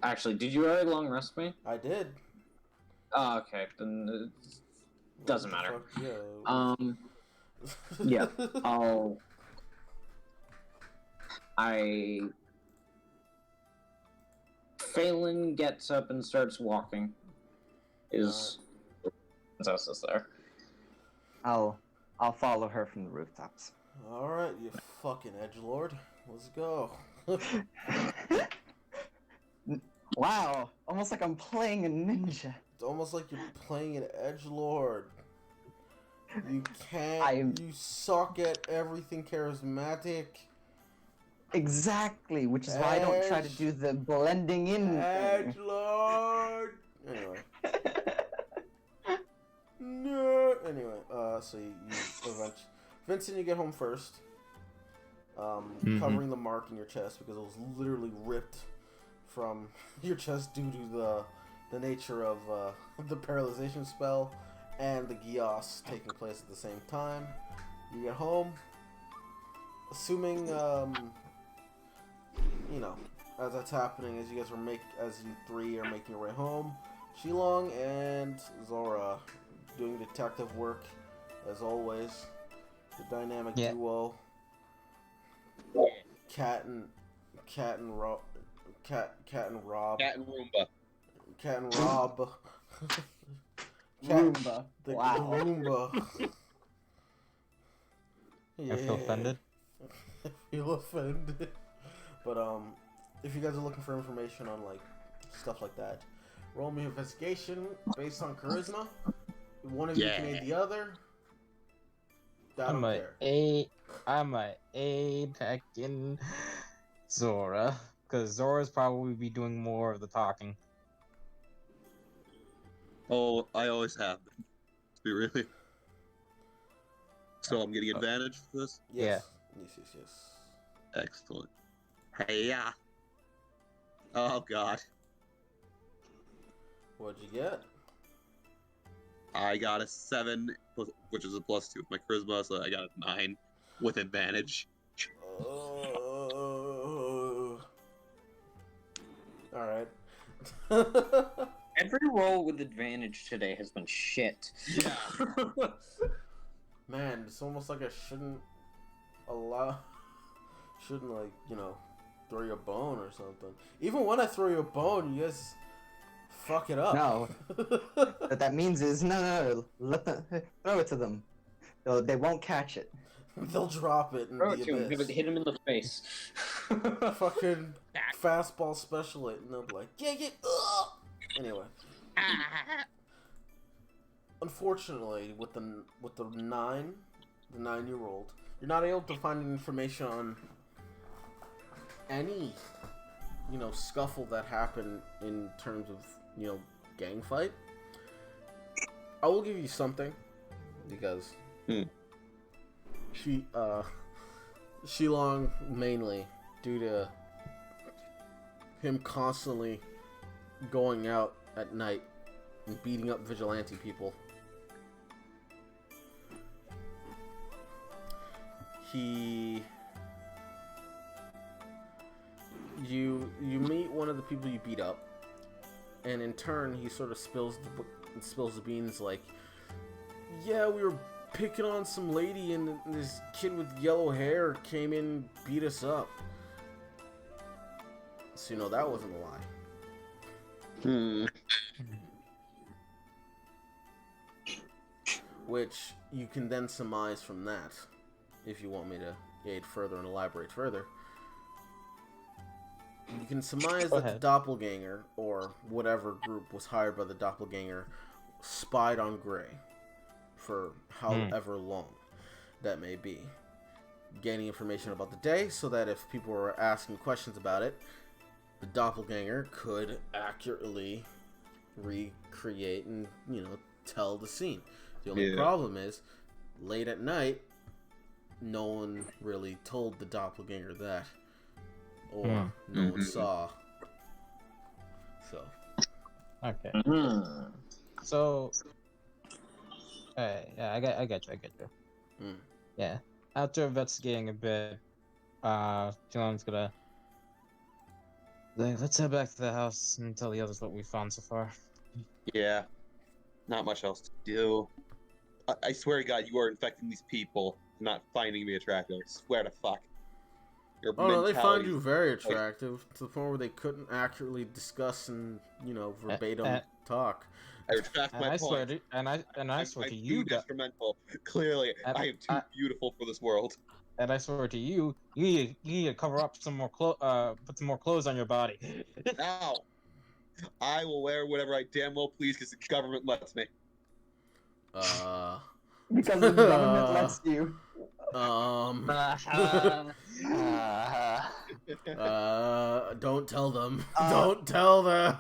actually, did you already long rest me? I did. Oh, okay, then it doesn't What the matter. fuck? Yeah. Yeah, Phelan gets up and starts walking. Is Princess is there? I'll follow her from the rooftops. Alright, you fucking edgelord. Let's go. Wow, almost like I'm playing a ninja. It's almost like you're playing an edgelord. You can't. I'm- You suck at everything charismatic. Exactly, which is why I don't try to Edge. do the blending in thing. Edgelord. Anyway. No. Anyway, so you eventually, Vincent, you get home first. Covering the mark in your chest because it was literally ripped from your chest due to the nature of the paralyzation spell and the Gios taking place at the same time. You get home, assuming you know, as that's happening, as you three are making your way home, Shilong and Zora doing detective work as always. The dynamic duo. Cat and Rob. Cat and Roomba. Cat and Rob. Roomba. The Wow. Roomba. Yeah. I feel offended. I feel offended. But if you guys are looking for information on like stuff like that, roll me investigation based on charisma. One of you can aid the other. I don't care. I'm a heckin' Zora, because Zora's probably be doing more of the talking. Oh, I always have been. To be really. So I'm getting advantage for this? Yes. Yes. Excellent. Hey, yeah. Oh, God. What'd you get? I got a 7, which is a +2 with my charisma, so I got a 9 with advantage. Alright. Every roll with advantage today has been shit. Yeah. Man, it's almost like I shouldn't like, you know, throw you a bone or something. Even when I throw you a bone, you guys fuck it up. No. What that means is no, let them throw it to them. They won't catch it. They'll drop it in Throw the it to him, abyss. hit him in the face. Fucking fastball special it, and they'll be like, yeah, ugh. Anyway. Unfortunately, with the 9-year-old, you're not able to find any information on any, scuffle that happened in terms of, gang fight. I will give you something, because Shilong, mainly due to him constantly going out at night and beating up vigilante people, you meet one of the people you beat up, and in turn he sort of spills the beans like, yeah, we were picking on some lady and this kid with yellow hair came in and beat us up. So that wasn't a lie. Which you can then surmise from that, if you want me to aid further and elaborate further. You can surmise that the doppelganger, or whatever group was hired by the doppelganger, spied on Gray for however long that may be, gaining information about the day so that if people were asking questions about it, the doppelganger could accurately recreate and, tell the scene. The only problem is, late at night, no one really told the doppelganger that, or no one saw. So. Okay. So. Yeah, I get you. Yeah. After investigating a bit, Shilong's gonna. Let's head back to the house and tell the others what we found so far. Yeah. Not much else to do. I swear to God, you are infecting these people, not finding me attractive. I swear to fuck. Your no, they found you very attractive, to the point where they couldn't accurately discuss and, verbatim talk. I retract my point. I swear to you, detrimental. Clearly, I am too beautiful for this world. And I swear to you, you need to cover up some more put some more clothes on your body. Now, I will wear whatever I damn well please because the government lets me. Because the government lets you. Don't tell them. Don't tell them.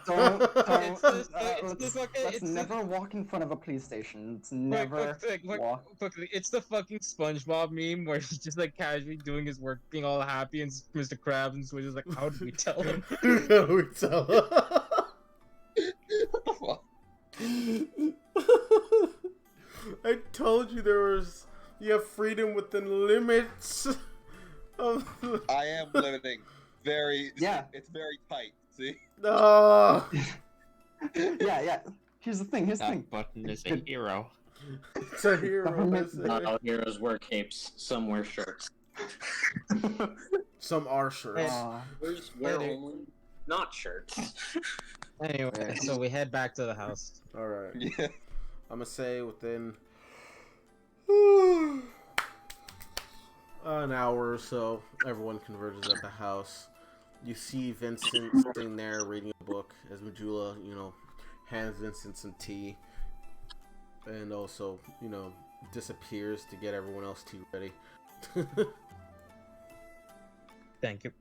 Let's never walk in front of a police station. It's never walk. Quickly, it's the fucking SpongeBob meme where he's just like casually doing his work, being all happy, and Mr. Krabs and Switch is like, how do we tell him? How do we tell him? I told you you have freedom within limits. I am limiting. It's very tight. See? No. Yeah. Here's the thing. That button is a hero. It's a hero. Not all heroes wear capes. Some wear shirts. Some are shirts. Wear only not shirts. Anyway, so we head back to the house. All right. Yeah. I'm gonna say within an hour or so, everyone converges at the house. You see Vincent sitting there reading a book as Majula, hands Vincent some tea, and also, disappears to get everyone else tea ready. Thank you.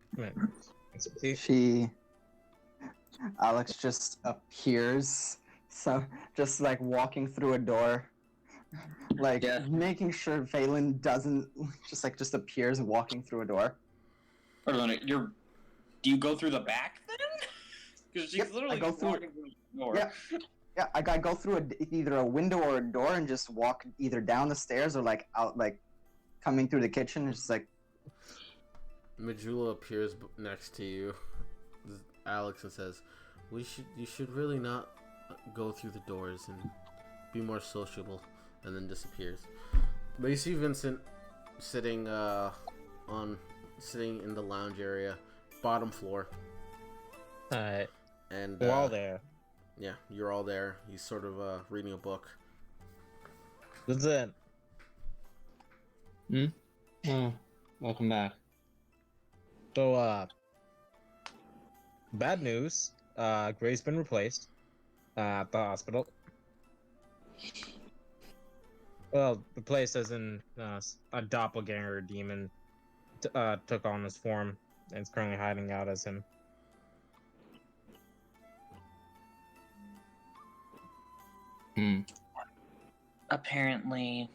Alex just appears, so just like walking through a door, like making sure Valen doesn't just appears walking through a door. Do you go through the back then? Because she's literally walking through the door. Yeah. I go through either a window or a door and just walk either down the stairs or like out, like coming through the kitchen. It's just like Majula appears next to you, Alex, and says, "You should really not go through the doors and be more sociable," and then disappears. But you see Vincent sitting in the lounge area, bottom floor. Alright. And we're all there. Yeah, you're all there. He's sort of reading a book. What's that? Welcome back. So Bad news. Gray's been replaced at the hospital. Well, replaced as in a doppelganger demon took on his form and is currently hiding out as him. Apparently,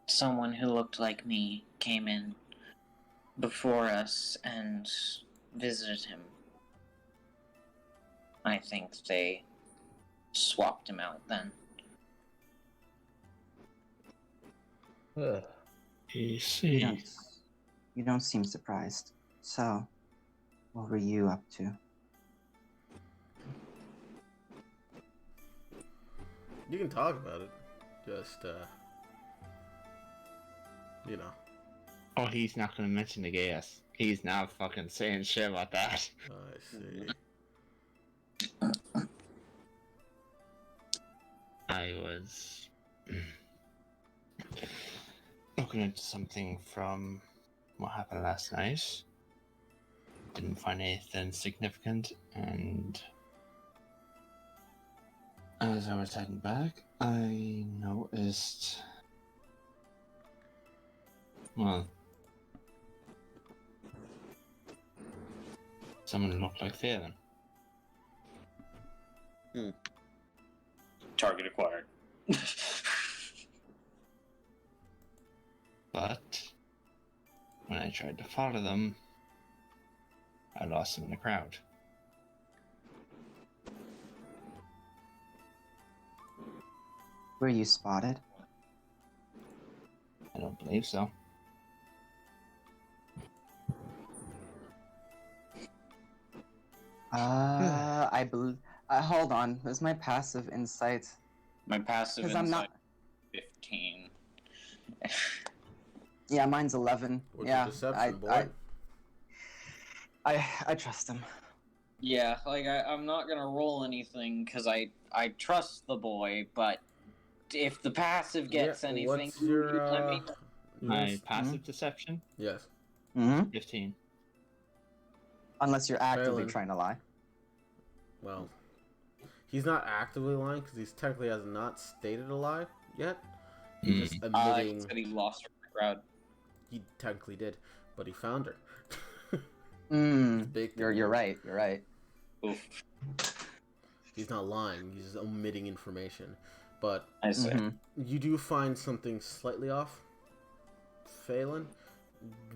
someone who looked like me came in before us and visited him. I think they swapped him out then. Ugh. You see. You don't seem surprised. So, what were you up to? You can talk about it. Just, you know. Oh, he's not gonna mention the gas. He's not fucking saying shit about that. I see. I was looking into something from what happened last night. Didn't find anything significant, and as I was heading back, I noticed. Well, someone looked like Phelan. Target acquired. But when I tried to follow them, I lost them in the crowd. Were you spotted? I don't believe so. I believe. Hold on. Was my passive insight? My passive 'Cause insight I'm not. 15. Yeah, mine's 11. What's yeah, your deception, boy? I trust him. Yeah, like I'm not gonna roll anything because I trust the boy, but if the passive gets Yeah, anything, what's your, let me know. My passive deception? Yes. Mm-hmm. 15. Unless you're actively Phelan. trying to lie. Well, he's not actively lying because he's technically has not stated a lie yet. He's just He admitting said he lost her in the crowd. he technically did, but he found her. Big You're right. You're right. Oof. He's not lying. He's just omitting information. But I see. you do find something slightly off. Phelan,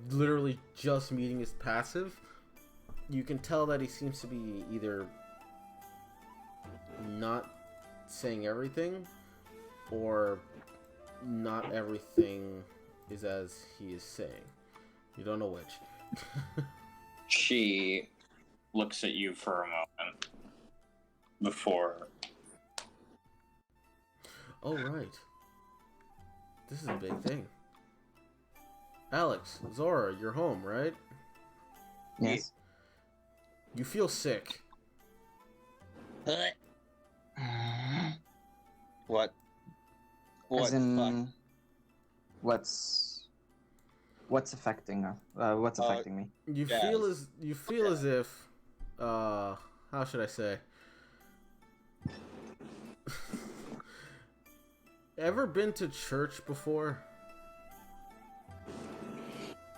literally just meeting his passive, you can tell that he seems to be either not saying everything or not everything is as he is saying. You don't know which. She looks at you for a moment before. Oh, right. This is a big thing. Alex, Zora, you're home, right? Yes. You feel sick. What? As the in, what's affecting what's affecting me? You Yes. feel as if how should I say? Ever been to church before?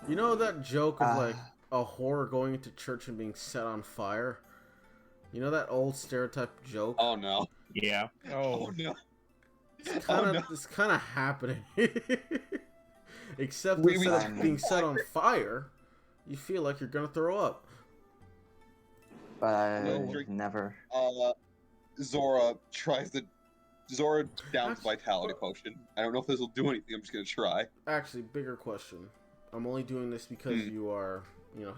You know that joke of like a whore going into church and being set on fire? You know that old stereotype joke? Oh no. Yeah. Oh no. It's kind of happening. Except We- instead of being set on fire, you feel like you're gonna throw up. But I No, drink- never. Zora downs vitality potion. I don't know if this will do anything. I'm just gonna try. Actually, bigger question. I'm only doing this because you are,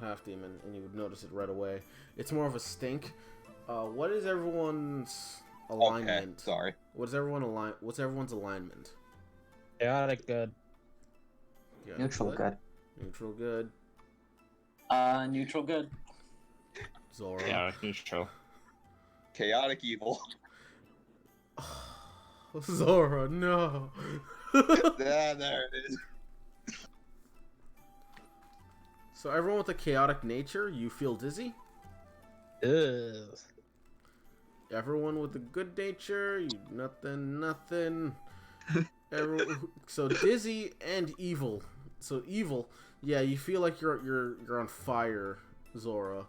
half demon, and you would notice it right away. It's more of a stink. What is everyone's alignment? Okay, sorry. What's everyone's alignment? Chaotic good. Yeah, Neutral good. Neutral good. Neutral good. Zora. Yeah, neutral. Chaotic evil. Zora, no. There it is. So everyone with a chaotic nature, you feel dizzy? Ugh. Everyone with a good nature, you nothing. So dizzy and evil. So evil, yeah. You feel like you're on fire, Zora.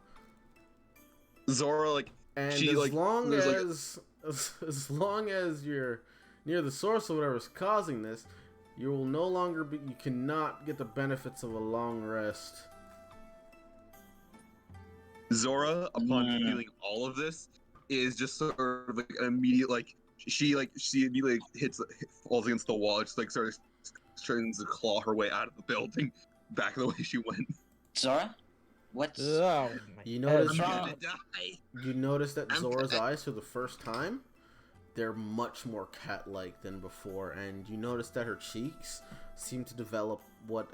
Zora, like, And she, as like, long there's, like, as long as you're near the source of whatever's causing this, you will no longer be. You cannot get the benefits of a long rest. Zora, upon feeling all of this, is just sort of like an immediate, like, she immediately falls against the wall. Just like starts trying to claw her way out of the building, back the way she went. Zora, what's Oh, my You head. notice I'm Gonna wrong. die. you notice that I'm Zora's gonna- eyes for the first time, they're much more cat-like than before, and you notice that her cheeks seem to develop what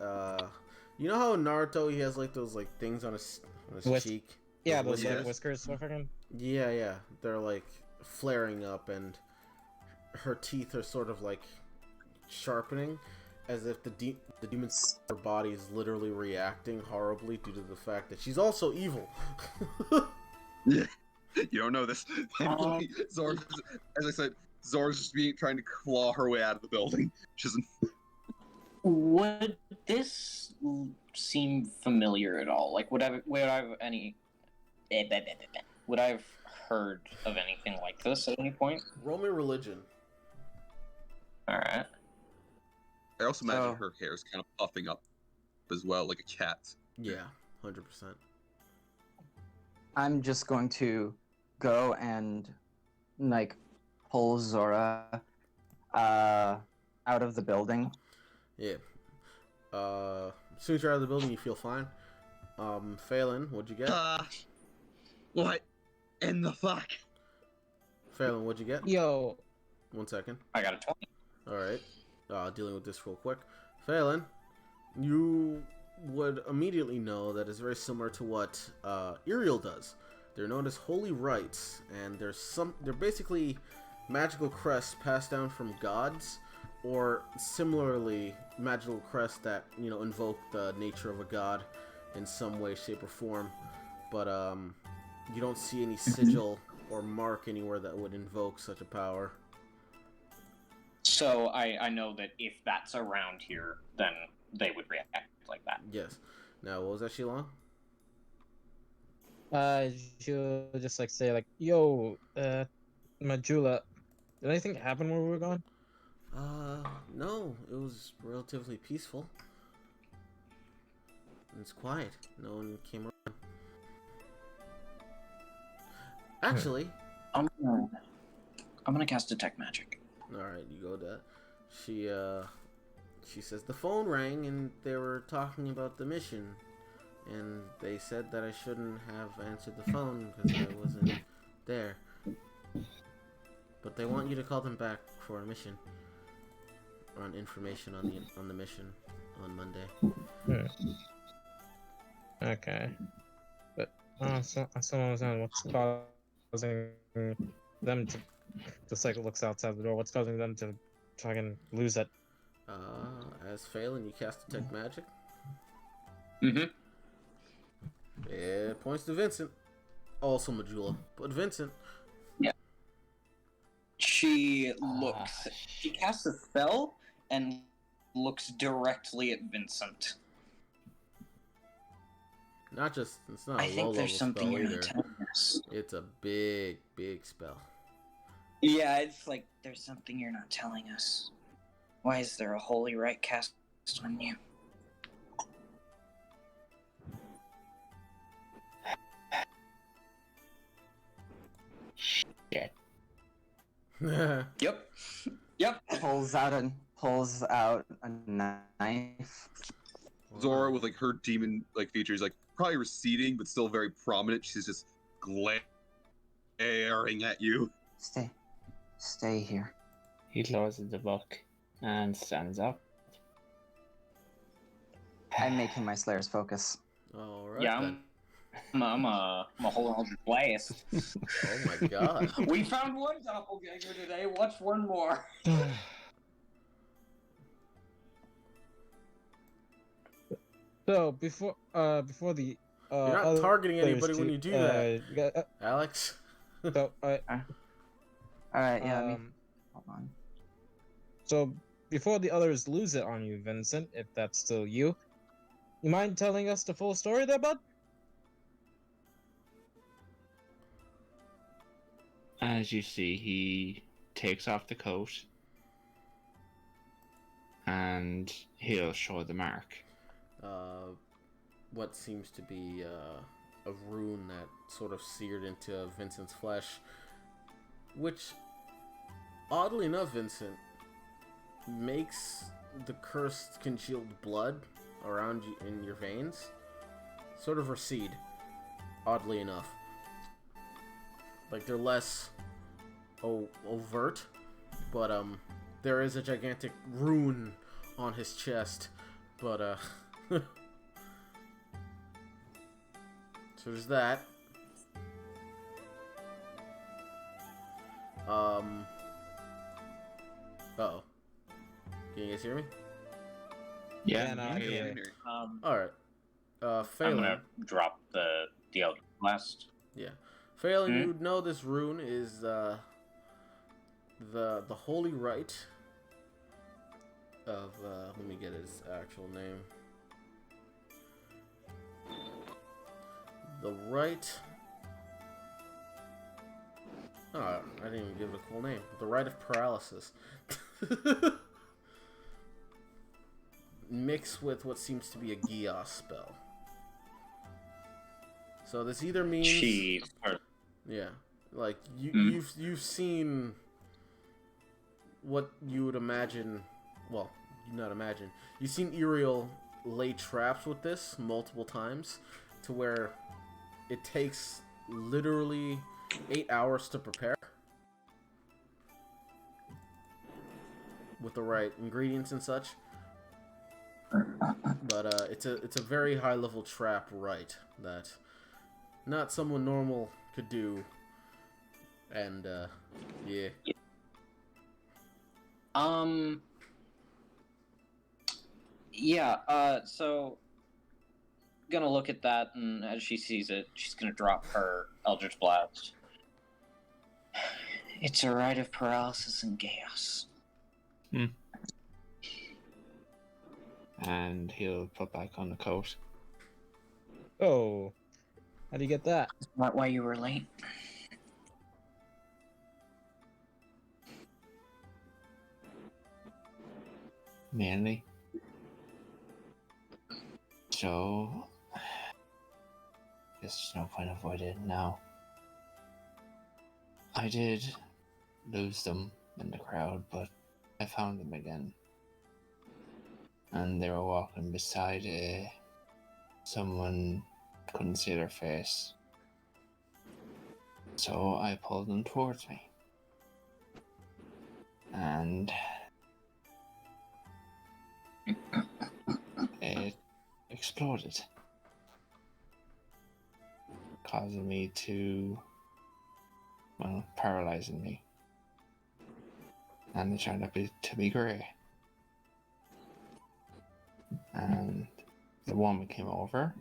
you know how Naruto he has like those like things on his cheek. Yeah, Those those like whiskers? whiskers. Fucking. Yeah, they're like flaring up, and her teeth are sort of like sharpening, as if the demon's her body is literally reacting horribly due to the fact that she's also evil. You don't know this. Zora, as I said, Zora's just trying to claw her way out of the building. She doesn't. Would this seem familiar at all? Like, would I have heard of anything like this at any point? Roll me religion. All right. I also imagine Oh. her hair is kind of puffing up as well, like a cat. Yeah, 100%. I'm just going to go and like pull Zora out of the building. Yeah. As soon as you're out of the building, you feel fine. Phelan, what'd you get? What in the fuck? Phelan, what'd you get? Yo. 1 second. I got a 20. Alright. Dealing with this real quick. Phelan, you would immediately know that it's very similar to what Iriel does. They're known as holy rites, and they're basically magical crests passed down from gods, or similarly magical crests that, you know, invoke the nature of a god in some way, shape, or form. But you don't see any sigil or mark anywhere that would invoke such a power. So I know that if that's around here, then they would react like that. Yes. Now, what was that, Shilong? She'll just like say like, "Yo, Majula, did anything happen where we were going?" No. It was relatively peaceful. It's quiet. No one came around. Actually, I'm gonna cast Detect Magic. alright, you go to that. She says the phone rang and they were talking about the mission. And they said that I shouldn't have answered the phone because I wasn't there. But they want you to call them back for a mission. On information on the mission on Monday. Okay. But I still don't understand what's causing them to. The cycle looks outside the door. What's causing them to fucking lose it? As Phelan, you cast Detect Magic. Mm-hmm. It points to Vincent. Also Majula, but Vincent. She looks. She casts a spell and looks directly at Vincent. It's not I a think low there's level something spell you're either. not telling us. It's a big spell. Yeah, it's like there's something you're not telling us. Why is there a holy rite cast on you? Shit. Yep. Yep. Pulls out a knife. Zora, with like her demon like features, like probably receding but still very prominent. She's just glaring at you. Stay here. He closes the book and stands up. I'm making my Slayer's focus. Alright Yeah, then. I'm a whole other blast. Oh my god. We found one doppelganger today. Watch one more. So before the You're not targeting anybody when you do that, Alex. So, All right, yeah. Hold on. So before the others lose it on you, Vincent, if that's still you mind telling us the full story there, bud? As you see, he takes off the coat and he'll show the mark. What seems to be a rune that sort of seared into Vincent's flesh, which, oddly enough, Vincent, makes the cursed congealed blood around you in your veins sort of recede, oddly enough. Like, they're less overt, but there is a gigantic rune on his chest, but so there's that. Uh-oh. Can you guys hear me? Yeah, no, I hear you. Alright. I'm Phelan. gonna drop the Eldritch Blast. Yeah. Phelan, you know this rune is the holy rite of let me get his actual name. The rite. Oh, I didn't even give it a cool name. The rite of paralysis. Mixed with what seems to be a Gios spell. So this either means yeah, like you've seen what you would imagine. Well, not imagine. You've seen Uriel lay traps with this multiple times, to where it takes literally 8 hours to prepare with the right ingredients and such. But it's a very high level trap right that not someone normal could do, and yeah. Yeah, so gonna look at that, and as she sees it, she's gonna drop her Eldritch Blast. It's a rite of paralysis and chaos. And he'll put back on the coat. Oh, how do you get that? Is that why you were late? Mainly. So, guess there's no point avoiding it now. I did lose them in the crowd, but I found them again. And they were walking beside someone couldn't see their face. So I pulled them towards me. And it exploded, causing me to, well, paralyzing me. And they turned out to be grey. And the woman came over,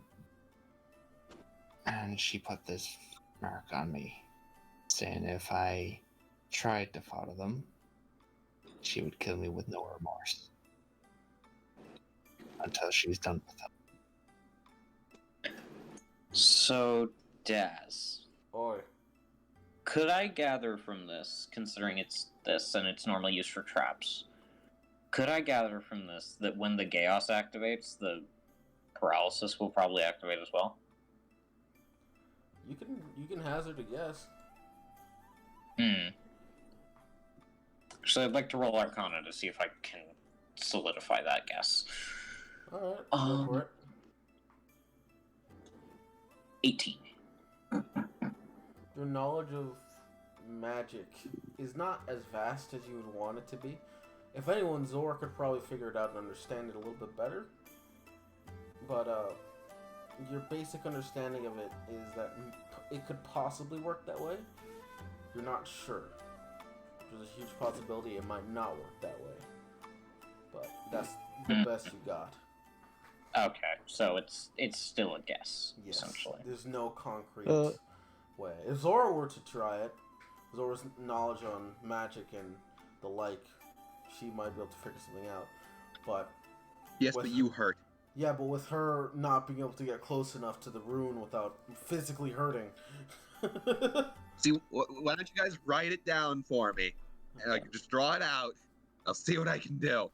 and she put this mark on me, saying if I tried to follow them, she would kill me with no remorse until she's done with them. So, Daz. Oi. Could I gather from this, considering it's this and it's normally used for traps, could I gather from this that when the chaos activates, the paralysis will probably activate as well? You can hazard a guess. So I'd like to roll Arcana to see if I can solidify that guess. Alright, go for it. 18. Your knowledge of magic is not as vast as you would want it to be. If anyone, Zora could probably figure it out and understand it a little bit better. But your basic understanding of it is that it could possibly work that way. You're not sure. There's a huge possibility it might not work that way. But that's the best you got. Okay, so it's still a guess, Yes. essentially. There's no concrete way. If Zora were to try it, Zora's knowledge on magic and the like, she might be able to figure something out. But Yes, with- but you hurt. yeah, but with her not being able to get close enough to the rune without physically hurting. See, why don't you guys write it down for me? And I can just draw it out. I'll see what I can do.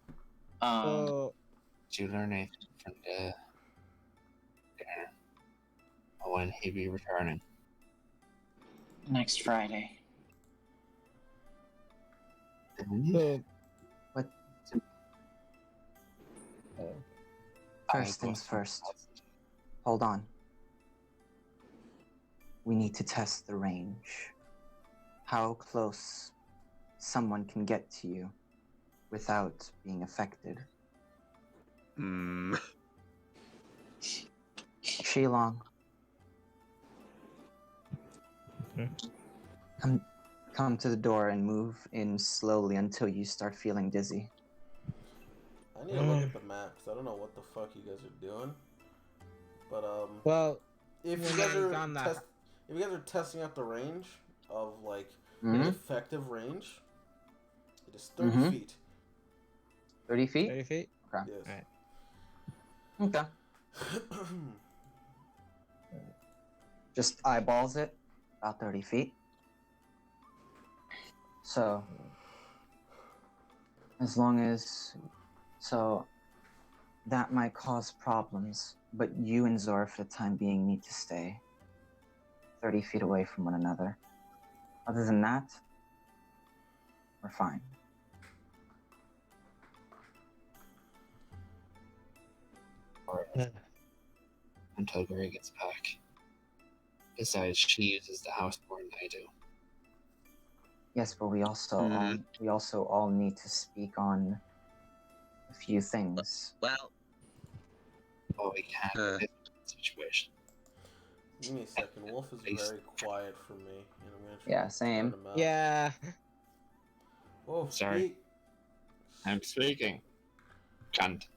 So, Did you learn anything from the dinner? Or when he be returning? Next Friday. so First things first. Hold on. We need to test the range. How close someone can get to you without being affected. Hmm. Shilong. Come to the door and move in slowly until you start feeling dizzy. I need to look at the map, 'cause I don't know what the fuck you guys are doing. But well, if when you guys I are done that- if you guys are testing out the range of like Mhm. effective range, it is 30 Mhm. feet. 30 feet? 30 feet. Okay. Yes. Alright. Okay. Just eyeballs it, about 30 feet. So, as long as, so that might cause problems, but you and Zora for the time being need to stay 30 feet away from one another. Other than that, we're fine. Until Gray gets back. Besides, she uses the house more than I do. Yes, but we also all need to speak on a few things. Well, But we can't Uh. in this situation. Give me a second. Wolf is very quiet for me, and I'm gonna try Yeah, to same. turn him out. Yeah. Wolf, Sorry. speak. I'm speaking. Cunt.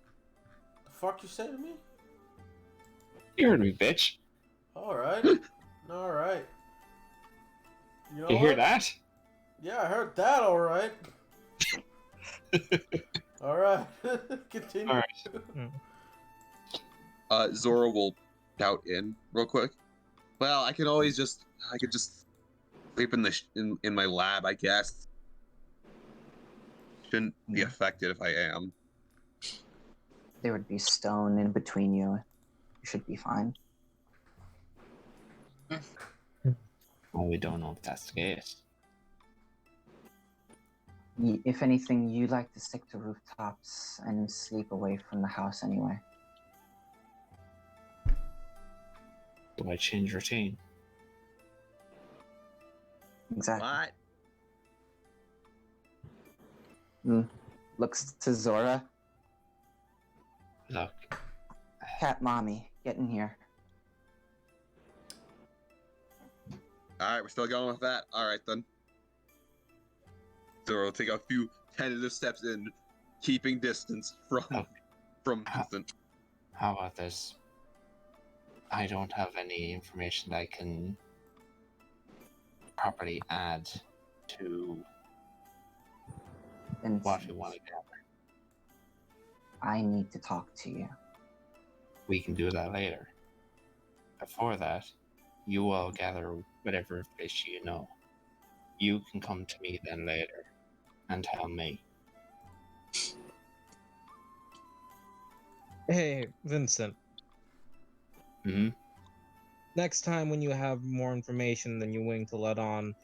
The fuck you say to me? You heard me, bitch. All right, all right. You know You hear what? that? Yeah, I heard that. All right. All right. Continue. All right. Zora will shout in real quick. Well, I could just sleep in the in my lab, I guess. Shouldn't be affected if I am. There would be stone in between you. You should be fine. Well, we don't know if that's the case. If anything, you like to stick to rooftops and sleep away from the house anyway. Do I change routine? Exactly. What? Looks to Zora. Look, Cat mommy, get in here. Alright, we're still going with that. Alright then. Zora will take a few tentative steps in, keeping distance Okay. from Vincent. how about this? I don't have any information that I can properly add to what we Vincent, want to gather. I need to talk to you. We can do that later. Before that, you all gather whatever information you know. You can come to me then later and tell me. Hey, Vincent. Hmm? Next time when you have more information than you're willing to let on,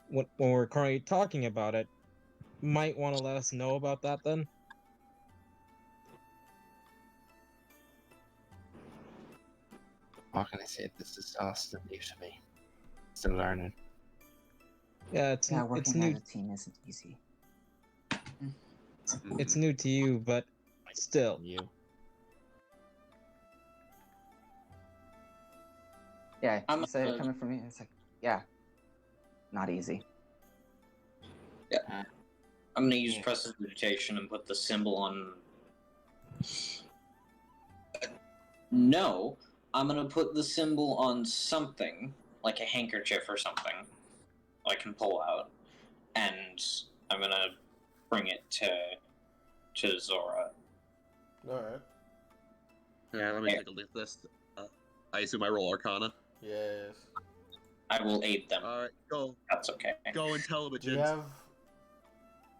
when we're currently talking about it, might want to let us know about that then? How can I say it? This is all still new to me. Still learning. Yeah, it's Yeah, it's working new. as a team isn't easy. It's new to you, but still. You. Yeah, I'm you say a- it coming from me. It's like, yeah, not easy. I'm gonna use Yeah. prestidigitation and put the symbol on no, I'm gonna put the symbol on something, like a handkerchief or something I can pull out, and I'm gonna bring it to Zora. Alright. Yeah, let me take a look at this. I assume I roll Arcana. Yes. I will aid them. Alright, go. That's okay. Go intelligence. Do you have...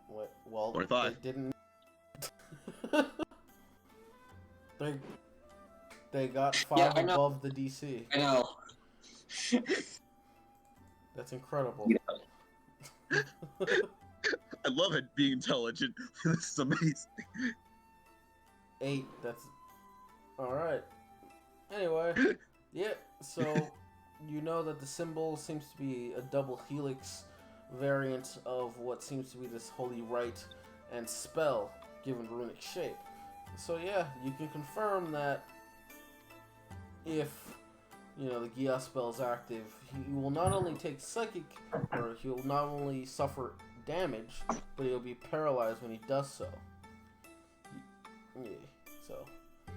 What? Well, 25. they didn't... they got 5 Yeah, I know. above the DC. I know. That's incredible. Yeah. I love it being intelligent. This is amazing. 8, that's... Alright. Anyway, yeah, so you know that the symbol seems to be a double helix variant of what seems to be this holy rite and spell given runic shape. So yeah, you can confirm that if, you know, the Gia spell is active, he will not only take psychic, or he will not only suffer damage, but he'll be paralyzed when he does so. Yeah, so...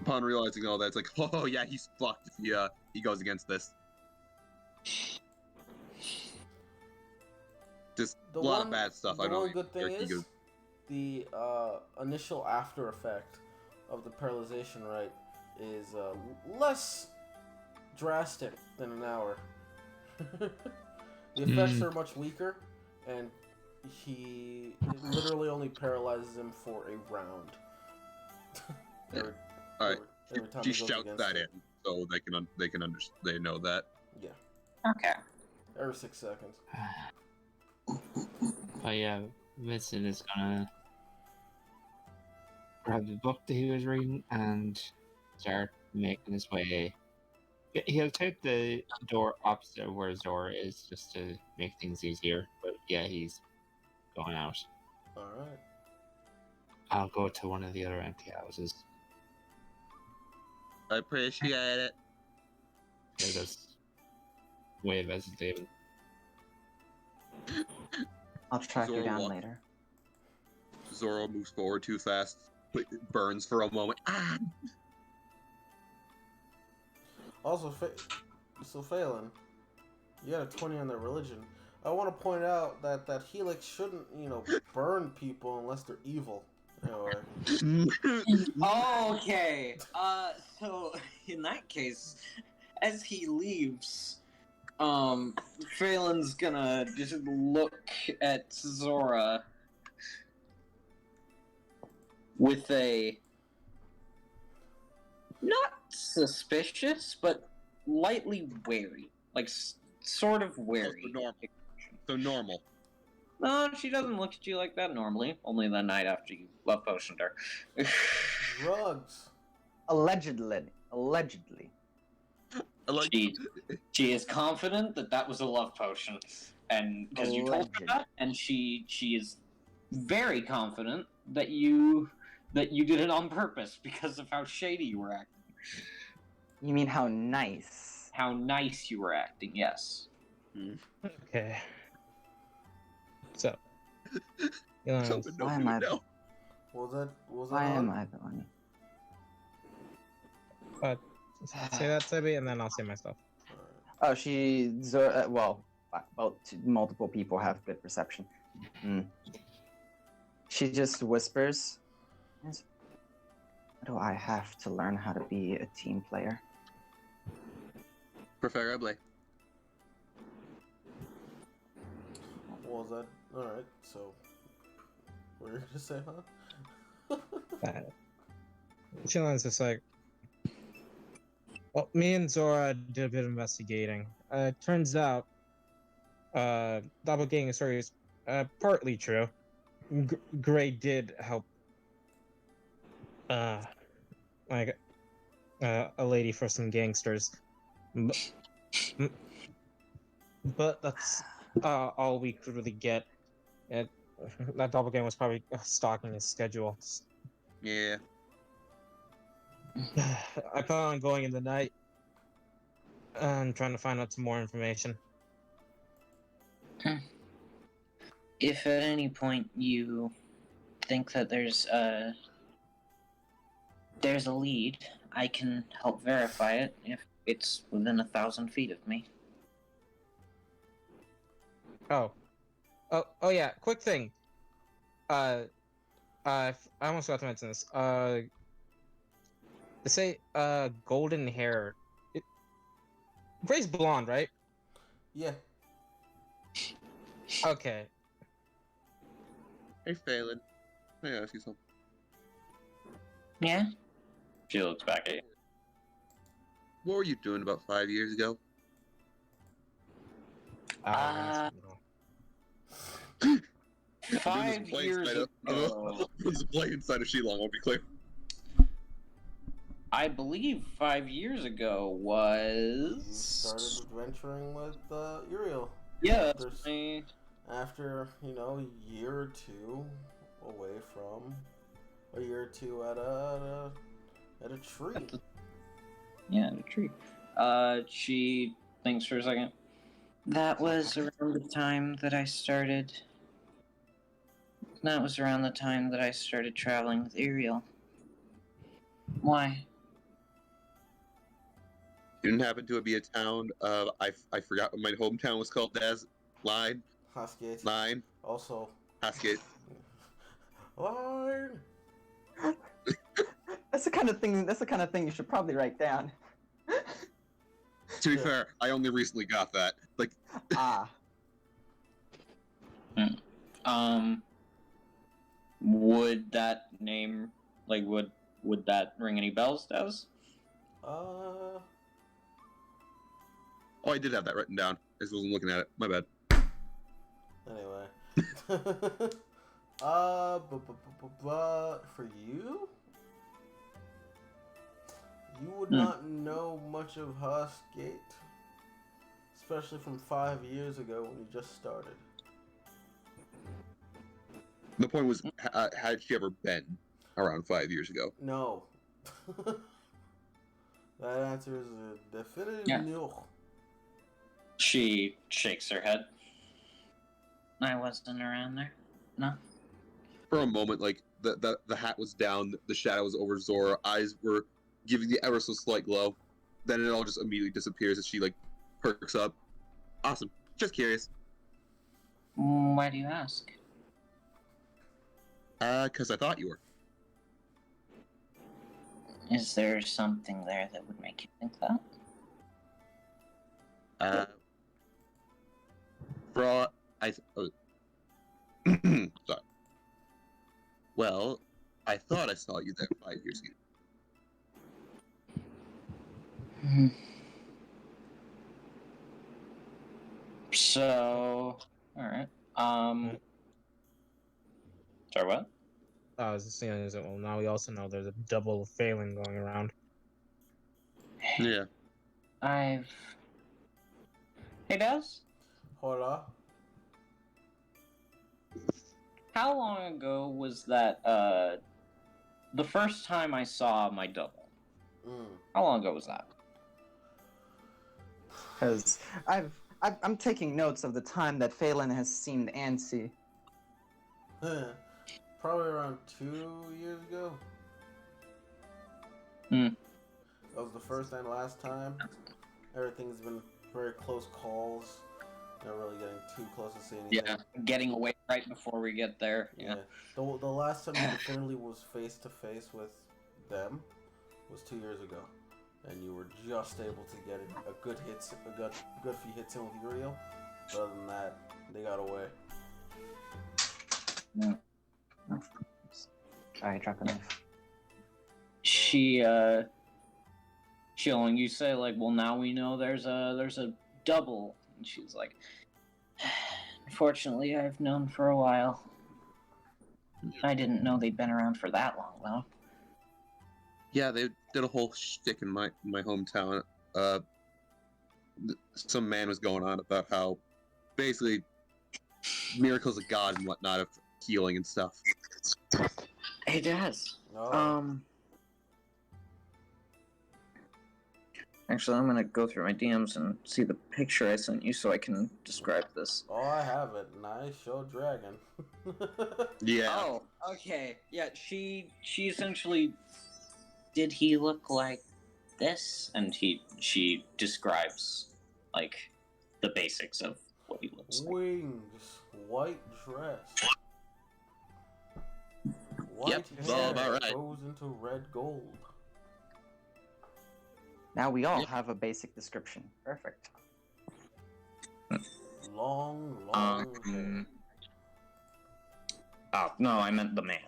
Upon realizing all that, it's like, oh yeah, he's fucked if he goes against this. Just a lot of bad stuff. I The don't one good thing think he is, goes- the initial after effect of the paralyzation rite is less drastic than an hour. The effects are much weaker, and it literally only paralyzes him for a round. Alright, Every time she he goes shouts against that it. in, so they can they know that. Yeah, Okay. every 6 seconds. But yeah, Vincent is gonna grab the book that he was reading and start making his way. He'll take the door opposite where Zora is just to make things easier. But yeah, he's going out. Alright. I'll go to one of the other empty houses. I appreciate it. He'll just wave as he's leaving. I'll track Zora her down walk- later. Zoro moves forward too fast, burns for a moment. Ah! Also, so Phelan, you got a 20 on their religion. I want to point out that that helix shouldn't, you know, burn people unless they're evil. Anyway. Okay. So in that case, as he leaves, Phelan's gonna just look at Zora with a not suspicious, but lightly wary, like sort of wary. So normal. So normal. No, she doesn't look at you like that normally. Only the night after you love potioned her. Drugs. Allegedly. Allegedly. Like, She is confident that that was a love potion, and because you told her Alleged. that, and she is very confident that you did it on purpose because of how shady you were acting, You mean how nice? how nice you were acting. Yes. Okay. So, something Why nobody am I- would know. Was that Why am on? I the one? say that, Sebi, and then I'll say my stuff. Oh, Zora. Well, multiple people have good perception. She just whispers. Why do I have to learn how to be a team player? Preferably. Was that? Alright, so. What were you gonna say, huh? Shilong's just like, well, me and Zora did a bit of investigating. Turns out, doppelganger story is partly true. Gray did help, like, a lady for some gangsters. But that's all we could really get. That doppelganger was probably stalking his schedule. Yeah. I plan on going in the night and trying to find out some more information. If at any point you think that there's a lead, I can help verify it if it's within 1,000 feet of me. Oh yeah. Quick thing. I almost forgot to mention this. They say golden hair. Gray's blonde, right? Yeah. Okay. Hey, Phelan. May I ask you something? Yeah? She looks back at you. What were you doing about 5 years ago? Uh, I'm doing 5 this play years inside ago. This play inside of Shilong, I'll be clear. I believe 5 years ago You was. started adventuring with Uriel. Yeah, There's- After, a year or two away from a year or two at a tree. Yeah, the tree. She thinks for a second. That was around the time that I started. That was around the time that I started traveling with Uriel. Why? Didn't happen to be a town. I forgot what my hometown was called. Daz, Line, Hosgate. Also, Haskett. Line. That's the kind of thing you should probably write down. To be Yeah. fair, I only recently got that. Like, Ah. Would that name, would that ring any bells, Des? Uh, oh, I did have that written down. I just wasn't looking at it. My bad. anyway. For you? You would not know much of Hosgate. Especially from 5 years ago when you just started. The point was, had she ever been around 5 years ago? No. That answer is a definitive Yeah. no. She shakes her head. I wasn't around there. No. For a moment, like, the hat was down, the shadow was over Zora, eyes were giving the ever so slight glow. Then it all just immediately disappears as she, like, perks up. Awesome. Just curious. Why do you ask? Because I thought you were. Is there something there that would make you think that? For all sorry. Well, I thought I saw you there 5 years ago. So, alright. Sorry, what? I was just saying, well, now we also know there's a double failing going around. Yeah. Hey, Des? Hola. How long ago was that, the first time I saw my double? How long ago was that? Because I'm taking notes of the time that Phelan has seen Ansi. Probably around 2 years ago. Hmm. That was the first and last time. Everything's been very close calls. Not really getting too close to see anything. Yeah, getting away right before we get there. Yeah. The last time you definitely was face to face with them was 2 years ago, and you were just able to get a good few hits in with Uriel. But other than that, they got away. Sorry, drop a knife. Shilong, you say like, well, now we know there's a double, and she's like, Unfortunately, I've known for a while. I didn't know they'd been around for that long, though. Yeah, they did a whole shtick in my hometown. Some man was going on about how basically miracles of God and whatnot of healing and stuff. Hey, Daz. Oh. Actually, I'm gonna go through my DMs and see the picture I sent you so I can describe this. Oh, I have it. Nice show, dragon. Yeah. oh, okay, yeah. She essentially did he look like this? And she describes like the basics of what he looks like. Wings, white dress. White Yep, hair that's all about right. goes into red gold. Now we all have a basic description. Perfect. Long hair. Oh no, I meant the man.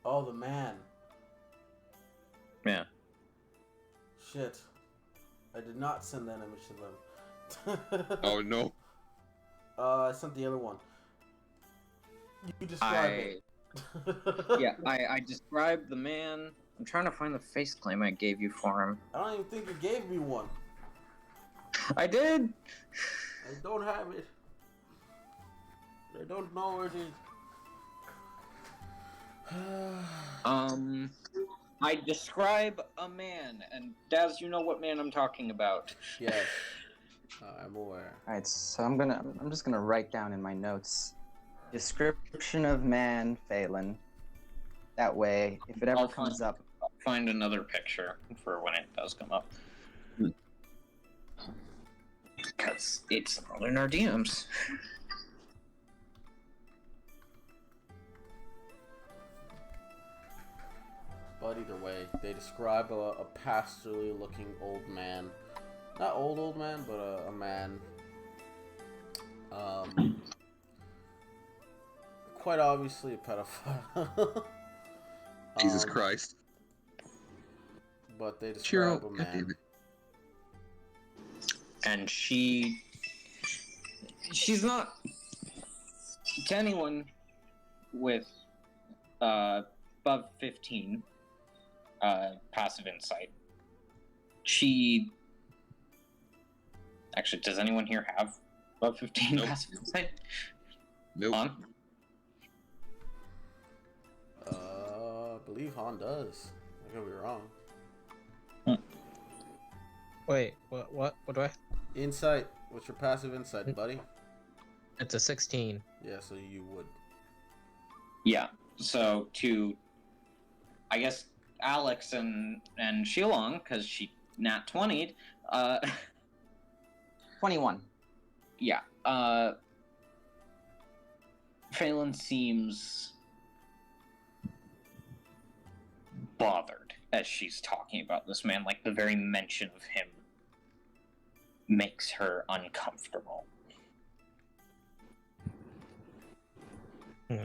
Oh, the man. Yeah. Shit. I did not send that image to them. Oh no. I sent the other one. You describe it. Yeah, I described the man. I'm trying to find the face claim I gave you for him. I don't even think you gave me one. I did. I don't have it. I don't know where it is. I describe a man, and Daz, you know what man I'm talking about. Yes, I'm aware. All right, so I'm just gonna write down in my notes, description of man, Phelan. That way, if it ever I'll comes up, Find another picture for when it does come up. Because it's not in our DMs. But either way, they describe a pastorally looking old man. Not old man, but a man. Quite obviously a pedophile. Jesus Christ. But they Cheer describe up, a man. And she's not, to anyone with above 15 passive insight, actually, does anyone here have above 15 Nope. passive insight? Nope. On? I believe Han does. I could be wrong. Wait, what do I? Insight. What's your passive insight, buddy? It's a 16. Yeah, so you would. Yeah. So I guess Alex and Shilong, because she nat 20'd, 21. yeah. Phelan seems bothered as she's talking about this man. Like, the very mention of him makes her uncomfortable. Well,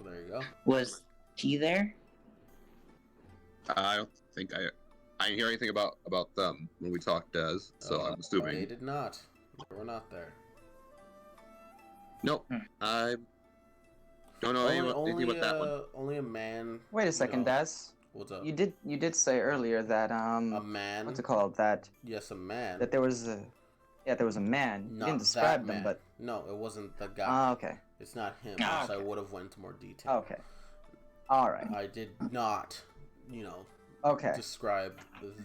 there you go. Was he there? I don't think I didn't hear anything about them when we talked, Des. So I'm assuming. They did not. They were not there. Nope. I don't know anything about that one. Only a man. Wait a second, know. Daz. What's up? You did say earlier that A man. what's it called? That Yes, a man. there was a man. You Not didn't describe that them, man. but No, it wasn't the guy. ah, okay, It's not him. Ah, else I okay. would have went into more detail. okay, all right, I did not, okay. describe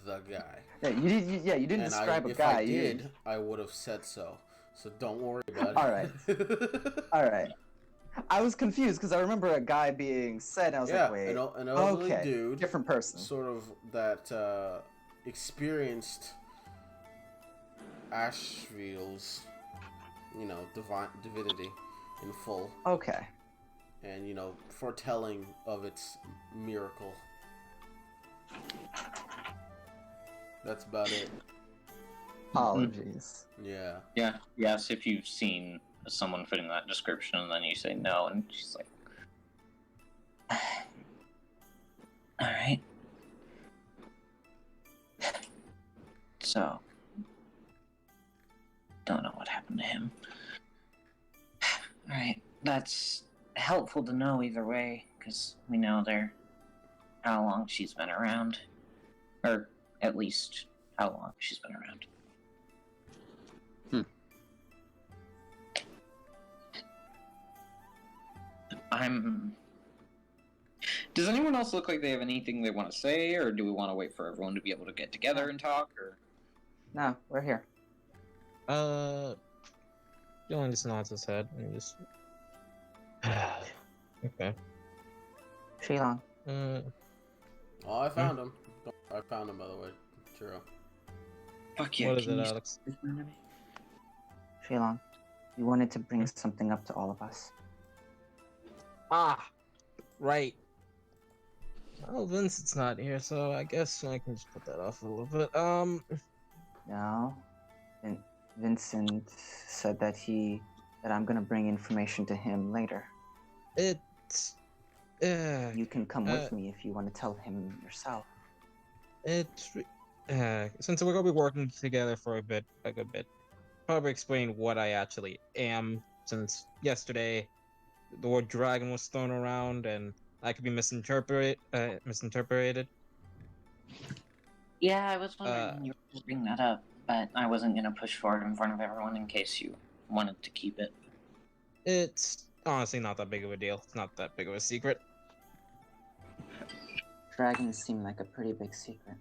the guy. Yeah, you didn't And describe a if guy. I you did, I would have said so. So don't worry about it. All right. All right. I was confused because I remember a guy being said. And I was Yeah, like, wait, an elderly okay, dude, different person. sort of that experienced Asheville's, divinity in full, Okay. and foretelling of its miracle. That's about it. Apologies. Yeah. Yeah. Yes, if you've seen someone fitting that description, and then you say no, and she's like, all right. So, don't know what happened to him. All right, that's helpful to know either way, because we know how long she's been around, or at least how long she's been around. Does anyone else look like they have anything they want to say, or do we want to wait for everyone to be able to get together and talk, or? No, we're here. Dylan just nods his head and just. Okay. Shilong, Oh, I found him. I found him, by the way. Churro. Fuck yeah. What is can it, you Alex? speak to me? Shilong, you wanted to bring something up to all of us. Ah, right. Well, Vincent's not here, so I guess I can just put that off a little bit. No, Vincent said that I'm gonna bring information to him later. It's You can come with Uh, me if you want to tell him yourself. since we're gonna be working together for a good bit, probably explain what I actually am. Since yesterday, the word dragon was thrown around, and I could be misinterpreted. Yeah, I was Uh, wondering when you were gonna bring that up, but I wasn't gonna push for it in front of everyone in case you wanted to keep it. It's honestly not that big of a deal. It's not that big of a secret. Dragons seem like a pretty big secret.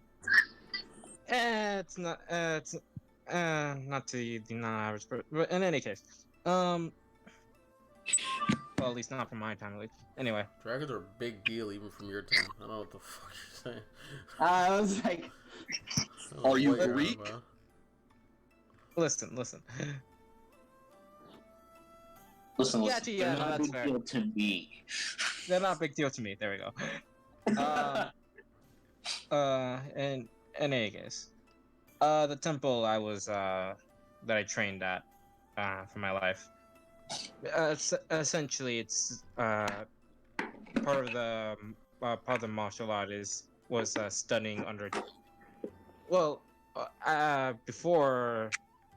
It's not. It's not to the non-average person. But in any case, well, at least not from my time, at least. Anyway, Dragons are a big deal even from your time. I don't know what the fuck you're saying. I was like, I don't know Are you what you're on Greek? about. listen. Listen, Yeah, listen. yeah, They're no, not a that's big fair. deal to me. They're not a big deal to me. There we go. In any case, the temple I was that I trained at, for my life. Essentially, it's part of the martial art was studying under. Well, before.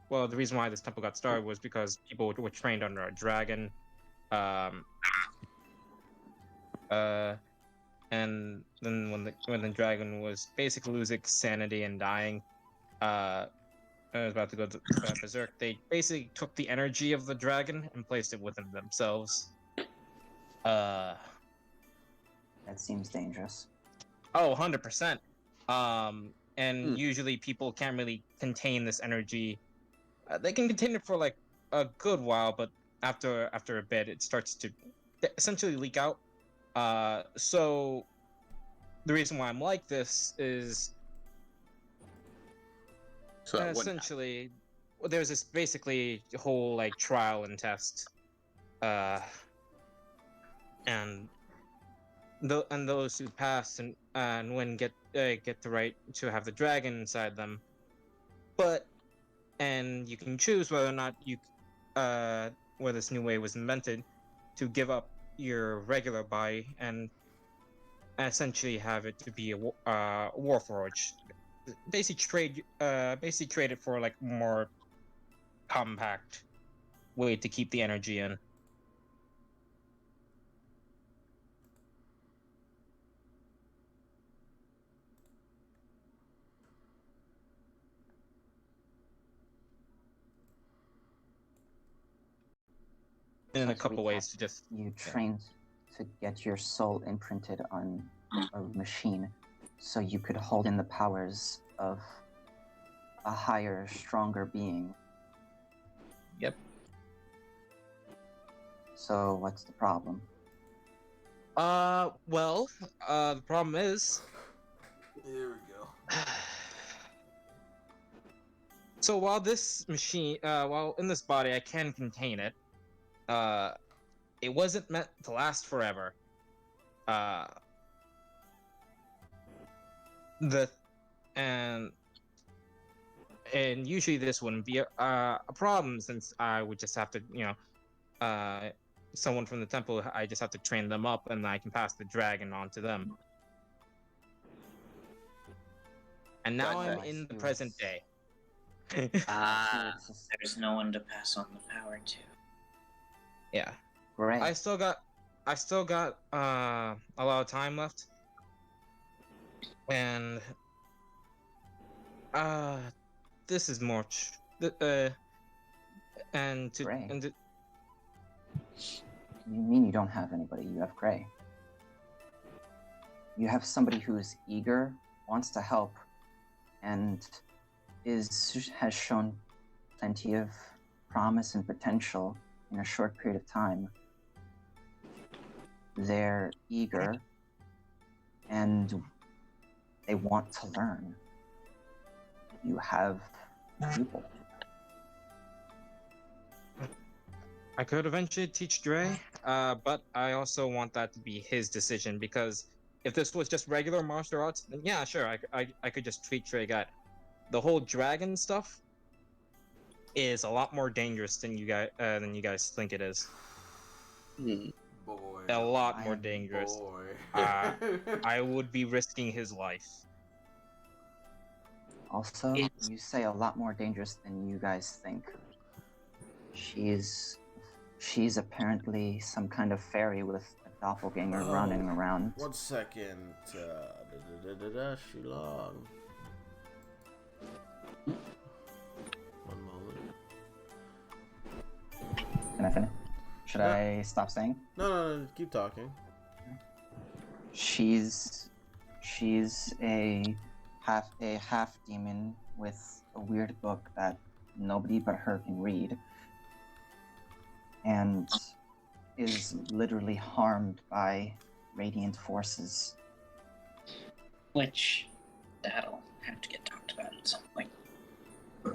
Well, the reason why this temple got started was because people were trained under a dragon. Um, and then when the dragon was basically losing sanity and dying, I was about to go to berserk. They basically took the energy of the dragon and placed it within themselves. that seems dangerous. Oh, 100%. And usually people can't really contain this energy. They can contain it for like a good while, but after a bit, it starts to essentially leak out. So the reason why I'm like this is So essentially there's this basically whole like trial and test, and those who pass and when get the right to have the dragon inside them, and you can choose whether or not where this new way was invented to give up your regular body and essentially have it to be a warforged. Basically trade it for like more compact way to keep the energy in. In a So to couple recap, ways to just You trained to get your soul imprinted on a machine so you could hold in the powers of a higher, stronger being. Yep. So what's the problem? Well, the problem is There we go. so while this machine while in this body I can contain it, it wasn't meant to last forever. The and usually this wouldn't be a problem since I would just have to, someone from the temple, I just have to train them up and I can pass the dragon on to them. And now I'm in the present day. There's no one to pass on the power to. Yeah. Great. I still got a lot of time left. And this is March. And to Great. and to, You mean you don't have anybody? You have Gray. You have somebody who is eager, wants to help, and has shown plenty of promise and potential in a short period of time. They're eager, and they want to learn. You have people. I could eventually teach Dre, but I also want that to be his decision, because if this was just regular martial arts, then yeah, sure, I could just treat Dre guy. The whole dragon stuff is a lot more dangerous than you guys think it is. Hmm. Boy. A lot more dangerous. Boy. I would be risking his life. Also, It's- you say a lot more dangerous than you guys think. She's apparently some kind of fairy with a doppelganger running around. 1 second. Shilong. 1 moment. Can I finish? Should Yeah. I stop saying? No, keep talking. She's a half demon with a weird book that nobody but her can read, and is literally harmed by radiant forces. Which, that'll have to get talked about at some point.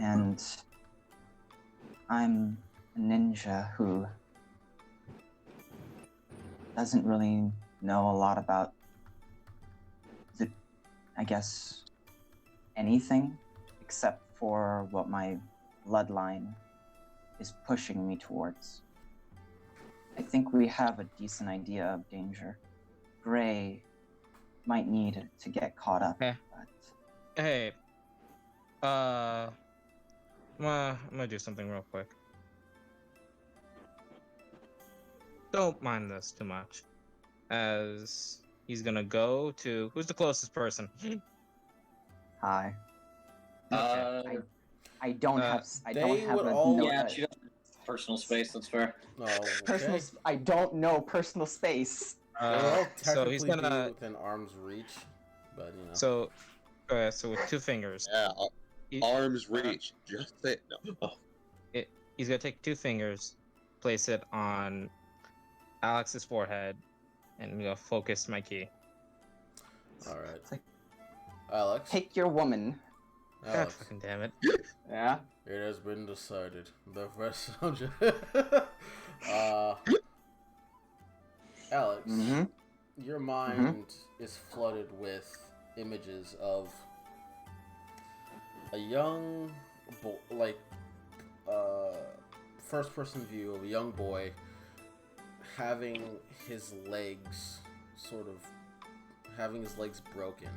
And I'm a ninja who doesn't really know a lot about anything except for what my bloodline is pushing me towards. I think we have a decent idea of danger. Gray might need to get caught up, Okay. but Hey, I'm gonna do something real quick. Don't mind this too much, as he's gonna go to who's the closest person. hi. Okay. I don't Uh, have. I they don't have would a all- no, Yeah, she doesn't have personal space, that's fair. Oh, personal. okay. I don't know personal space. They'll all So technically he's gonna. be within arm's reach, but you know. So with 2 fingers, Yeah, he- arms reach. Just say no. Oh, he's gonna take 2 fingers, place it on Alex's forehead, and I'm gonna focus my key. All right, It's like, Alex. take your woman. God Alex, fucking damn it! Yeah. it has been decided. The first soldier. Alex, Mm-hmm. your mind is flooded with images of a young, first-person view of a young boy having his legs broken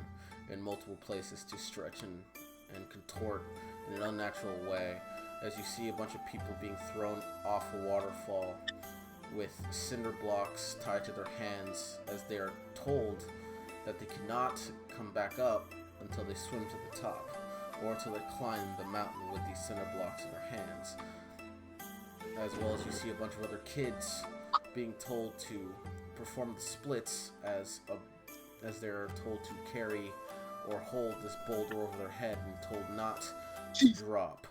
in multiple places to stretch and contort in an unnatural way, as you see a bunch of people being thrown off a waterfall with cinder blocks tied to their hands, as they are told that they cannot come back up until they swim to the top, or until they climb the mountain with these cinder blocks in their hands. As well as you see a bunch of other kids being told to perform the splits as they're told to carry or hold this boulder over their head and told not to drop.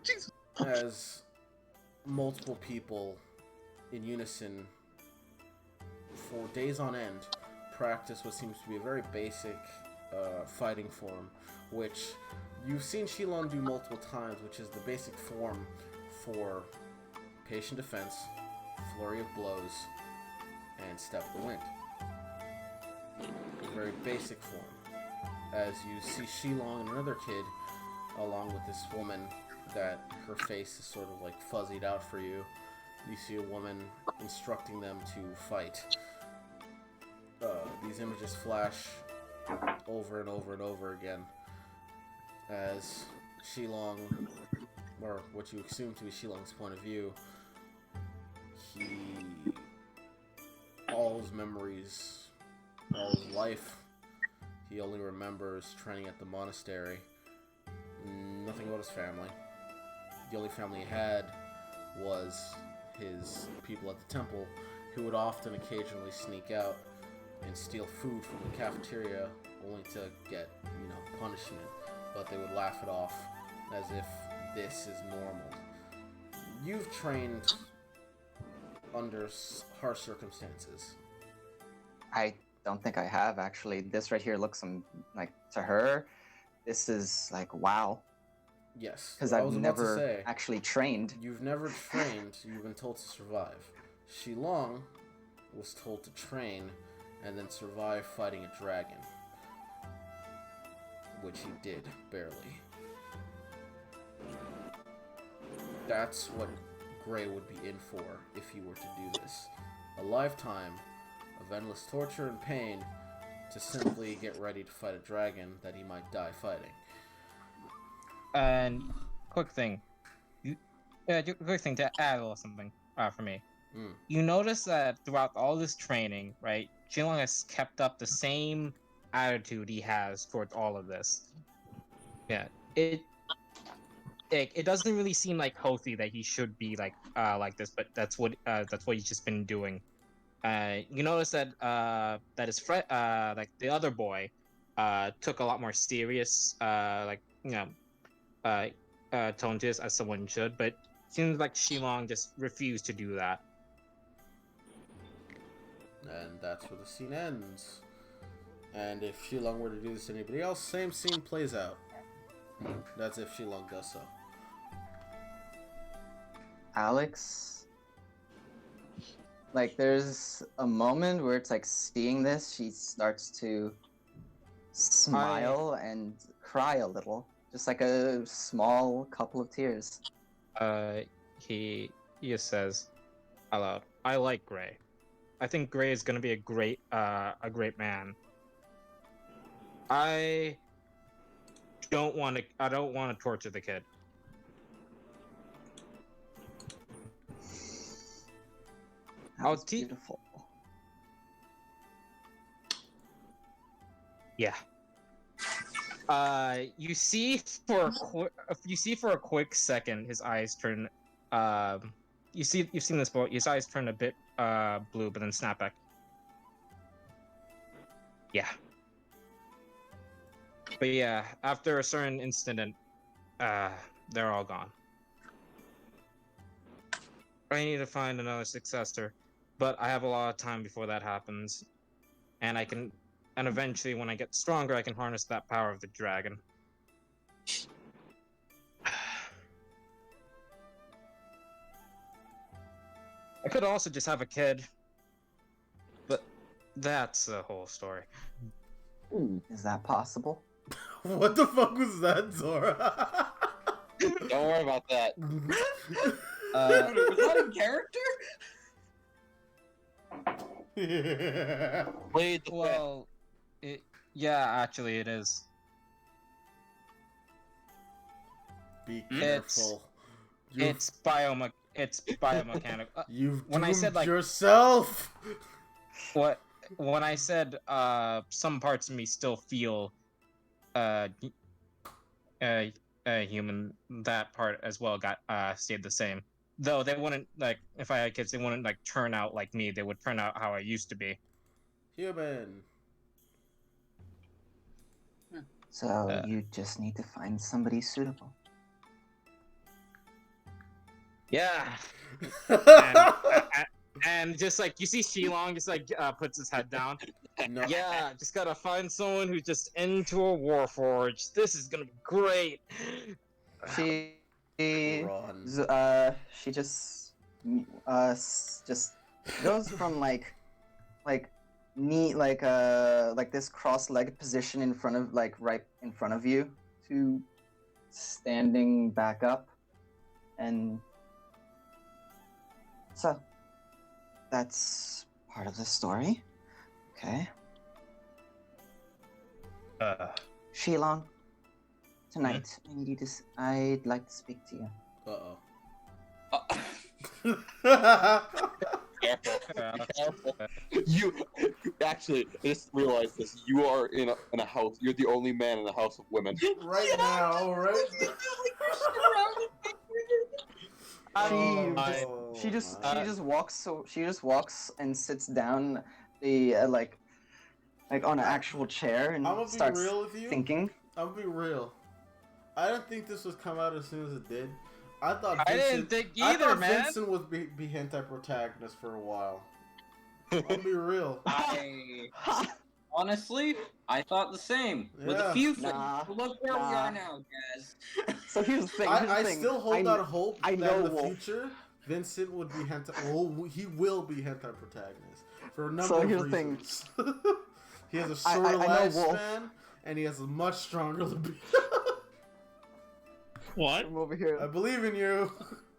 Jesus. As multiple people in unison for days on end practice what seems to be a very basic fighting form, which you've seen Shilong do multiple times, which is the basic form for patient defense, flurry of blows, and step of the wind. A very basic form. As you see Shilong and another kid, along with this woman, that her face is sort of like fuzzied out for you. You see a woman instructing them to fight. These images flash over and over and over again as Shilong, or what you assume to be Shilong's point of view, all his memories, all his life, he only remembers training at the monastery. Nothing about his family. The only family he had was his people at the temple, who would often occasionally sneak out and steal food from the cafeteria, only to get, punishment. But they would laugh it off as if this is normal. You've trained under harsh circumstances. I don't think I have actually. This right here looks like to her. This is like wow. Yes. Because I I've was about to never say, actually trained. you've never trained, you've been told to survive. Shilong was told to train and then survive fighting a dragon. Which he did, barely. That's what Gray would be in for if he were to do this. A lifetime of endless torture and pain to simply get ready to fight a dragon that he might die fighting. And quick thing, quick thing to add a little something for me. You notice that throughout all this training, right, Shilong has kept up the same attitude he has towards all of this. Yeah, it doesn't really seem like healthy that he should be like this, but that's what he's just been doing. You notice that that his friend, like the other boy, took a lot more serious, tone to this as someone should, but seems like Shilong just refused to do that. And that's where the scene ends. And if Shilong were to do this to anybody else, same scene plays out. That's if Shilong does so. Alex, like there's a moment where it's like seeing this, she starts to smile and cry a little, just like a small couple of tears. He just says aloud, "I like Gray. I think Gray is gonna be a great man. I don't want to torture the kid." That was beautiful. Yeah. You see for a quick second, his eyes turn. You've seen this before. His eyes turn a bit blue, but then snap back. Yeah. But yeah, after a certain incident, they're all gone. I need to find another successor, but I have a lot of time before that happens, and eventually, when I get stronger, I can harness that power of the dragon. I could also just have a kid, but that's the whole story. Is that possible? What the fuck was that, Zora? Don't worry about that. Was that in character? Played the Well, yeah, actually, it is. Be careful. It's biomechanical. You've when I doomed said, like- yourself. When I said some parts of me still feel human, that part as well got stayed the same. Though they wouldn't, like, if I had kids, they wouldn't like turn out like me. They would turn out how I used to be. Human. So you just need to find somebody suitable. Yeah. And just like you see Shilong just like puts his head down. No. Yeah, just gotta find someone who's just into a warforged. This is gonna be great. She Run. she just goes from like knee like this cross-legged position in front of right in front of you to standing back up, and so that's part of the story. Okay. Shilong, tonight I need you to. I'd like to speak to you. Careful. Careful. You actually, I just realized this. You are in a house. You're the only man in a house of women. Right now, right? She just walks and sits down like on an actual chair and I'm gonna be starts real with you. thinking. I'm gonna be real. I didn't think this would come out as soon as it did. I thought I didn't think either, man. Vincent would be hentai protagonist for a while. I'll be real. Honestly, I thought the same. With Yeah. a few things. Nah, Look where we nah. are now, guys. So here's the thing. I still hold out hope I that know in the Wolf. future, Vincent would be hentai. Well, he will be hentai protagonist for a number So of here's the thing. reasons. He has a I shorter know Wolf. lifespan, and he has a much stronger libido. What? I'm over here. I believe in you.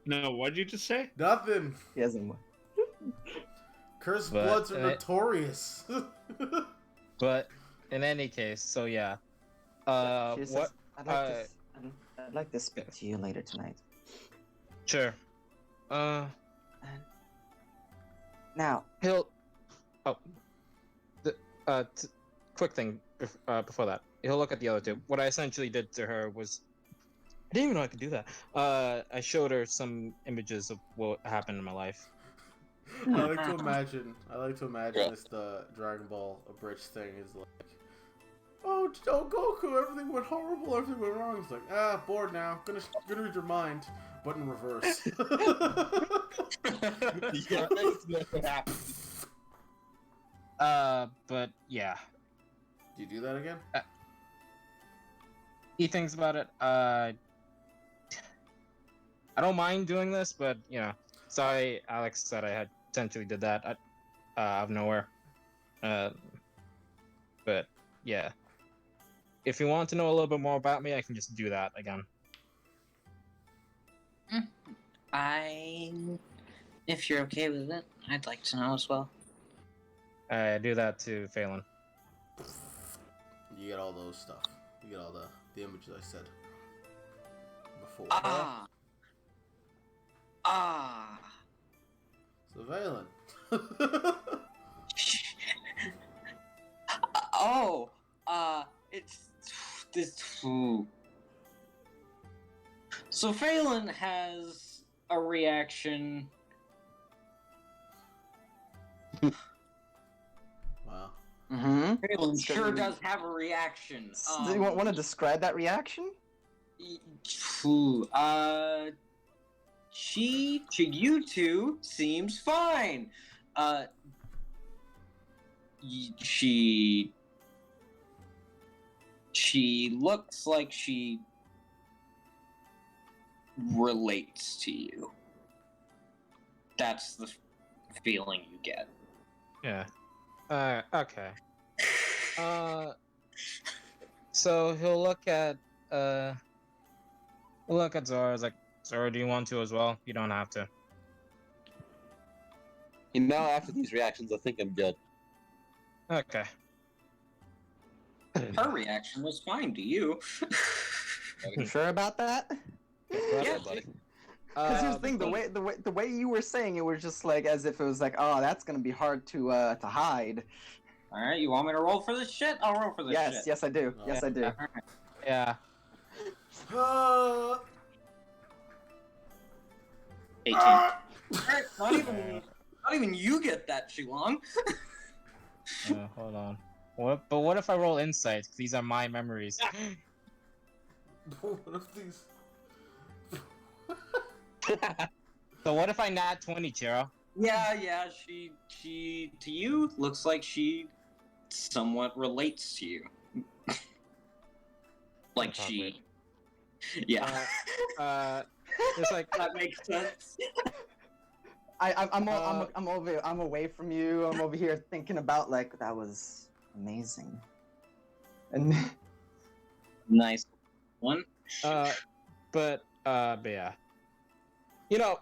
No, what did you just say? Nothing. He hasn't won. Cursed But, bloods are notorious. But in any case, so yeah. She says, What? I'd like to speak to you later tonight. Sure. Now, He'll. Oh. Quick thing before that. He'll look at the other two. What I essentially did to her was. I didn't even know I could do that. I showed her some images of what happened in my life. I like to imagine this the Dragon Ball Abridged thing is like, oh Goku, everything went horrible, everything went wrong. It's like, bored now. Gonna read your mind, but in reverse. Yeah, that's never happened. But yeah. Do you do that again? He thinks about it. I don't mind doing this, but you know, sorry, Alex said I had essentially did that out of nowhere. But yeah, if you want to know a little bit more about me, I can just do that again. If you're okay with it, I'd like to know as well. I do that to Phelan. You get all those stuff. You get all the images I said before. So Valen. It's this. So Phelan has a reaction. Wow. mm-hmm. Phelan sure does have a reaction. Do you want to describe that reaction? She to you two seems fine. She looks like she relates to you. That's the feeling you get. Yeah. Okay. So he'll look at Zora. Like, Zora, do you want to as well? You don't have to. You know, after these reactions, I think I'm good. Okay. Her reaction was fine to you. You sure about that? Yeah, buddy. Because here's the thing, the way you were saying it was just like as if it was like, oh, that's gonna be hard to hide. All right, you want me to roll for this shit? I'll roll for this shit. Yes, I do. Oh. Yes, I do. Yeah. 18. Alright, not even you get that, Shilong. Hold on. What if I roll insights? 'Cause these are my memories. What if these? So what if I nat 20, Chiro? Yeah, she to you looks like she somewhat relates to you. Like she. Yeah. It's like that makes sense. I'm away from you. I'm over here thinking about like that was amazing. And Nice one. but yeah. You know,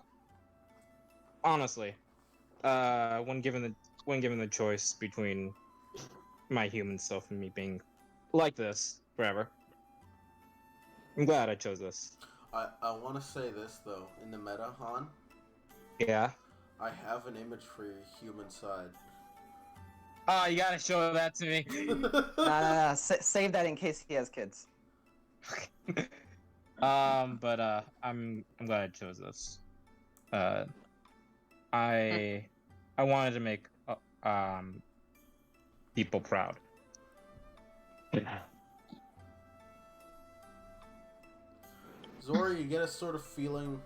honestly, when given the choice between my human self and me being like this forever, I'm glad I chose this. I want to say this though, in the meta, Han. Yeah. I have an image for your human side. Oh, you gotta show that to me. nah, save that in case he has kids. But I'm glad I chose this. I wanted to make people proud. Zora, you get a sort of feeling.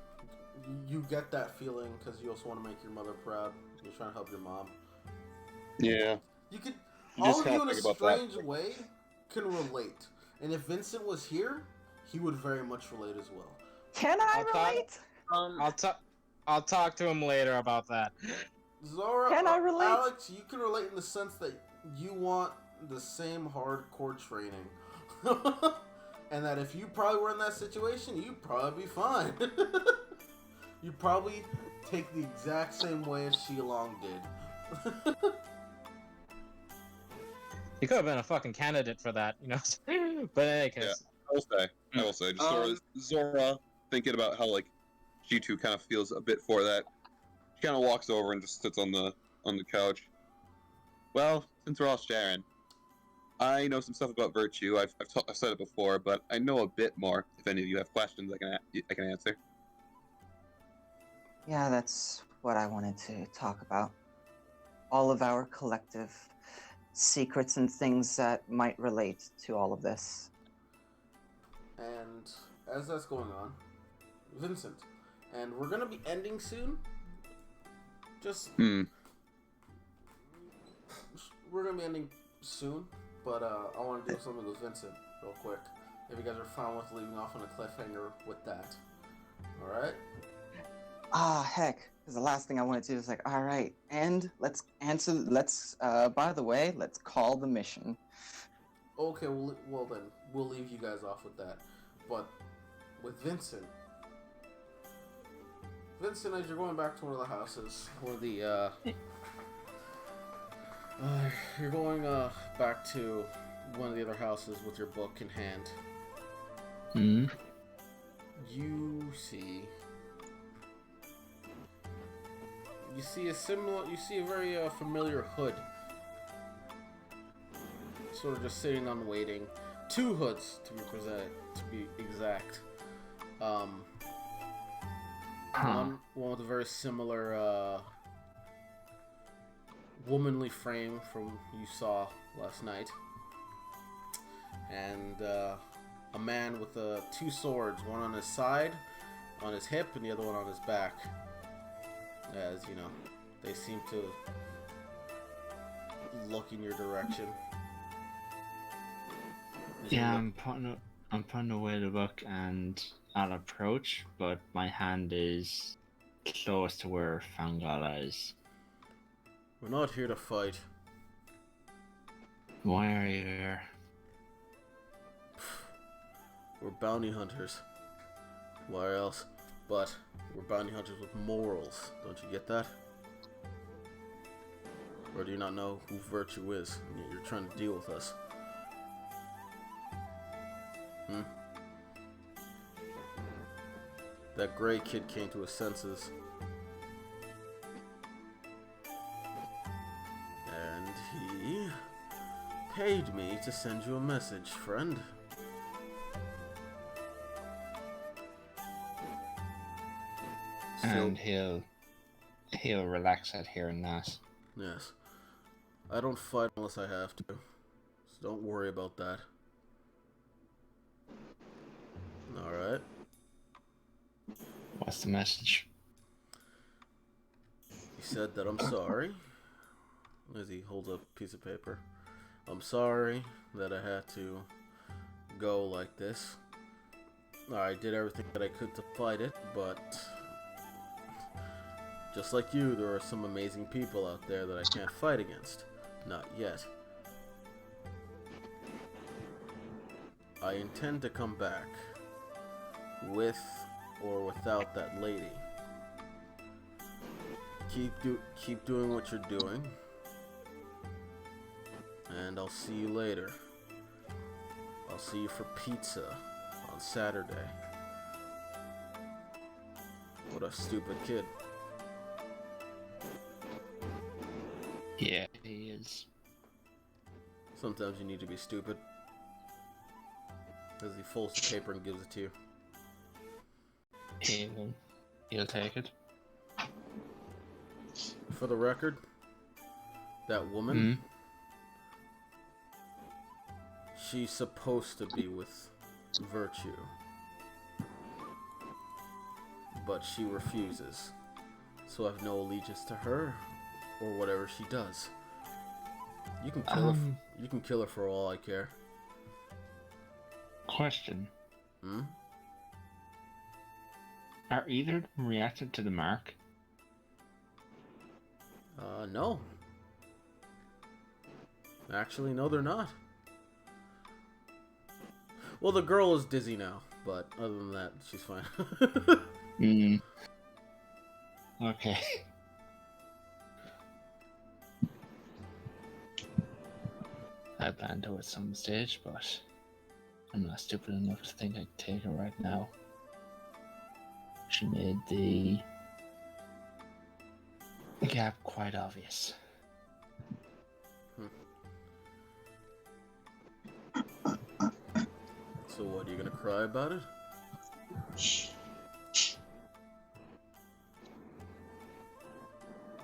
You get that feeling because you also want to make your mother proud. You're trying to help your mom. Yeah. You could, You all just of you kinda in a think about that. strange way can relate. And if Vincent was here, he would very much relate as well. Can I I'll talk- relate? I'll talk to him later about that. Zora, Can I relate? Alex, you can relate in the sense that you want the same hardcore training. And that if you probably were in that situation, you'd probably be fine. You'd probably take the exact same way as Shilong did. He could have been a fucking candidate for that, you know. But in any case, I will say, just Zora thinking about how like G2 kind of feels a bit for that. She kind of walks over and just sits on the couch. Well, since we're all sharing, I know some stuff about virtue. I've said it before, but I know a bit more. If any of you have questions, I can answer. Yeah, that's what I wanted to talk about. All of our collective secrets and things that might relate to all of this. And as that's going on, Vincent, and we're gonna be ending soon. Just we're gonna be ending soon, but I want to do something with Vincent real quick. If you guys are fine with leaving off on a cliffhanger with that, all right? Heck, because the last thing I wanted to do is like, all right, and let's answer. By the way, let's call the mission. Okay, well then we'll leave you guys off with that. But with Vincent, as you're going back to one of the houses, one of the you're going back to one of the other houses with your book in hand. Hmm. You see a very familiar hood, sort of just sitting on waiting. Two hoods to be exact. One with a very similar womanly frame from you saw last night, and a man with two swords, one on his side, on his hip, and the other one on his back. As you know, they seem to look in your direction. Yeah, I'm putting away the book and I'll approach, but my hand is close to where Fangala is. We're not here to fight. Why are you there? We're bounty hunters. Why else? But we're bounty hunters with morals. Don't you get that? Or do you not know who virtue is, and yet you're trying to deal with us? That gray kid came to his senses. And he paid me to send you a message, friend. And he'll relax at hearing that. Yes. I don't fight unless I have to. So don't worry about that. Alright. What's the message? He said that I'm sorry. As he holds up a piece of paper. I'm sorry that I had to go like this. I did everything that I could to fight it, but just like you, there are some amazing people out there that I can't fight against. Not yet. I intend to come back. With or without that lady. Keep doing what you're doing. And I'll see you later. I'll see you for pizza on Saturday. What a stupid kid. Yeah, he is. Sometimes you need to be stupid. As he folds the paper and gives it to you. He'll take it. For the record, that woman, she's supposed to be with virtue. But she refuses. So I have no allegiance to her or whatever she does. You can kill her. You can kill her for all I care. Question. Hmm? Are either of them reacted to the mark? No. Actually, no, they're not. Well, the girl is dizzy now, but other than that, she's fine. Hmm. Okay. I plan to at some stage, but I'm not stupid enough to think I could take her right now. She made the gap quite obvious. So what, are you gonna cry about it?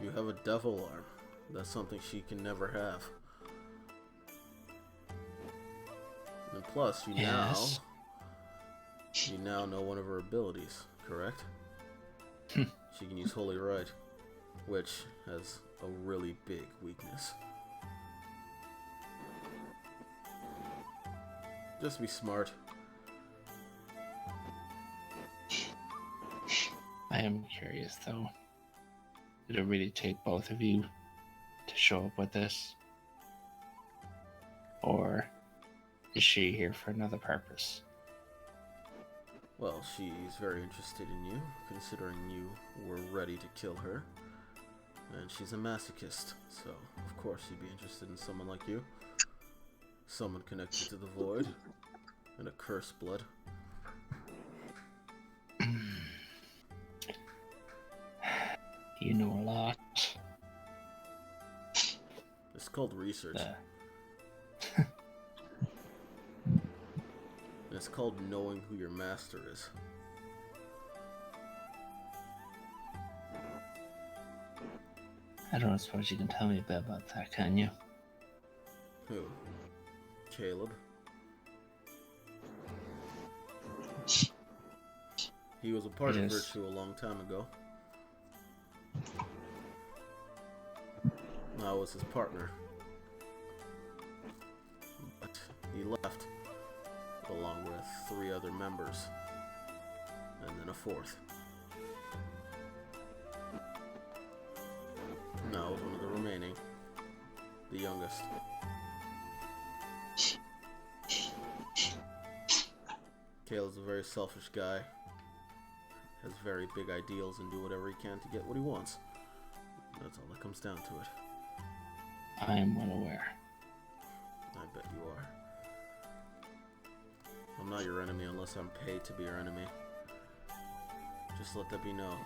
You have a devil arm. That's something she can never have. And plus, Yes. you now know one of her abilities, correct? She can use Holy Right, which has a really big weakness. Just be smart. I am curious though. Did it really take both of you to show up with this? Or is she here for another purpose? Well, she's very interested in you, considering you were ready to kill her. And she's a masochist, so of course she'd be interested in someone like you. Someone connected to the void, and a cursed blood. You know a lot. It's called research. It's called knowing who your master is. I don't suppose you can tell me a bit about that, can you? Who? Caleb. He was a part of Yes. Virtue a long time ago. I was his partner. But he left, along with 3 other members, and then a 4th. No, I was one of the remaining. The youngest. Caleb's a very selfish guy. Has very big ideals and do whatever he can to get what he wants. That's all that comes down to it. I am well aware. I bet you are. I'm not your enemy unless I'm paid to be your enemy. Just let that be known.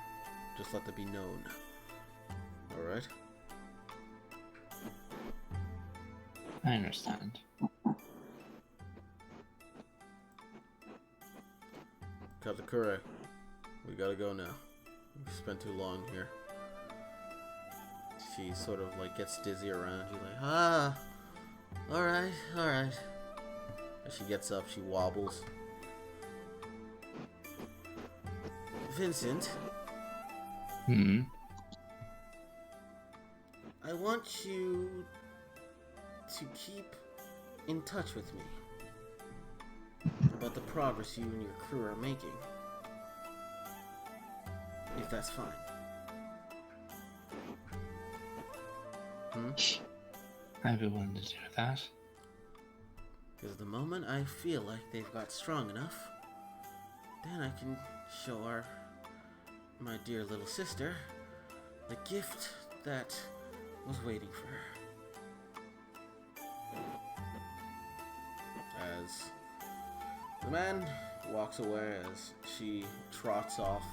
Just let that be known. Alright? I understand. Katakure, we gotta go now. We spent too long here. She sort of like gets dizzy around you, like, alright, alright. As she gets up, she wobbles. Vincent, Hmm. I want you to keep in touch with me about the progress you and your crew are making. If that's fine. I'd be willing to do that. Because the moment I feel like they've got strong enough, then I can show my dear little sister, the gift that was waiting for her. As the man walks away, as she trots off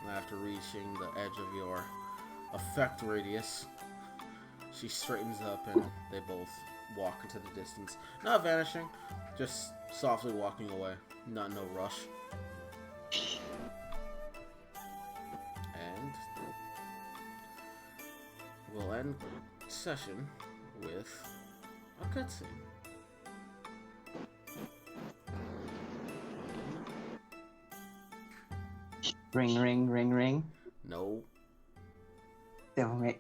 after reaching the edge of your effect radius, she straightens up and they both walk into the distance. Not vanishing, just softly walking away. Not no rush. And we'll end session with a cutscene. Ring, ring, ring, ring. No. Don't wait.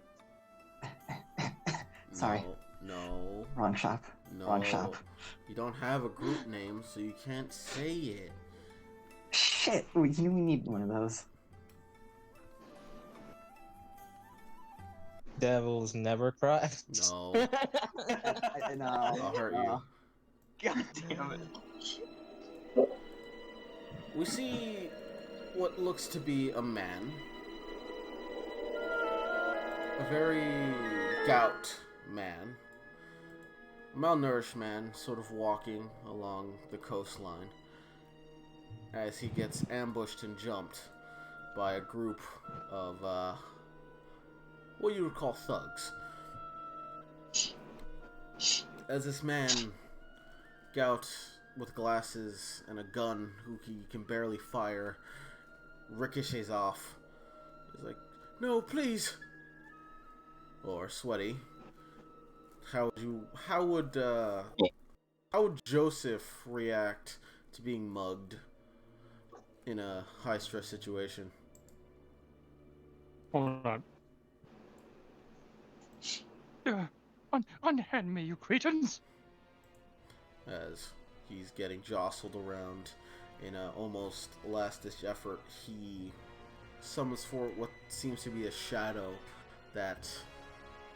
Sorry. No. Wrong shop. No. Wrong shop. You don't have a group name, so you can't say it. Shit, we need one of those. Devils never cry. No. I know. I'll hurt you. God damn it. We see what looks to be a man. A very gout man. Malnourished man, sort of walking along the coastline as he gets ambushed and jumped by a group of, what you would call thugs. As this man, gout with glasses and a gun who he can barely fire, ricochets off. He's like, "No, please!" Or Sweaty. How would Joseph react to being mugged in a high stress situation? Hold on. Unhand me, you cretins! As he's getting jostled around in a almost last-ditch effort, he summons forth what seems to be a shadow that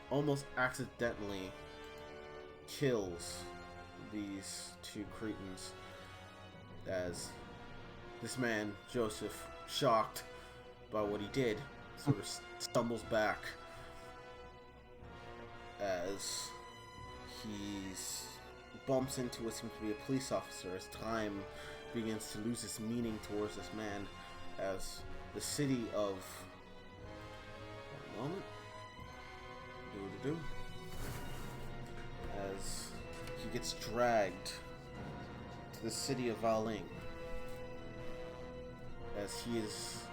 almost accidentally kills these two cretins. As this man, Joseph, shocked by what he did, sort of stumbles back as he's bumps into what seems to be a police officer as time begins to lose its meaning towards this man, as the city of... One moment. As he gets dragged to the city of Valing, as he is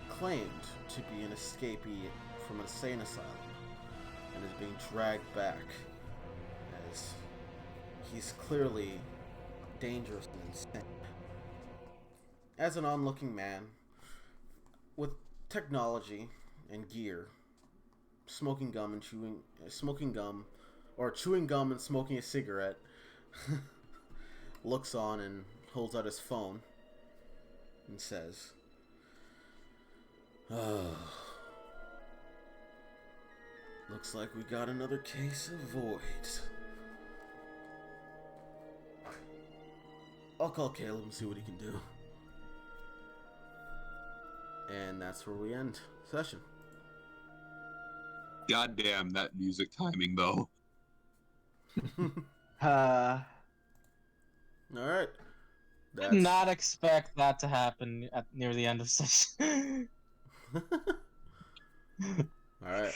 claimed to be an escapee from an insane asylum and is being dragged back, as he's clearly dangerous and insane. As an onlooking man with technology and gear, chewing gum and smoking a cigarette, looks on and holds out his phone and says, "Oh, looks like we got another case of void. I'll call Caleb and see what he can do." And that's where we end session. God damn that music timing though. Alright. Did not expect that to happen near the end of session. Alright.